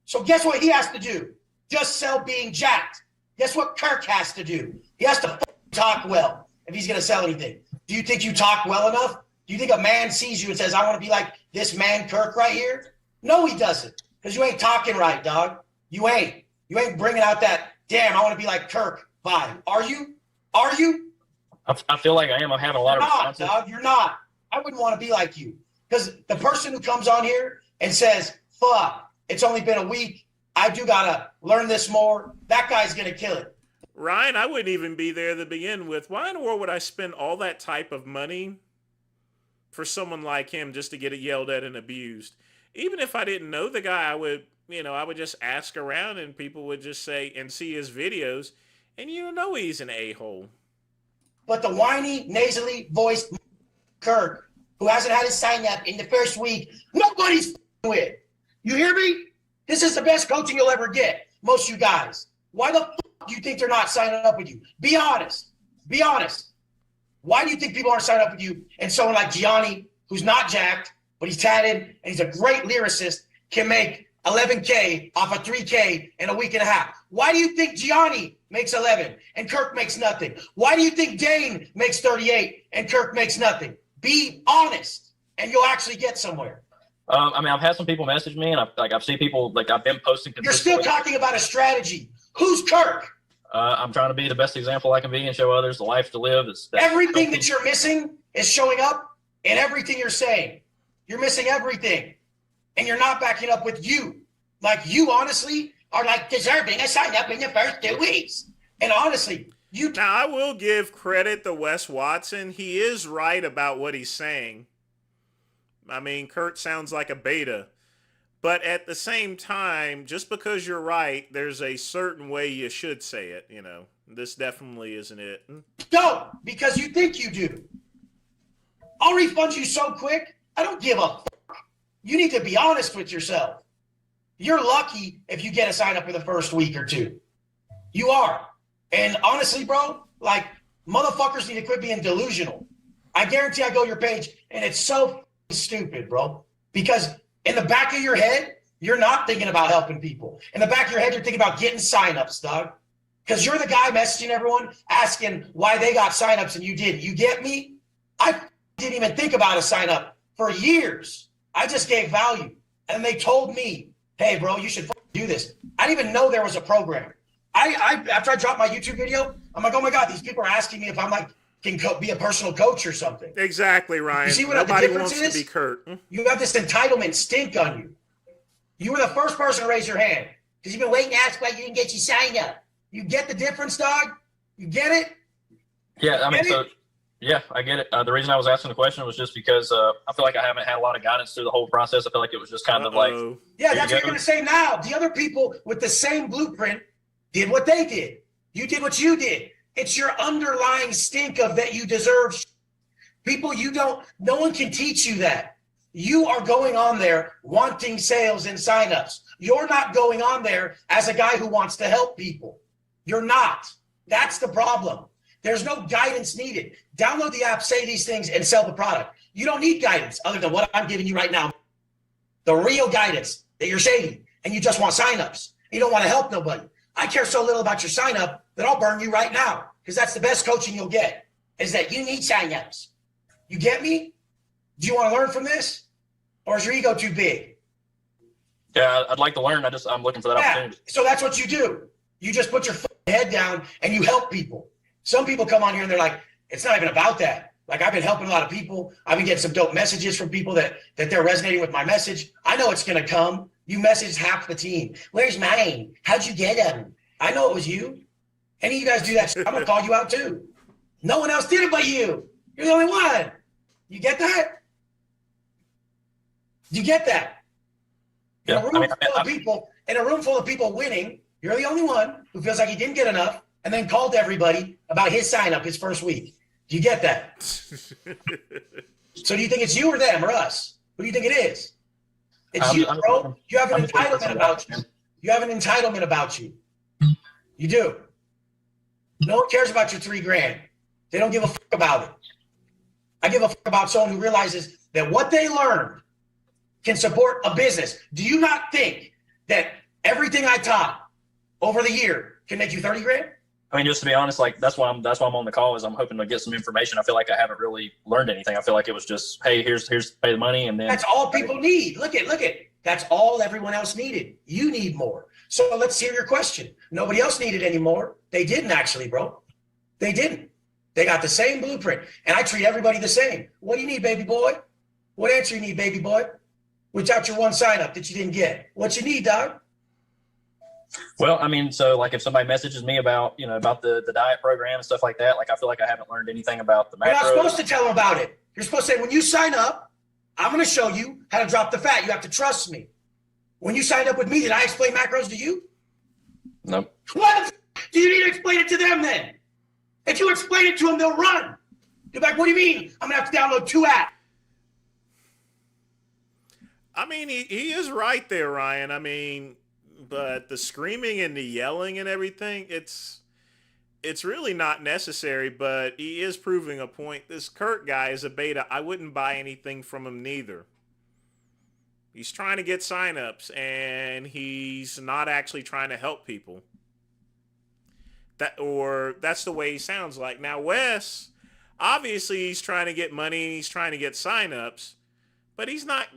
So guess what he has to do? Just sell being jacked. Guess what Kirk has to do? He has to talk well if he's going to sell anything. Do you think you talk well enough? Do you think a man sees you and says, I want to be like this man Kirk right here? No, he doesn't. Because you ain't talking right, dog. You ain't. You ain't bringing out that, damn, I want to be like Kirk vibe. Are you? Are you? I feel like I am. I'm having a lot of responses. Dog, you're not. I wouldn't want to be like you. Because the person who comes on here and says, fuck, it's only been a week, I do got to learn this more, that guy's going to kill it. Ryan, I wouldn't even be there to begin with. Why in the world would I spend all that type of money for someone like him just to get it yelled at and abused? Even if I didn't know the guy, I would just ask around and people would just say and see his videos, and you know he's an a-hole. But the whiny, nasally voiced Kirk, who hasn't had his sign up in the first week, nobody's with. You hear me? This is the best coaching you'll ever get, most of you guys. Why the fuck do you think they're not signing up with you? Be honest. Be honest. Why do you think people aren't signing up with you? And someone like Gianni, who's not jacked, but he's tatted, and he's a great lyricist, can make $11K off of $3K in a week and a half. Why do you think Gianni makes 11 and Kirk makes nothing? Why do you think Dane makes 38 and Kirk makes nothing? Be honest, and you'll actually get somewhere. I mean, I've had some people message me, and I've seen people, I've been posting. You're still talking about a strategy. Who's Kirk? I'm trying to be the best example I can be and show others the life to live. Everything that you're missing is showing up in everything you're saying. You're missing everything, and you're not backing up with you. Like, you honestly are like deserving a sign up in the first 2 weeks. And honestly, Now, I will give credit to Wes Watson. He is right about what he's saying. I mean, Kurt sounds like a beta. But at the same time, just because you're right, there's a certain way you should say it, you know. This definitely isn't it. Don't, because you think you do. I'll refund you so quick, I don't give a fuck. You need to be honest with yourself. You're lucky if you get a sign up for the first week or two. You are. And honestly, bro, like, motherfuckers need to quit being delusional. I guarantee I go to your page, and it's so stupid, bro. Because in the back of your head, you're not thinking about helping people. In the back of your head, you're thinking about getting signups, dog. Because you're the guy messaging everyone, asking why they got signups and you didn't. You get me? I didn't even think about a sign up for years. I just gave value. And they told me, hey, bro, you should do this. I didn't even know there was a program. I after I dropped my YouTube video, I'm like, oh my God, these people are asking me if I'm like can be a personal coach or something. Exactly, Ryan. You see what Nobody the difference wants is? to be Kurt. You have this entitlement stink on you. You were the first person to raise your hand because you've been waiting to ask why you didn't get your sign up. You get the difference, dog? You get it? Yeah, I mean, so yeah, I get it. The reason I was asking the question was just because I feel like I haven't had a lot of guidance through the whole process. I feel like it was just kind of like, yeah, that's what you're going to say now. The other people with the same blueprint did what they did. You did what you did. It's your underlying stink of that you deserve. People, no one can teach you that. You are going on there wanting sales and signups. You're not going on there as a guy who wants to help people. You're not. That's the problem. There's no guidance needed. Download the app, say these things, and sell the product. You don't need guidance other than what I'm giving you right now. The real guidance that you're saving, and you just want signups. You don't want to help nobody. I care so little about your signup that I'll burn you right now because that's the best coaching you'll get is that you need signups. You get me? Do you want to learn from this? Or is your ego too big? Yeah, I'd like to learn. I'm looking for that opportunity. So that's what you do. You just put your head down and you help people. Some people come on here and they're like, it's not even about that. Like I've been helping a lot of people. I've been getting some dope messages from people that they're resonating with my message. I know it's going to come. You messaged half the team. Where's mine? How'd you get them? I know it was you. Any of you guys do that shit, I'm going to call you out too. No one else did it but you. You're the only one. You get that? You get that? In a room full of people winning, you're the only one who feels like he didn't get enough and then called everybody about his sign up his first week. Do you get that? So do you think it's you or them or us? Who do you think it is? It's you, bro. You have an entitlement about you. You have an entitlement about you. You do. No one cares about your $3,000. They don't give a fuck about it. I give a fuck about someone who realizes that what they learned can support a business. Do you not think that everything I taught over the year can make you $30,000? I mean, just to be honest, like that's why I'm on the call is I'm hoping to get some information. I feel like I haven't really learned anything. I feel like it was just, hey, here's pay the money, and then that's all people need. Look at. That's all everyone else needed. You need more. So let's hear your question. Nobody else needed any more. They didn't actually, bro. They didn't. They got the same blueprint, and I treat everybody the same. What do you need, baby boy? What answer you need, baby boy? Without your one sign up that you didn't get. What you need, dog? Well, I mean, so like if somebody messages me about, about the diet program and stuff like that, like I feel like I haven't learned anything about the macros. You're not supposed to tell them about it. You're supposed to say, when you sign up, I'm going to show you how to drop the fat. You have to trust me. When you signed up with me, did I explain macros to you? Nope. What do you need to explain it to them then? If you explain it to them, they'll run. They're like, what do you mean? I'm going to have to download 2 apps. I mean, he is right there, Ryan. I mean, but the screaming and the yelling and everything, it's really not necessary, but he is proving a point. This Kurt guy is a beta. I wouldn't buy anything from him neither. He's trying to get signups, and he's not actually trying to help people. That's the way he sounds like. Now, Wes, obviously he's trying to get money, he's trying to get signups, but he's not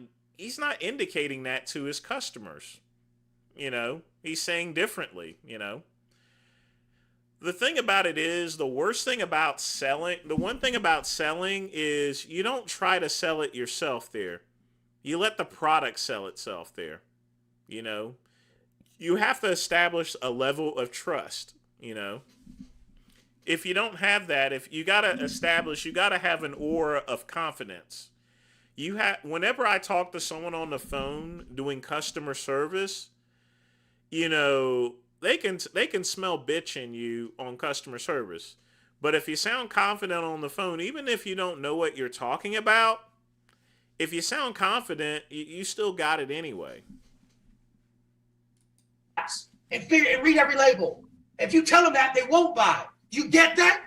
indicating that to his customers. He's saying differently, The thing about it is, the one thing about selling is you don't try to sell it yourself there. You let the product sell itself there. You have to establish a level of trust, If you don't have that, if you got to have an aura of confidence. Whenever I talk to someone on the phone doing customer service, they can smell bitch in you on customer service. But if you sound confident on the phone, even if you don't know what you're talking about, if you sound confident, you still got it anyway. And read every label. If you tell them that, they won't buy. Do you get that?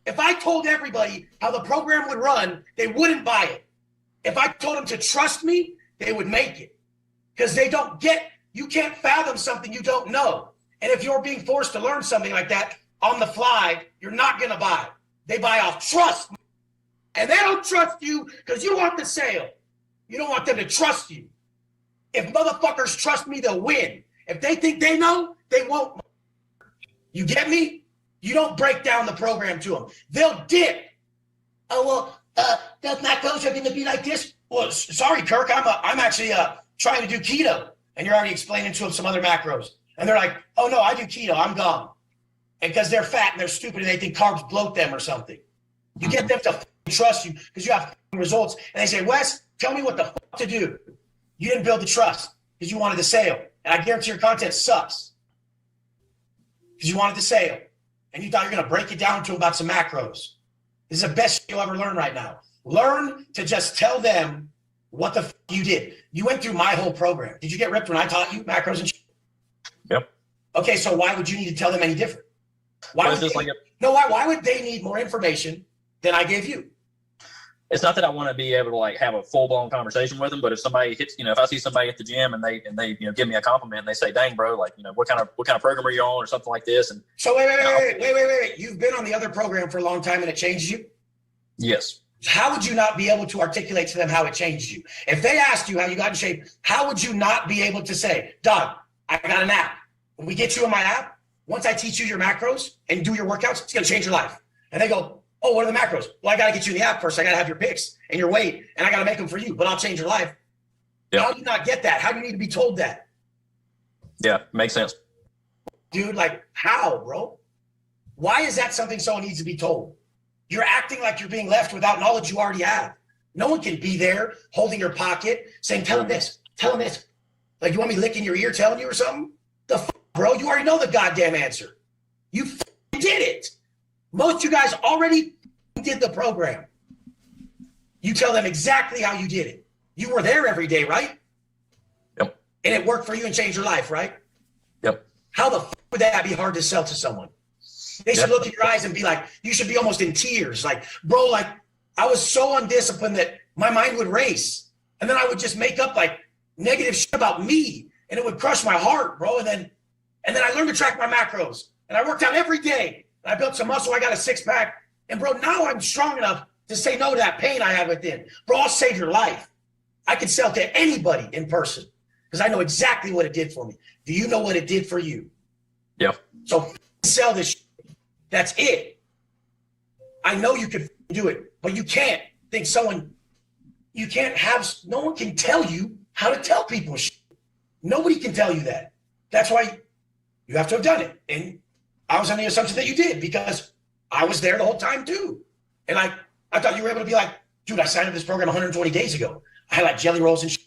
If I told everybody how the program would run, they wouldn't buy it. If I told them to trust me, they would make it. Because you can't fathom something you don't know. And if you're being forced to learn something like that on the fly, you're not going to buy. They buy off trust. And they don't trust you because you want the sale. You don't want them to trust you. If motherfuckers trust me, they'll win. If they think they know, they won't. You get me? You don't break down the program to them. They'll dip. Oh, well, those macros are going to be like this. Well, sorry, Kirk, I'm actually trying to do keto. And you're already explaining to them some other macros. And they're like, oh, no, I do keto. I'm gone. And because they're fat and they're stupid and they think carbs bloat them or something. You get them to trust you because you have results. And they say, Wes, tell me what the fuck to do. You didn't build the trust because you wanted the sale. And I guarantee your content sucks because you wanted the sale. And you thought you're going to break it down to them about some macros. This is the best you'll ever learn right now. Learn to just tell them what the you did. You went through my whole program. Did you get ripped when I taught you macros and shit? Yep. Okay, so why would you need to tell them any different? Why would they need more information than I gave you? It's not that I want to be able to like have a full blown conversation with them, but if somebody hits, if I see somebody at the gym and they give me a compliment and they say, "Dang, bro, like what kind of program are you on?" or something like this, and so wait. You've been on the other program for a long time and it changed you? Yes. How would you not be able to articulate to them how it changed you? If they asked you how you got in shape, how would you not be able to say, Doug, I got an app. When we get you in my app, once I teach you your macros and do your workouts, it's going to change your life. And they go, oh, what are the macros? Well, I got to get you in the app first. I got to have your picks and your weight, and I got to make them for you, but I'll change your life. Yep. How do you not get that? How do you need to be told that? Yeah, makes sense. Dude, like how, bro? Why is that something someone needs to be told? You're acting like you're being left without knowledge you already have. No one can be there holding your pocket saying, tell him this, tell him this. Like, you want me licking your ear telling you or something? Bro, you already know the goddamn answer. You did it. Most of you guys already did the program. You tell them exactly how you did it. You were there every day, right? Yep. And it worked for you and changed your life, right? Yep. How the would that be hard to sell to someone? They should look in your eyes and be like, you should be almost in tears. Like, bro, like I was so undisciplined that my mind would race. And then I would just make up like negative shit about me. And it would crush my heart, bro. And then I learned to track my macros. And I worked out every day. And I built some muscle. I got a 6-pack. And bro, now I'm strong enough to say no to that pain I have within. Bro, I'll save your life. I can sell to anybody in person because I know exactly what it did for me. Do you know what it did for you? Yeah. So sell this shit. That's it. I know you can do it, but you can't think no one can tell you how to tell people shit. Nobody can tell you that. That's why you have to have done it. And I was on the assumption that you did because I was there the whole time too. And I thought you were able to be like, dude, I signed up this program 120 days ago. I had like jelly rolls and shit.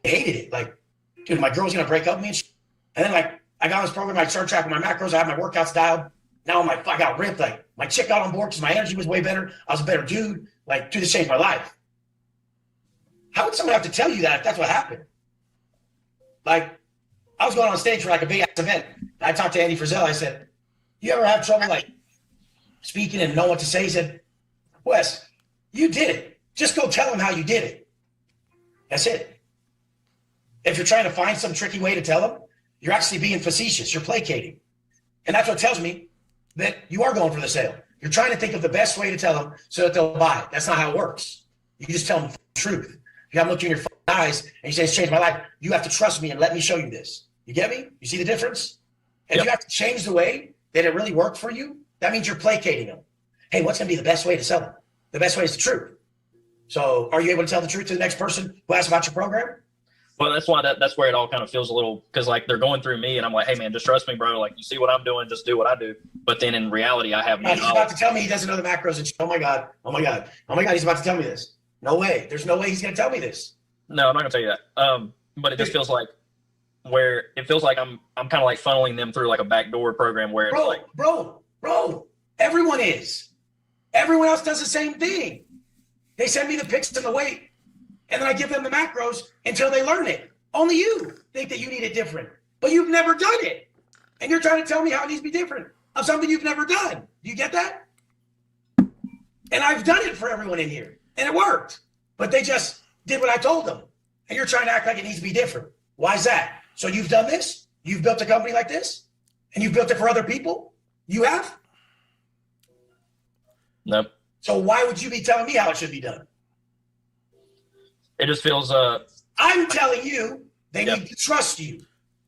I hated it. Like, dude, my girl's going to break up with me and shit. And then like, I got on this program, I started tracking my macros, I had my workouts dialed. Now I'm like, I got ripped. Like, my chick got on board because my energy was way better. I was a better dude. Like, dude, this changed my life. How would someone have to tell you that if that's what happened? Like, I was going on stage for like a big ass event. I talked to Andy Frizzell. I said, you ever have trouble like speaking and know what to say? He said, Wes, you did it. Just go tell them how you did it. That's it. If you're trying to find some tricky way to tell them, you're actually being facetious. You're placating. And that's what tells me that you are going for the sale. You're trying to think of the best way to tell them so that they'll buy it. That's not how it works. You just tell them the truth. You haven't looked in your eyes and you say, it's changed my life. You have to trust me and let me show you this. You get me? You see the difference? And you have to change the way that it really worked for you. That means you're placating them. Hey, what's going to be the best way to sell them? The best way is the truth. So are you able to tell the truth to the next person who asks about your program? Well, that's why that's where it all kind of feels a little, because like they're going through me and I'm like, hey man, just trust me, bro. Like you see what I'm doing, just do what I do. But then in reality, I have no knowledge. He's about to tell me he doesn't know the macros and shit. Oh my God. He's about to tell me this. No way. There's no way he's going to tell me this. No, I'm not going to tell you that. But it just feels like I'm kind of like funneling them through like a backdoor program where it's like, bro, everyone is. Everyone else does the same thing. They send me the pics and the weight. And then I give them the macros until they learn it. Only you think that you need it different, but you've never done it. And you're trying to tell me how it needs to be different of something you've never done. Do you get that? And I've done it for everyone in here and it worked, but they just did what I told them. And you're trying to act like it needs to be different. Why is that? So you've done this? You've built a company like this and you've built it for other people? You have? Nope. So why would you be telling me how it should be done? It just feels I'm telling you, they need to trust you.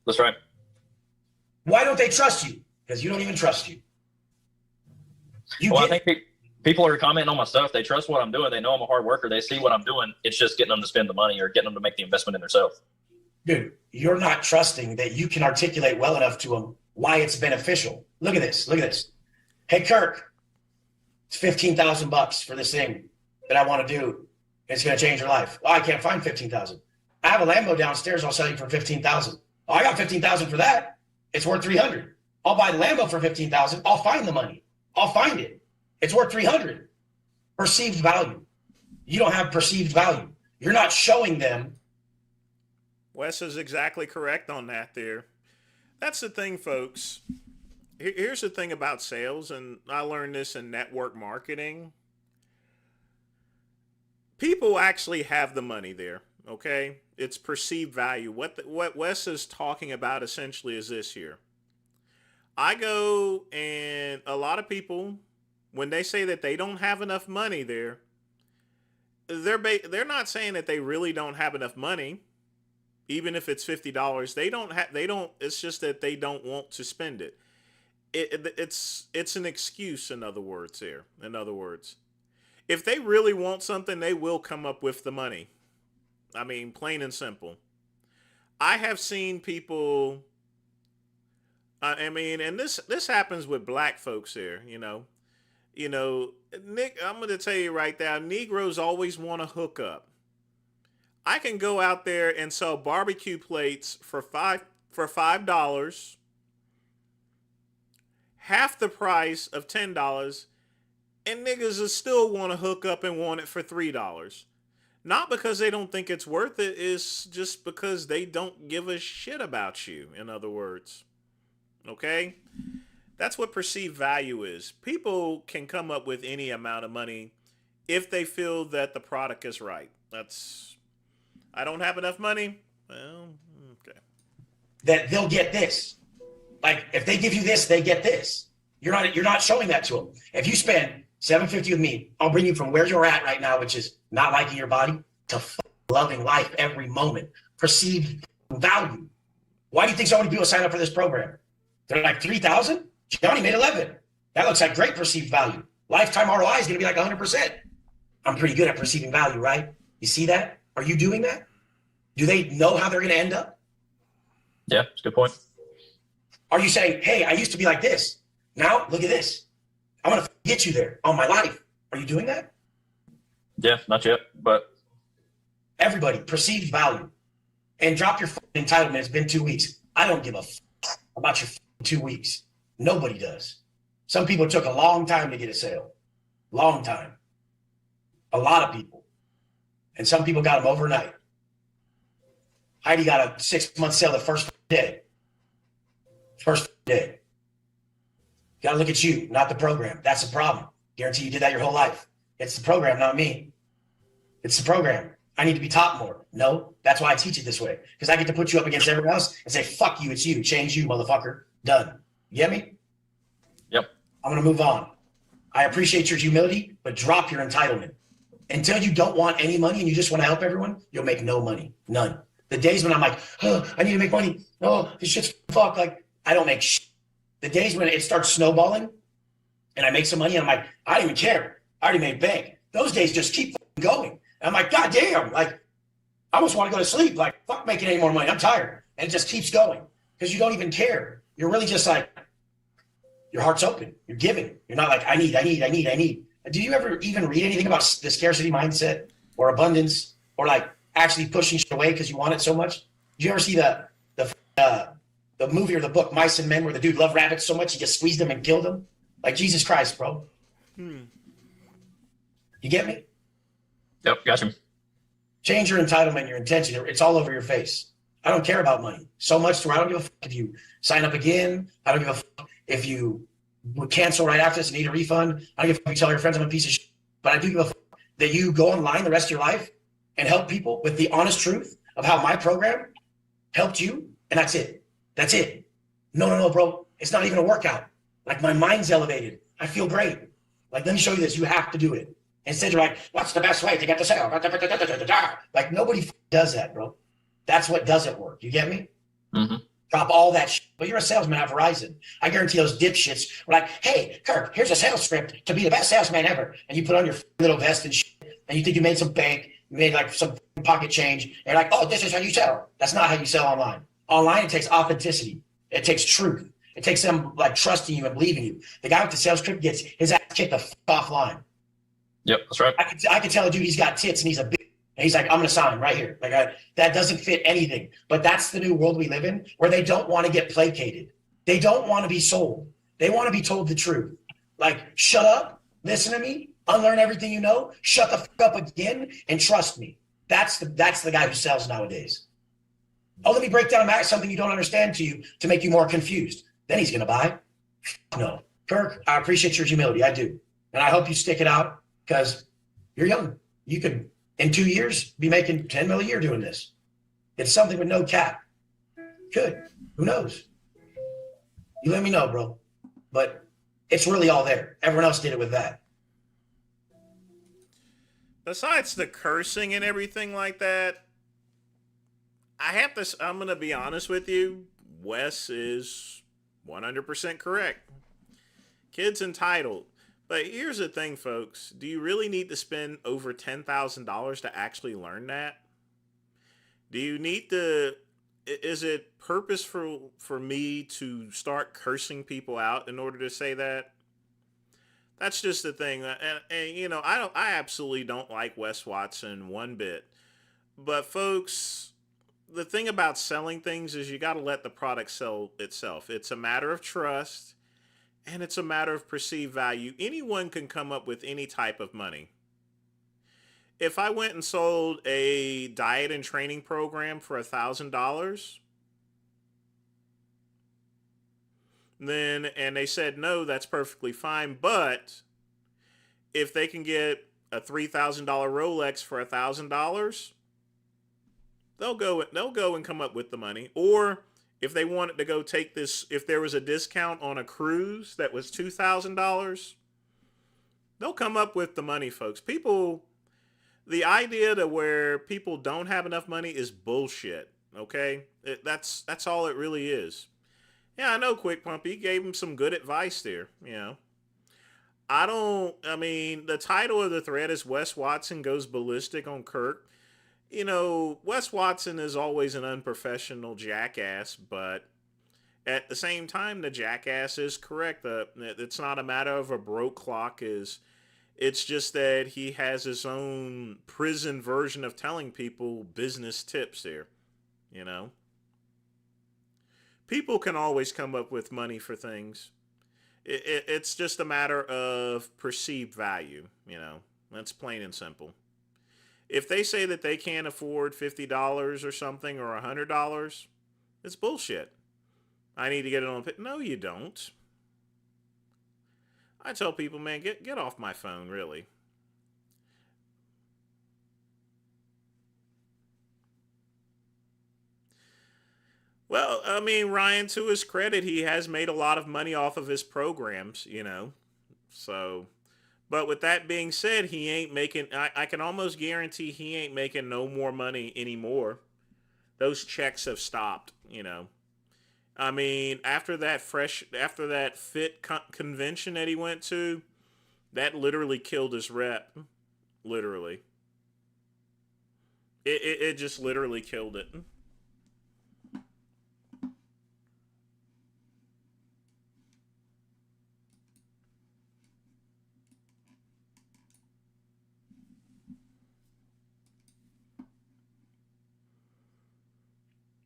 That's right. Why don't they trust you? Because you don't even trust you. I think people are commenting on my stuff. They trust what I'm doing. They know I'm a hard worker. They see what I'm doing. It's just getting them to spend the money or getting them to make the investment in themselves. Dude, you're not trusting that you can articulate well enough to them why it's beneficial. Look at this. Look at this. Hey, Kirk, it's $15,000 for this thing that I want to do. It's going to change your life. Oh, I can't find 15,000. I have a Lambo downstairs. I'll sell you for 15,000. Oh, I got 15,000 for that. It's worth 300. I'll buy the Lambo for 15,000. I'll find the money. I'll find it. It's worth 300. Perceived value. You don't have perceived value. You're not showing them. Wes is exactly correct on that there. That's the thing, folks. Here's the thing about sales, and I learned this in network marketing. People actually have the money there, okay? It's perceived value. What Wes is talking about essentially is this here. I go, and a lot of people, when they say that they don't have enough money there, they're not saying that they really don't have enough money. Even if it's $50, they don't. It's just that they don't want to spend it. It's an excuse. In other words, there. In other words, if they really want something, they will come up with the money. I mean, plain and simple. I have seen people. I mean, and this happens with black folks here. You know, Nick. I'm going to tell you right now, Negroes always want to hook up. I can go out there and sell barbecue plates for $5, half the price of $10, and niggas will still want to hook up and want it for $3. Not because they don't think it's worth it, it's just because they don't give a shit about you, in other words. Okay? That's what perceived value is. People can come up with any amount of money if they feel that the product is right. I don't have enough money. Well, okay. That they'll get this. Like if they give you this, they get this. You're not showing that to them. If you spend $750 with me, I'll bring you from where you're at right now, which is not liking your body, to loving life every moment. Perceived value. Why do you think so many people sign up for this program? They're like 3,000. Johnny made 11. That looks like great perceived value. Lifetime ROI is going to be like 100%. I'm pretty good at perceiving value, right? You see that? Are you doing that? Do they know how they're going to end up? Yeah, that's a good point. Are you saying, hey, I used to be like this. Now, look at this. I'm going to get you there on my life. Are you doing that? Yeah, not yet, but. Everybody, perceived value. And drop your entitlement. It's been 2 weeks. I don't give a about your 2 weeks. Nobody does. Some people took a long time to get a sale. Long time. A lot of people. And some people got them overnight. Heidi got a 6-month sale the first day. First day. Got to look at you, not the program. That's the problem. Guarantee you did that your whole life. It's the program, not me. It's the program. I need to be taught more. No, that's why I teach it this way. Because I get to put you up against everyone else and say, fuck you, it's you. Change you, motherfucker. Done. You get me? Yep. I'm going to move on. I appreciate your humility, but drop your entitlement. Until you don't want any money and you just want to help everyone, you'll make no money. None. The days when I'm like, oh, I need to make money. Oh, this shit's fuck. Like, I don't make shit. The days when it starts snowballing and I make some money and I'm like, I don't even care. I already made bank. Those days just keep going. And I'm like, God damn. Like, I almost want to go to sleep. Like, fuck making any more money. I'm tired. And it just keeps going because you don't even care. You're really just like, your heart's open. You're giving. You're not like, I need. Do you ever even read anything about the scarcity mindset or abundance or like actually pushing shit away because you want it so much? Did you ever see the movie or the book Mice and Men where the dude loved rabbits so much he just squeezed them and killed them? Like Jesus Christ, bro. You get me? Yep, got you. Change your entitlement, your intention. It's all over your face. I don't care about money so much to where I don't give a fuck if you sign up again. I don't give a fuck if you would cancel right after this and need a refund. I don't give a fuck if you tell your friends I'm a piece of shit. But I do give a fuck that you go online the rest of your life and help people with the honest truth of how my program helped you. And that's it. That's it. No, bro. It's not even a workout. Like my mind's elevated. I feel great. Like, let me show you this. You have to do it. Instead, you're like, what's the best way to get the sale? Like nobody does that, bro. That's what doesn't work. You get me? Mm-hmm. Drop all that shit. But you're a salesman at Verizon. I guarantee those dipshits were like, hey, Kirk, here's a sales script to be the best salesman ever. And you put on your little vest and shit, and you think you made some bank, you made like some pocket change, and you're like, oh, this is how you sell. That's not how you sell online. Online, it takes authenticity. It takes truth. It takes them like trusting you and believing you. The guy with the sales script gets his ass kicked the offline. Yep, that's right. I can tell a dude he's got tits and he's a bitch. And he's like, I'm going to sign right here. Like that doesn't fit anything. But that's the new world we live in, where they don't want to get placated. They don't want to be sold. They want to be told the truth. Like, shut up, listen to me, unlearn everything you know, shut the fuck up again, and trust me. That's the guy who sells nowadays. Oh, let me break down something you don't understand to you to make you more confused. Then he's going to buy. No. Kirk, I appreciate your humility. I do. And I hope you stick it out because you're young. You could, in 2 years, be making $10 million a year doing this. It's something with no cap. Could. Who knows? You let me know, bro. But it's really all there. Everyone else did it with that. Besides the cursing and everything like that, I'm going to be honest with you. Wes is 100% correct. Kid's entitled. But here's the thing, folks. Do you really need to spend over $10,000 to actually learn that? Do you need to... Is it purposeful for me to start cursing people out in order to say that? That's just the thing. And you know, I absolutely don't like Wes Watson one bit. But folks, the thing about selling things is you got to let the product sell itself. It's a matter of trust. And it's a matter of perceived value. Anyone can come up with any type of money. If I went and sold a diet and training program for $1,000, and they said, no, that's perfectly fine. But if they can get a $3,000 Rolex for $1,000, they'll go and come up with the money. Or if they wanted to go take this, if there was a discount on a cruise that was $2,000, they'll come up with the money, folks. The idea to where people don't have enough money is bullshit, okay? That's all it really is. Yeah, I know Quick Pumpy gave him some good advice there, you know. The title of the thread is Wes Watson Goes Ballistic on Kirk. You know, Wes Watson is always an unprofessional jackass, but at the same time, the jackass is correct. It's not a matter of a broke clock. It's just that he has his own prison version of telling people business tips there, you know. People can always come up with money for things. It's just a matter of perceived value, you know. That's plain and simple. If they say that they can't afford $50 or something or $100, it's bullshit. I need to get it on. No, you don't. I tell people, man, get off my phone, really. Well, I mean, Ryan, to his credit, he has made a lot of money off of his programs, you know. So, but with that being said, he ain't making, I can almost guarantee he ain't making no more money anymore. Those checks have stopped, you know. I mean, after that fit convention that he went to, that literally killed his rep. Literally. It just literally killed it.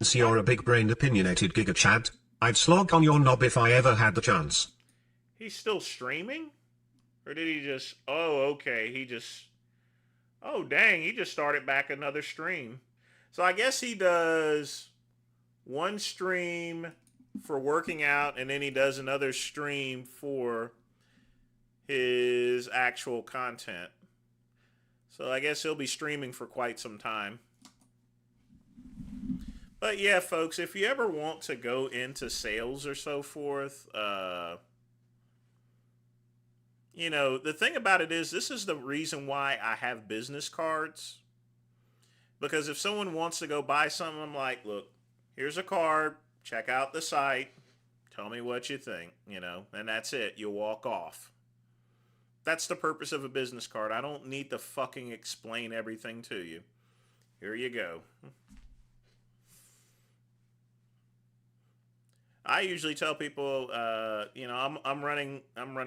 So you're a big-brained opinionated Giga Chad. I'd slog on your knob if I ever had the chance. He's still streaming? Or did he just... Oh, okay. Oh, dang. He just started back another stream. So I guess he does one stream for working out, and then he does another stream for his actual content. So I guess he'll be streaming for quite some time. But yeah, folks, if you ever want to go into sales or so forth, you know, the thing about it is, this is the reason why I have business cards. Because if someone wants to go buy something, I'm like, look, here's a card, check out the site, tell me what you think, you know, and that's it. You'll walk off. That's the purpose of a business card. I don't need to fucking explain everything to you. Here you go. I usually tell people, you know, I'm running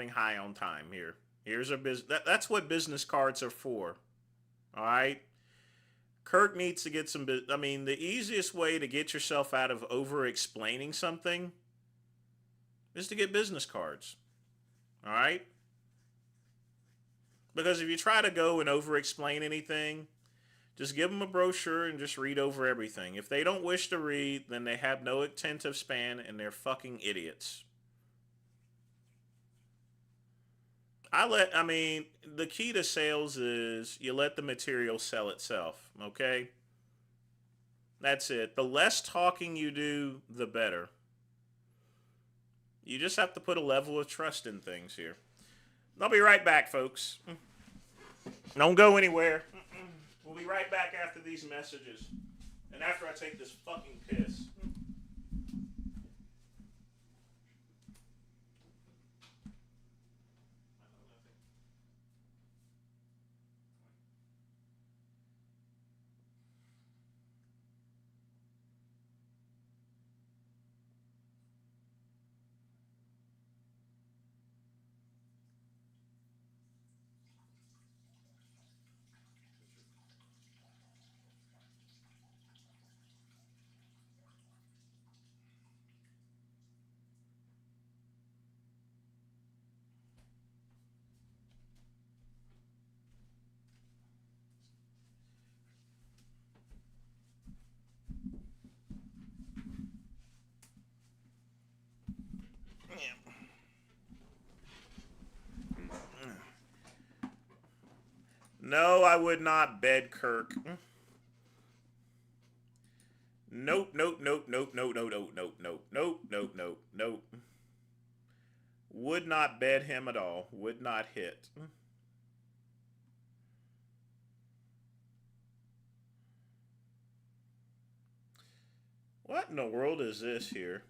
high on time here. Here's our business. That's what business cards are for. All right. Kirk needs to get some. I mean, the easiest way to get yourself out of over explaining something is to get business cards. All right. Because if you try to go and over explain anything, just give them a brochure and just read over everything. If they don't wish to read, then they have no attentive span and they're fucking idiots. I mean, the key to sales is you let the material sell itself, okay? That's it. The less talking you do, the better. You just have to put a level of trust in things here. I'll be right back, folks. Don't go anywhere. We'll be right back after these messages. And after I take this fucking piss. No, I would not bed Kirk. Nope, nope, nope, nope, nope, nope, nope, nope, nope, nope, nope, nope, nope. Would not bed him at all. Would not hit. What in the world is this here?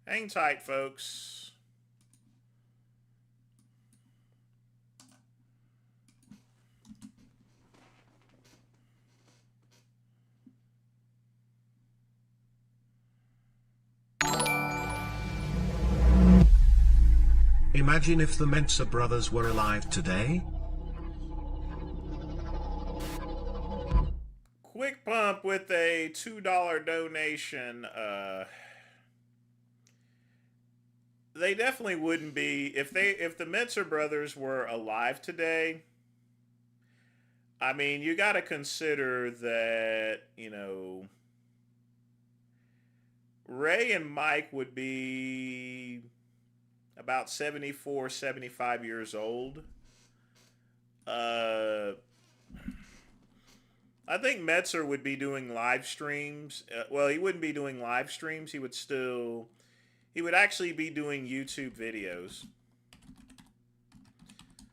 Hang tight, folks. Imagine if the Mensa brothers were alive today. Quick Pump with a $2 donation. They definitely wouldn't be if the Metzer brothers were alive today. I mean, you got to consider that, you know, Ray and Mike would be about 74, 75 years old. I think Metzer would be doing live streams. Well, he wouldn't be doing live streams. He would actually be doing YouTube videos.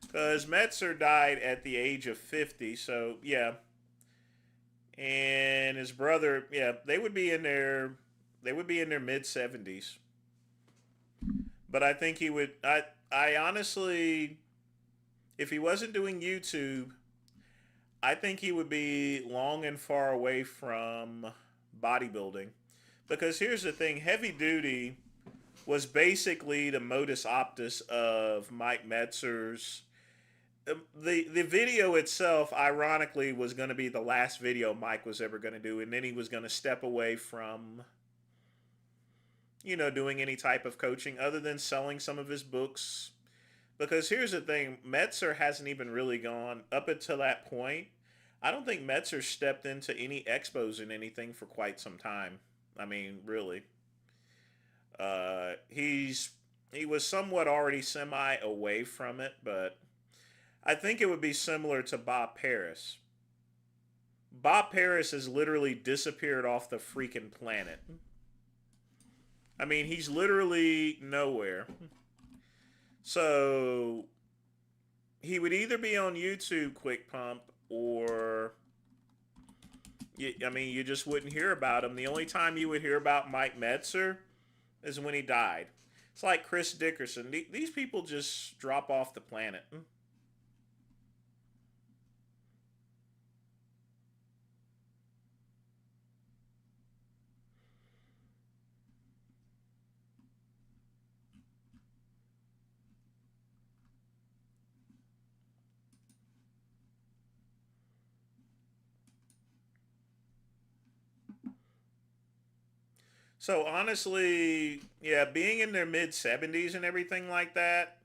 Because Metzer died at the age of 50, so yeah. And his brother, yeah, they would be in their mid-70s. But I think he would, I honestly, if he wasn't doing YouTube, I think he would be long and far away from bodybuilding. Because here's the thing, heavy duty was basically the modus optus of Mike Metzer's. The video itself, ironically, was going to be the last video Mike was ever going to do, and then he was going to step away from, you know, doing any type of coaching other than selling some of his books. Because here's the thing, Metzer hasn't even really gone up until that point. I don't think Metzer stepped into any expos and anything for quite some time. I mean, really. He was somewhat already semi away from it, but I think it would be similar to Bob Paris. Bob Paris has literally disappeared off the freaking planet. I mean, he's literally nowhere. So he would either be on YouTube Quick Pump, or I mean, you just wouldn't hear about him. The only time you would hear about Mike Metzer is when he died. It's like Chris Dickerson. These people just drop off the planet. So honestly, yeah, being in their mid 70s and everything like that,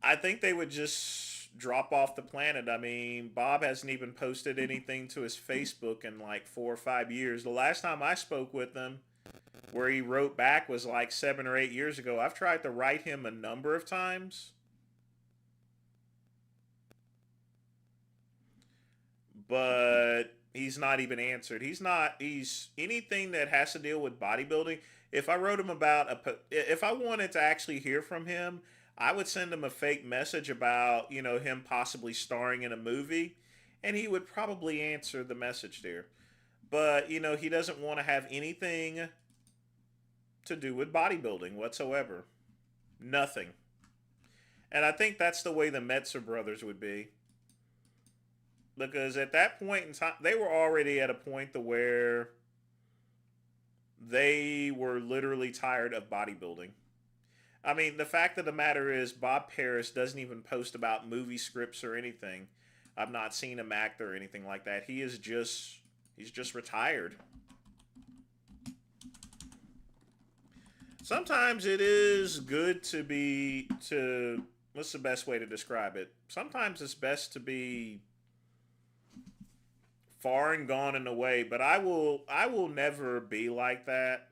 I think they would just drop off the planet. I mean, Bob hasn't even posted anything to his Facebook in like 4 or 5 years. The last time I spoke with him, where he wrote back, was like 7 or 8 years ago. I've tried to write him a number of times, but he's not even answered. He's anything that has to deal with bodybuilding. If I wrote him about if I wanted to actually hear from him, I would send him a fake message about, him possibly starring in a movie, and he would probably answer the message there. But, he doesn't want to have anything to do with bodybuilding whatsoever. Nothing. And I think that's the way the Metzer brothers would be. Because at that point in time, they were already at a point to where they were literally tired of bodybuilding. I mean, the fact of the matter is, Bob Paris doesn't even post about movie scripts or anything. I've not seen him act or anything like that. He's just retired. Sometimes it is good to what's the best way to describe it? Sometimes it's best to be far and gone and away, but I will never be like that.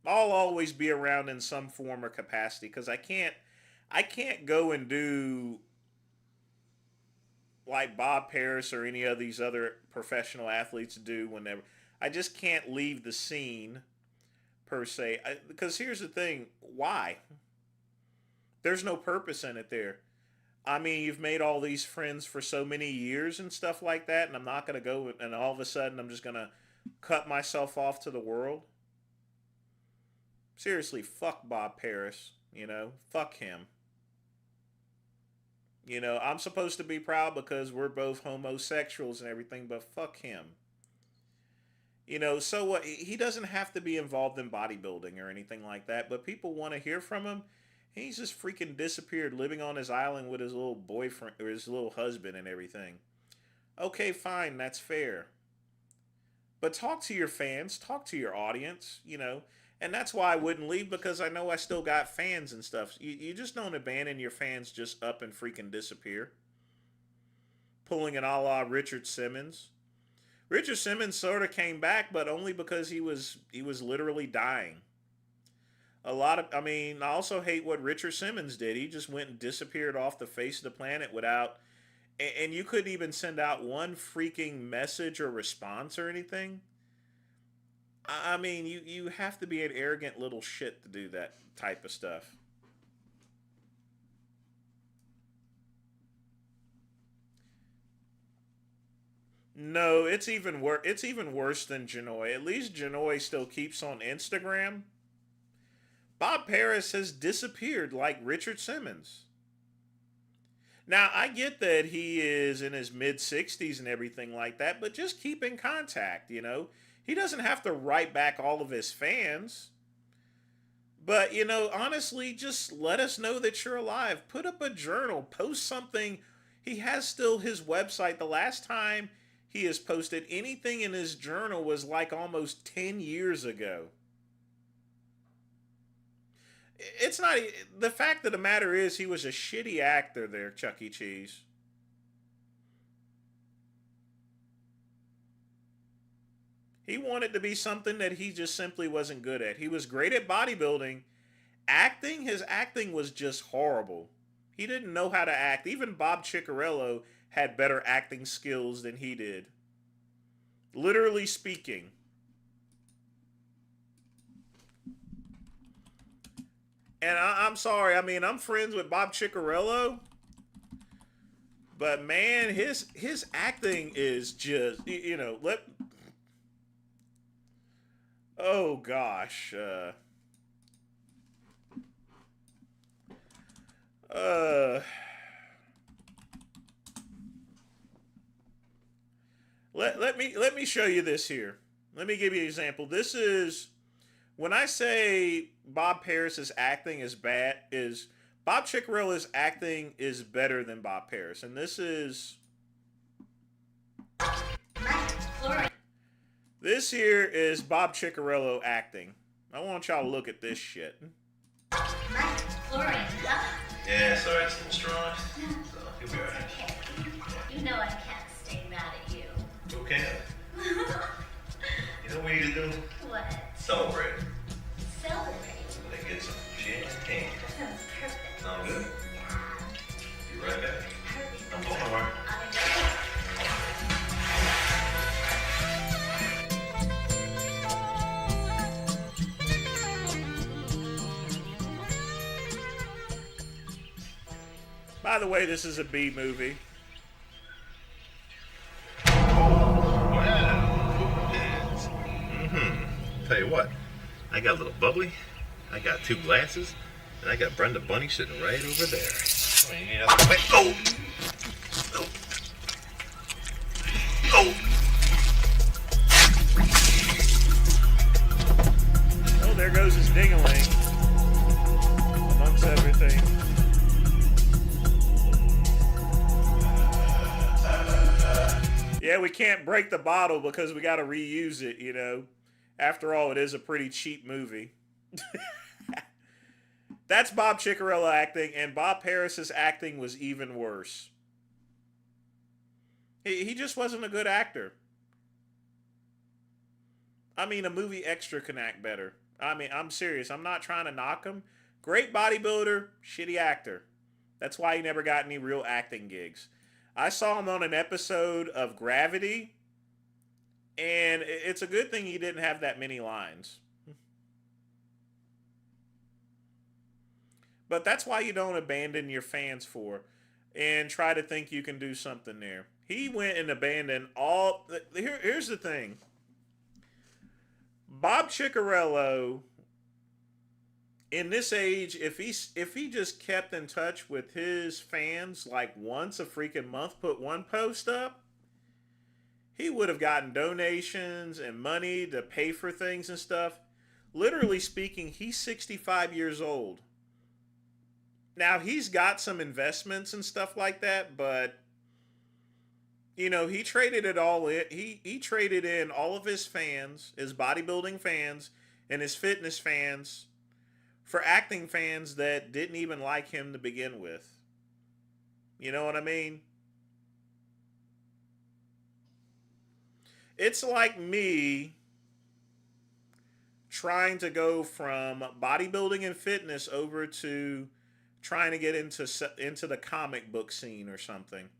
I'll always be around in some form or capacity, because I can't go and do like Bob Paris or any of these other professional athletes do whenever. I just can't leave the scene per se, because here's the thing, why? There's no purpose in it there. I mean, you've made all these friends for so many years and stuff like that, and I'm not going to go and all of a sudden I'm just going to cut myself off to the world. Seriously, fuck Bob Paris, fuck him. I'm supposed to be proud because we're both homosexuals and everything, but fuck him. So what? He doesn't have to be involved in bodybuilding or anything like that, but people want to hear from him. He's just freaking disappeared, living on his island with his little boyfriend or his little husband and everything. Okay, fine, that's fair. But talk to your fans, talk to your audience, And that's why I wouldn't leave, because I know I still got fans and stuff. You just don't abandon your fans just up and freaking disappear. Pulling an a la Richard Simmons. Richard Simmons sort of came back, but only because he was literally dying. I also hate what Richard Simmons did. He just went and disappeared off the face of the planet without, and you couldn't even send out one freaking message or response or anything. I mean, you have to be an arrogant little shit to do that type of stuff. No, it's even worse. It's even worse than Janoy. At least Janoy still keeps on Instagram. Bob Paris has disappeared like Richard Simmons. Now, I get that he is in his mid-60s and everything like that, but just keep in contact, He doesn't have to write back all of his fans. But, honestly, just let us know that you're alive. Put up a journal. Post something. He has still his website. The last time he has posted anything in his journal was like almost 10 years ago. It's not... The fact of the matter is, he was a shitty actor there, Chuck E. Cheese. He wanted to be something that he just simply wasn't good at. He was great at bodybuilding. His acting was just horrible. He didn't know how to act. Even Bob Ciccarello had better acting skills than he did. Literally speaking. And I'm sorry. I mean, I'm friends with Bob Ciccarello. But man, his acting is just, you know, oh gosh. Let me show you this here. Let me give you an example. This is when I say Bob Paris's acting is bad, is Bob Ciccarello's acting is better than Bob Paris. And this is this here is Bob Ciccarello acting. I want y'all to look at this shit. Yeah, sorry, it's a little strong. So, you'll be alright. You know I can't stay mad at you. Okay. You know what we need to do? What? Celebrate. Celebrate? Let's get some champagne. Sounds perfect. Sound good? Be right back. I'm going to work. By the way, this is a B movie. Tell you what, I got a little bubbly, I got 2 glasses, and I got Brenda Bunny sitting right over there. Oh! Oh! Oh! Oh, there goes his ding-a-ling. Amongst everything. Yeah, we can't break the bottle because we got to reuse it, you know. After all, it is a pretty cheap movie. That's Bob Ciccarello acting, and Bob Paris's acting was even worse. He just wasn't a good actor. I mean, a movie extra can act better. I mean, I'm serious. I'm not trying to knock him. Great bodybuilder, shitty actor. That's why he never got any real acting gigs. I saw him on an episode of Gravity, and it's a good thing he didn't have that many lines. But that's why you don't abandon your fans for and try to think you can do something there. He went and abandoned all... Here's the thing. Bob Ciccarello, in this age, if he just kept in touch with his fans like once a freaking month, put one post up, he would have gotten donations and money to pay for things and stuff. Literally speaking, he's 65 years old. Now, he's got some investments and stuff like that, but, you know, he traded it all in. He traded in all of his fans, his bodybuilding fans, and his fitness fans for acting fans that didn't even like him to begin with. You know what I mean? It's like me trying to go from bodybuilding and fitness over to trying to get into the comic book scene or something.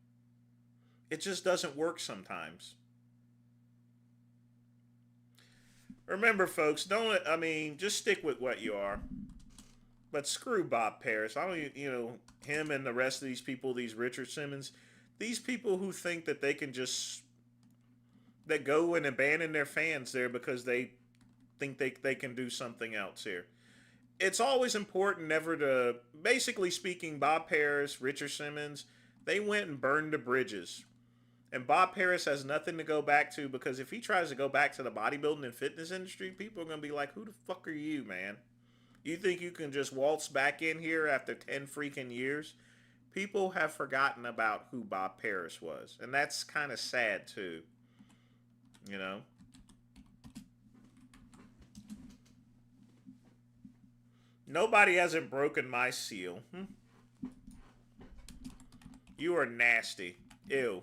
It just doesn't work sometimes. Remember, folks, just stick with what you are. But screw Bob Paris. I don't, him and the rest of these people, these Richard Simmons, these people who think that they can just, that go and abandon their fans there because they think they can do something else here. It's always important never to, basically speaking, Bob Paris, Richard Simmons, they went and burned the bridges. And Bob Paris has nothing to go back to, because if he tries to go back to the bodybuilding and fitness industry, people are going to be like, who the fuck are you, man? You think you can just waltz back in here after 10 freaking years? People have forgotten about who Bob Paris was. And that's kind of sad, too. You know? Nobody hasn't broken my seal. You are nasty. Ew.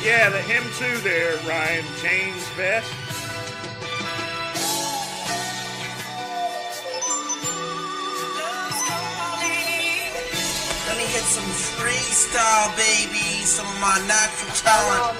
Yeah, the him too there, Ryan. James Best. some freestyle, baby. Some of my natural talent.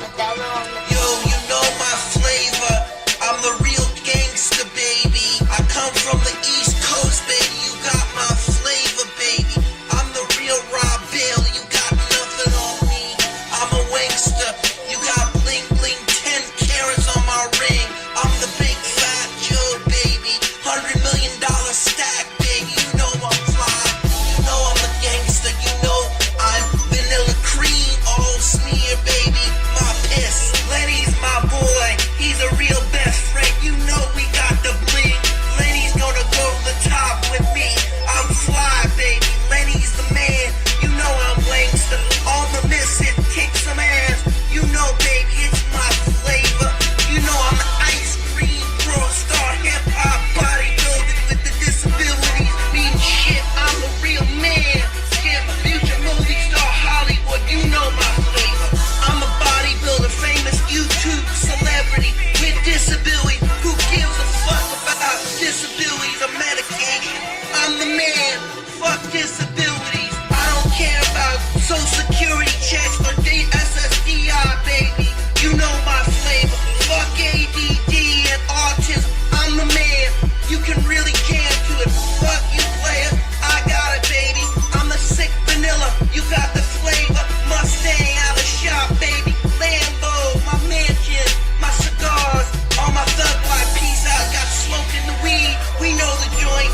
Yo, you know my flavor. I'm the real gangster, baby. I come from the East Coast, baby. You got my flavor, baby. I'm the real Rob Bell. You got nothing on me. I'm a wankster. You got bling bling, 10 carats on my ring. I'm the big fat Joe, baby. $100 million stack, baby. You know I'm fly. You know I'm a gangster. You know I'm vanilla cream, all smear, baby. My piss. Lenny's my boy. He's a real best friend. You know we got the bling. Lenny's gonna go to the top with me. I'm fly, baby. Lenny's the man. You know I'm wankster. On the misfit, kick some ass. You know, baby, it's my flavor. You know I'm the ice cream pro star, hip hop bodybuilder with the disabilities. Mean shit, I'm the real man. Skip future movie star Hollywood. You know my flavor. I'm a bodybuilder, famous YouTube celebrity with disability. Who gives a fuck about disabilities or medication? I'm the man. Fuck disabilities. I don't care about social security checks or SSDI, baby. You know my flavor. Fuck ADD and autism. I'm the man. You can really jam to it. Fuck you, player. I got it, baby. I'm the sick vanilla. You got the flavor. Mustang out of shop, baby. Lambo, my mansion, my cigars, all my thug life. Peace out. Got smoking the weed. We know the joint.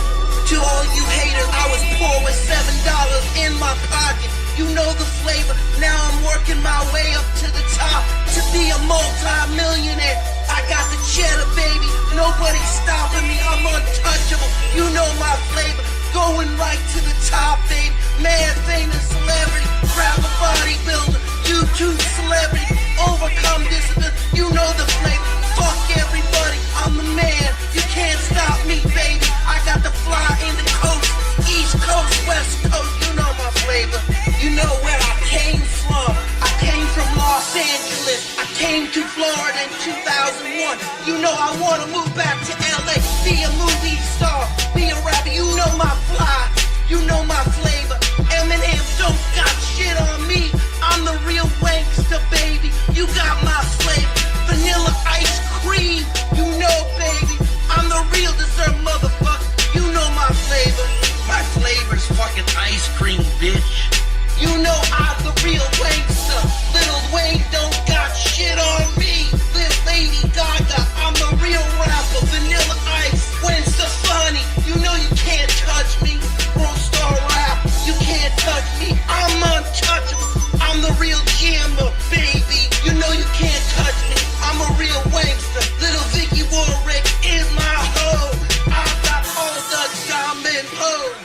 To all you haters, I was poor with $7 in my pocket. You know the flavor. Now I'm working my way up to the top to be a multi-millionaire. I got the cheddar, baby. Nobody's stopping me. I'm untouchable. You know my flavor. Going right to the top, baby. Man, famous celebrity. Grab a bodybuilder. YouTube celebrity. Overcome disability. You know the flavor. Fuck everybody. I'm the man. You can't stop me, baby. I got the fly in the coast. East Coast, West Coast. You know my flavor. You know where I came from. I came from Los Angeles. I came to Florida in 2001. You know I want to move back to LA. Be a movie star. Be a rapper. You know my fly. You know my flavor. Eminem don't got shit on me. I'm the real wankster, baby. You got my flavor. Vanilla ice cream. You know, baby. I'm the real dessert motherfucker. You know my flavor. My flavor's fucking ice cream, bitch. You know I'm the real wankster. Little Wayne don't got shit on me. Little Lady Gaga, I'm the real rapper. Vanilla Ice, Gwen Stefani. You know you can't touch me. World star rap, you can't touch me. I'm untouchable. I'm the real jammer, baby. You know you can't touch me. I'm a real wankster. Little Vicky Warwick is my hoe. I got all the diamond hoes.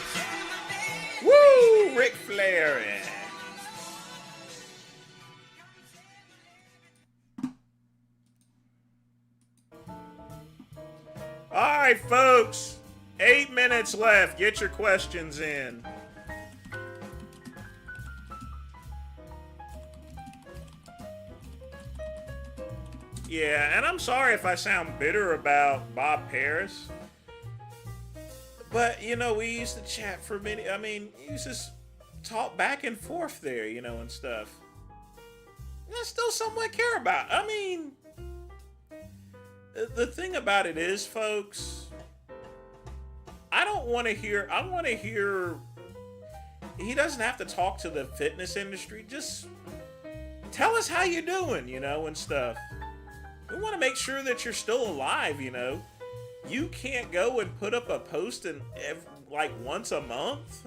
Woo! Ric Flair. All right, folks. 8 minutes left. Get your questions in. Yeah, and I'm sorry if I sound bitter about Bob Paris. But, you know, we used to chat for many... I mean, you used to talk back and forth there, you know, and stuff. And I still somewhat care about. I mean... The thing about it is, folks, I don't want to hear... I want to hear... He doesn't have to talk to the fitness industry. Just tell us how you're doing, you know, and stuff. We want to make sure that you're still alive, you know. You can't go and put up a post in like once a month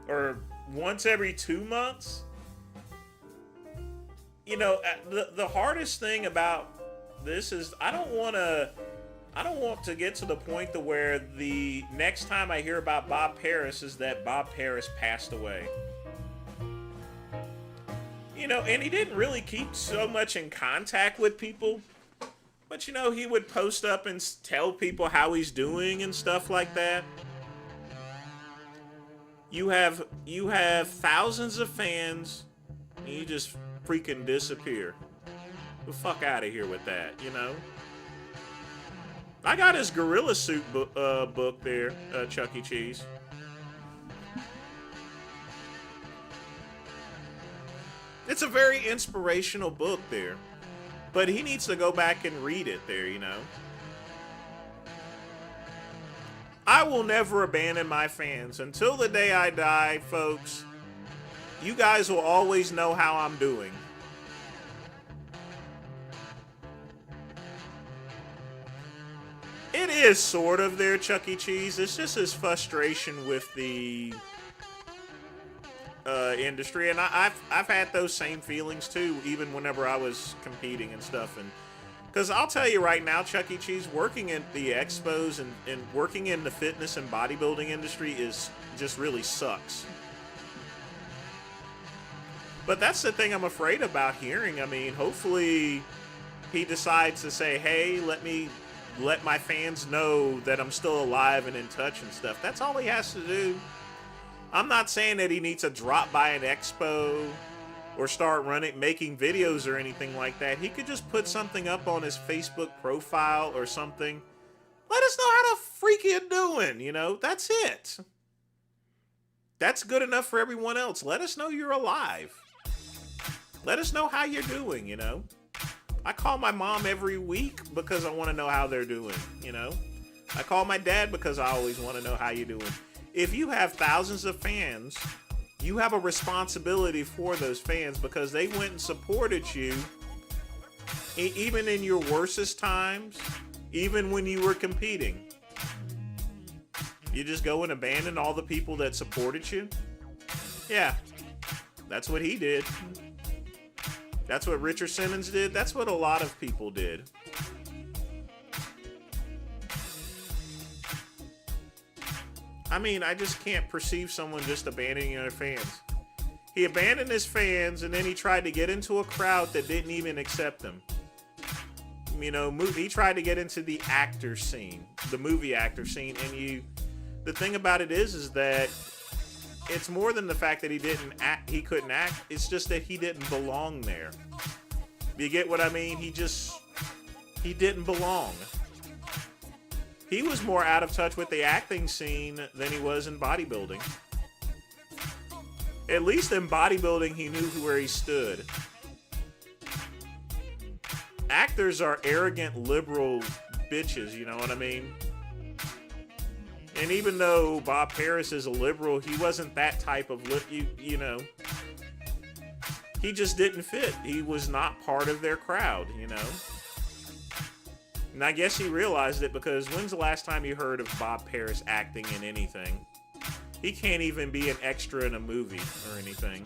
or once every 2 months. You know, the hardest thing about this is I don't want to get to the point to where the next time I hear about Bob Paris is that Bob Paris passed away. You know, and he didn't really keep so much in contact with people. But, you know, he would post up and tell people how he's doing and stuff like that. You have thousands of fans, and you just freaking disappear. The fuck out of here with that, you know? I got his Gorilla Suit book there, Chuck E. Cheese. it's a very inspirational book there. But he needs to go back and read it there, you know. I will never abandon my fans. Until the day I die, folks, you guys will always know how I'm doing. It is sort of their Chuck E. Cheese. It's just his frustration with the industry, and I've had those same feelings too, even whenever I was competing and stuff. And because I'll tell you right now, Chuck E. Cheese, working at the expos and working in the fitness and bodybuilding industry is just really sucks. But that's the thing I'm afraid about hearing. I mean, hopefully he decides to say, hey, let my fans know that I'm still alive and in touch and stuff. That's all he has to do. I'm not saying that he needs to drop by an expo or start making videos or anything like that. He could just put something up on his Facebook profile or something. Let us know how the freak you're doing, you know? That's it. That's good enough for everyone else. Let us know you're alive. Let us know how you're doing, you know? I call my mom every week because I want to know how they're doing, you know? I call my dad because I always want to know how you're doing. If you have thousands of fans, you have a responsibility for those fans because they went and supported you even in your worstest times, even when you were competing. You just go and abandon all the people that supported you? Yeah, that's what he did. That's what Richard Simmons did. That's what a lot of people did. I mean, I just can't perceive someone just abandoning their fans. He abandoned his fans, and then he tried to get into a crowd that didn't even accept him. You know, he tried to get into the actor scene, the movie actor scene, and the thing about it is that it's more than the fact that he couldn't act. It's just that he didn't belong there. You get what I mean? He didn't belong. He was more out of touch with the acting scene than he was in bodybuilding. At least in bodybuilding, he knew where he stood. Actors are arrogant, liberal bitches, you know what I mean? And even though Bob Harris is a liberal, he wasn't that type of, you know. He just didn't fit. He was not part of their crowd, you know. And I guess he realized it because when's the last time you heard of Bob Harris acting in anything? He can't even be an extra in a movie or anything.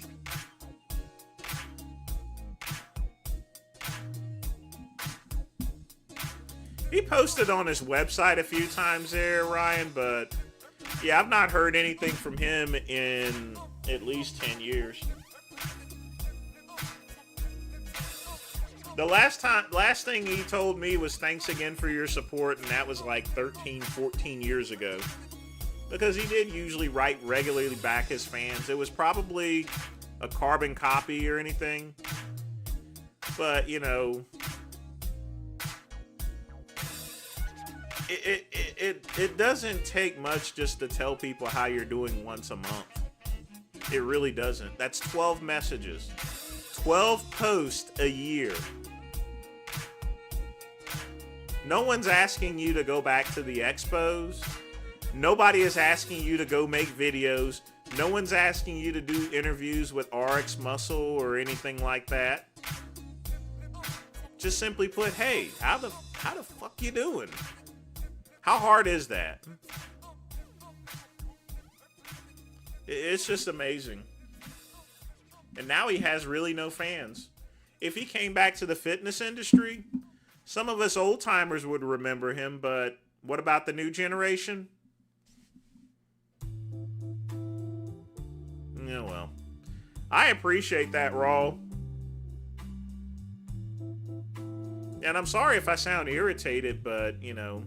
He posted on his website a few times there, Ryan, but yeah, I've not heard anything from him in at least 10 years. The last thing he told me was thanks again for your support, and that was like 13, 14 years ago. Because he did usually write regularly back his fans. It was probably a carbon copy or anything. But, you know, it doesn't take much just to tell people how you're doing once a month. It really doesn't. That's 12 messages. 12 posts a year. No one's asking you to go back to the expos. Nobody is asking you to go make videos. No one's asking you to do interviews with RX Muscle or anything like that. Just simply put, hey, how the fuck you doing? How hard is that? It's just amazing. And now he has really no fans. If he came back to the fitness industry, some of us old timers would remember him, but what about the new generation? Yeah, well, I appreciate that, Raw. And I'm sorry if I sound irritated, but, you know,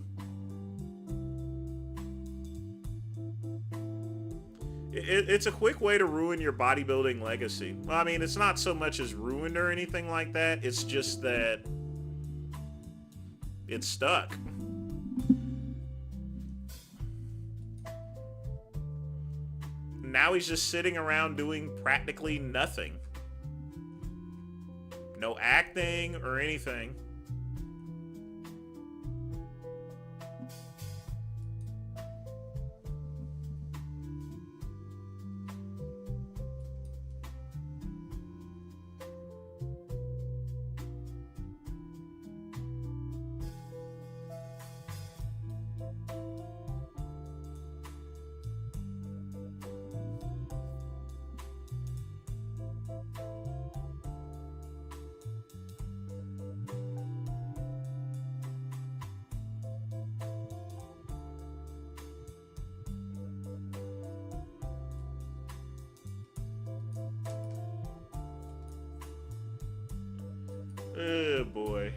it's a quick way to ruin your bodybuilding legacy. Well, I mean, it's not so much as ruined or anything like that. It's just that it's stuck. Now he's just sitting around doing practically nothing. No acting or anything. Oh boy.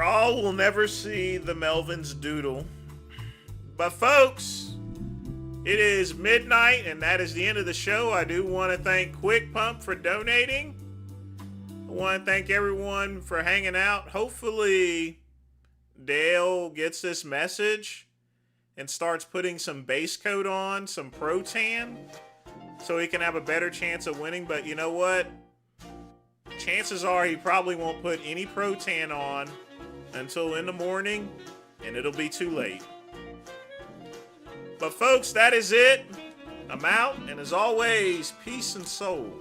Raw will never see the Melvin's doodle. But folks, it is midnight and that is the end of the show. I do want to thank Quick Pump for donating. I want to thank everyone for hanging out. Hopefully Dale gets this message and starts putting some base coat on, some Pro-Tan, so he can have a better chance of winning. But you know what? Chances are he probably won't put any Pro-Tan on until in the morning, and it'll be too late. But folks, that is it. I'm out, and as always, peace and soul.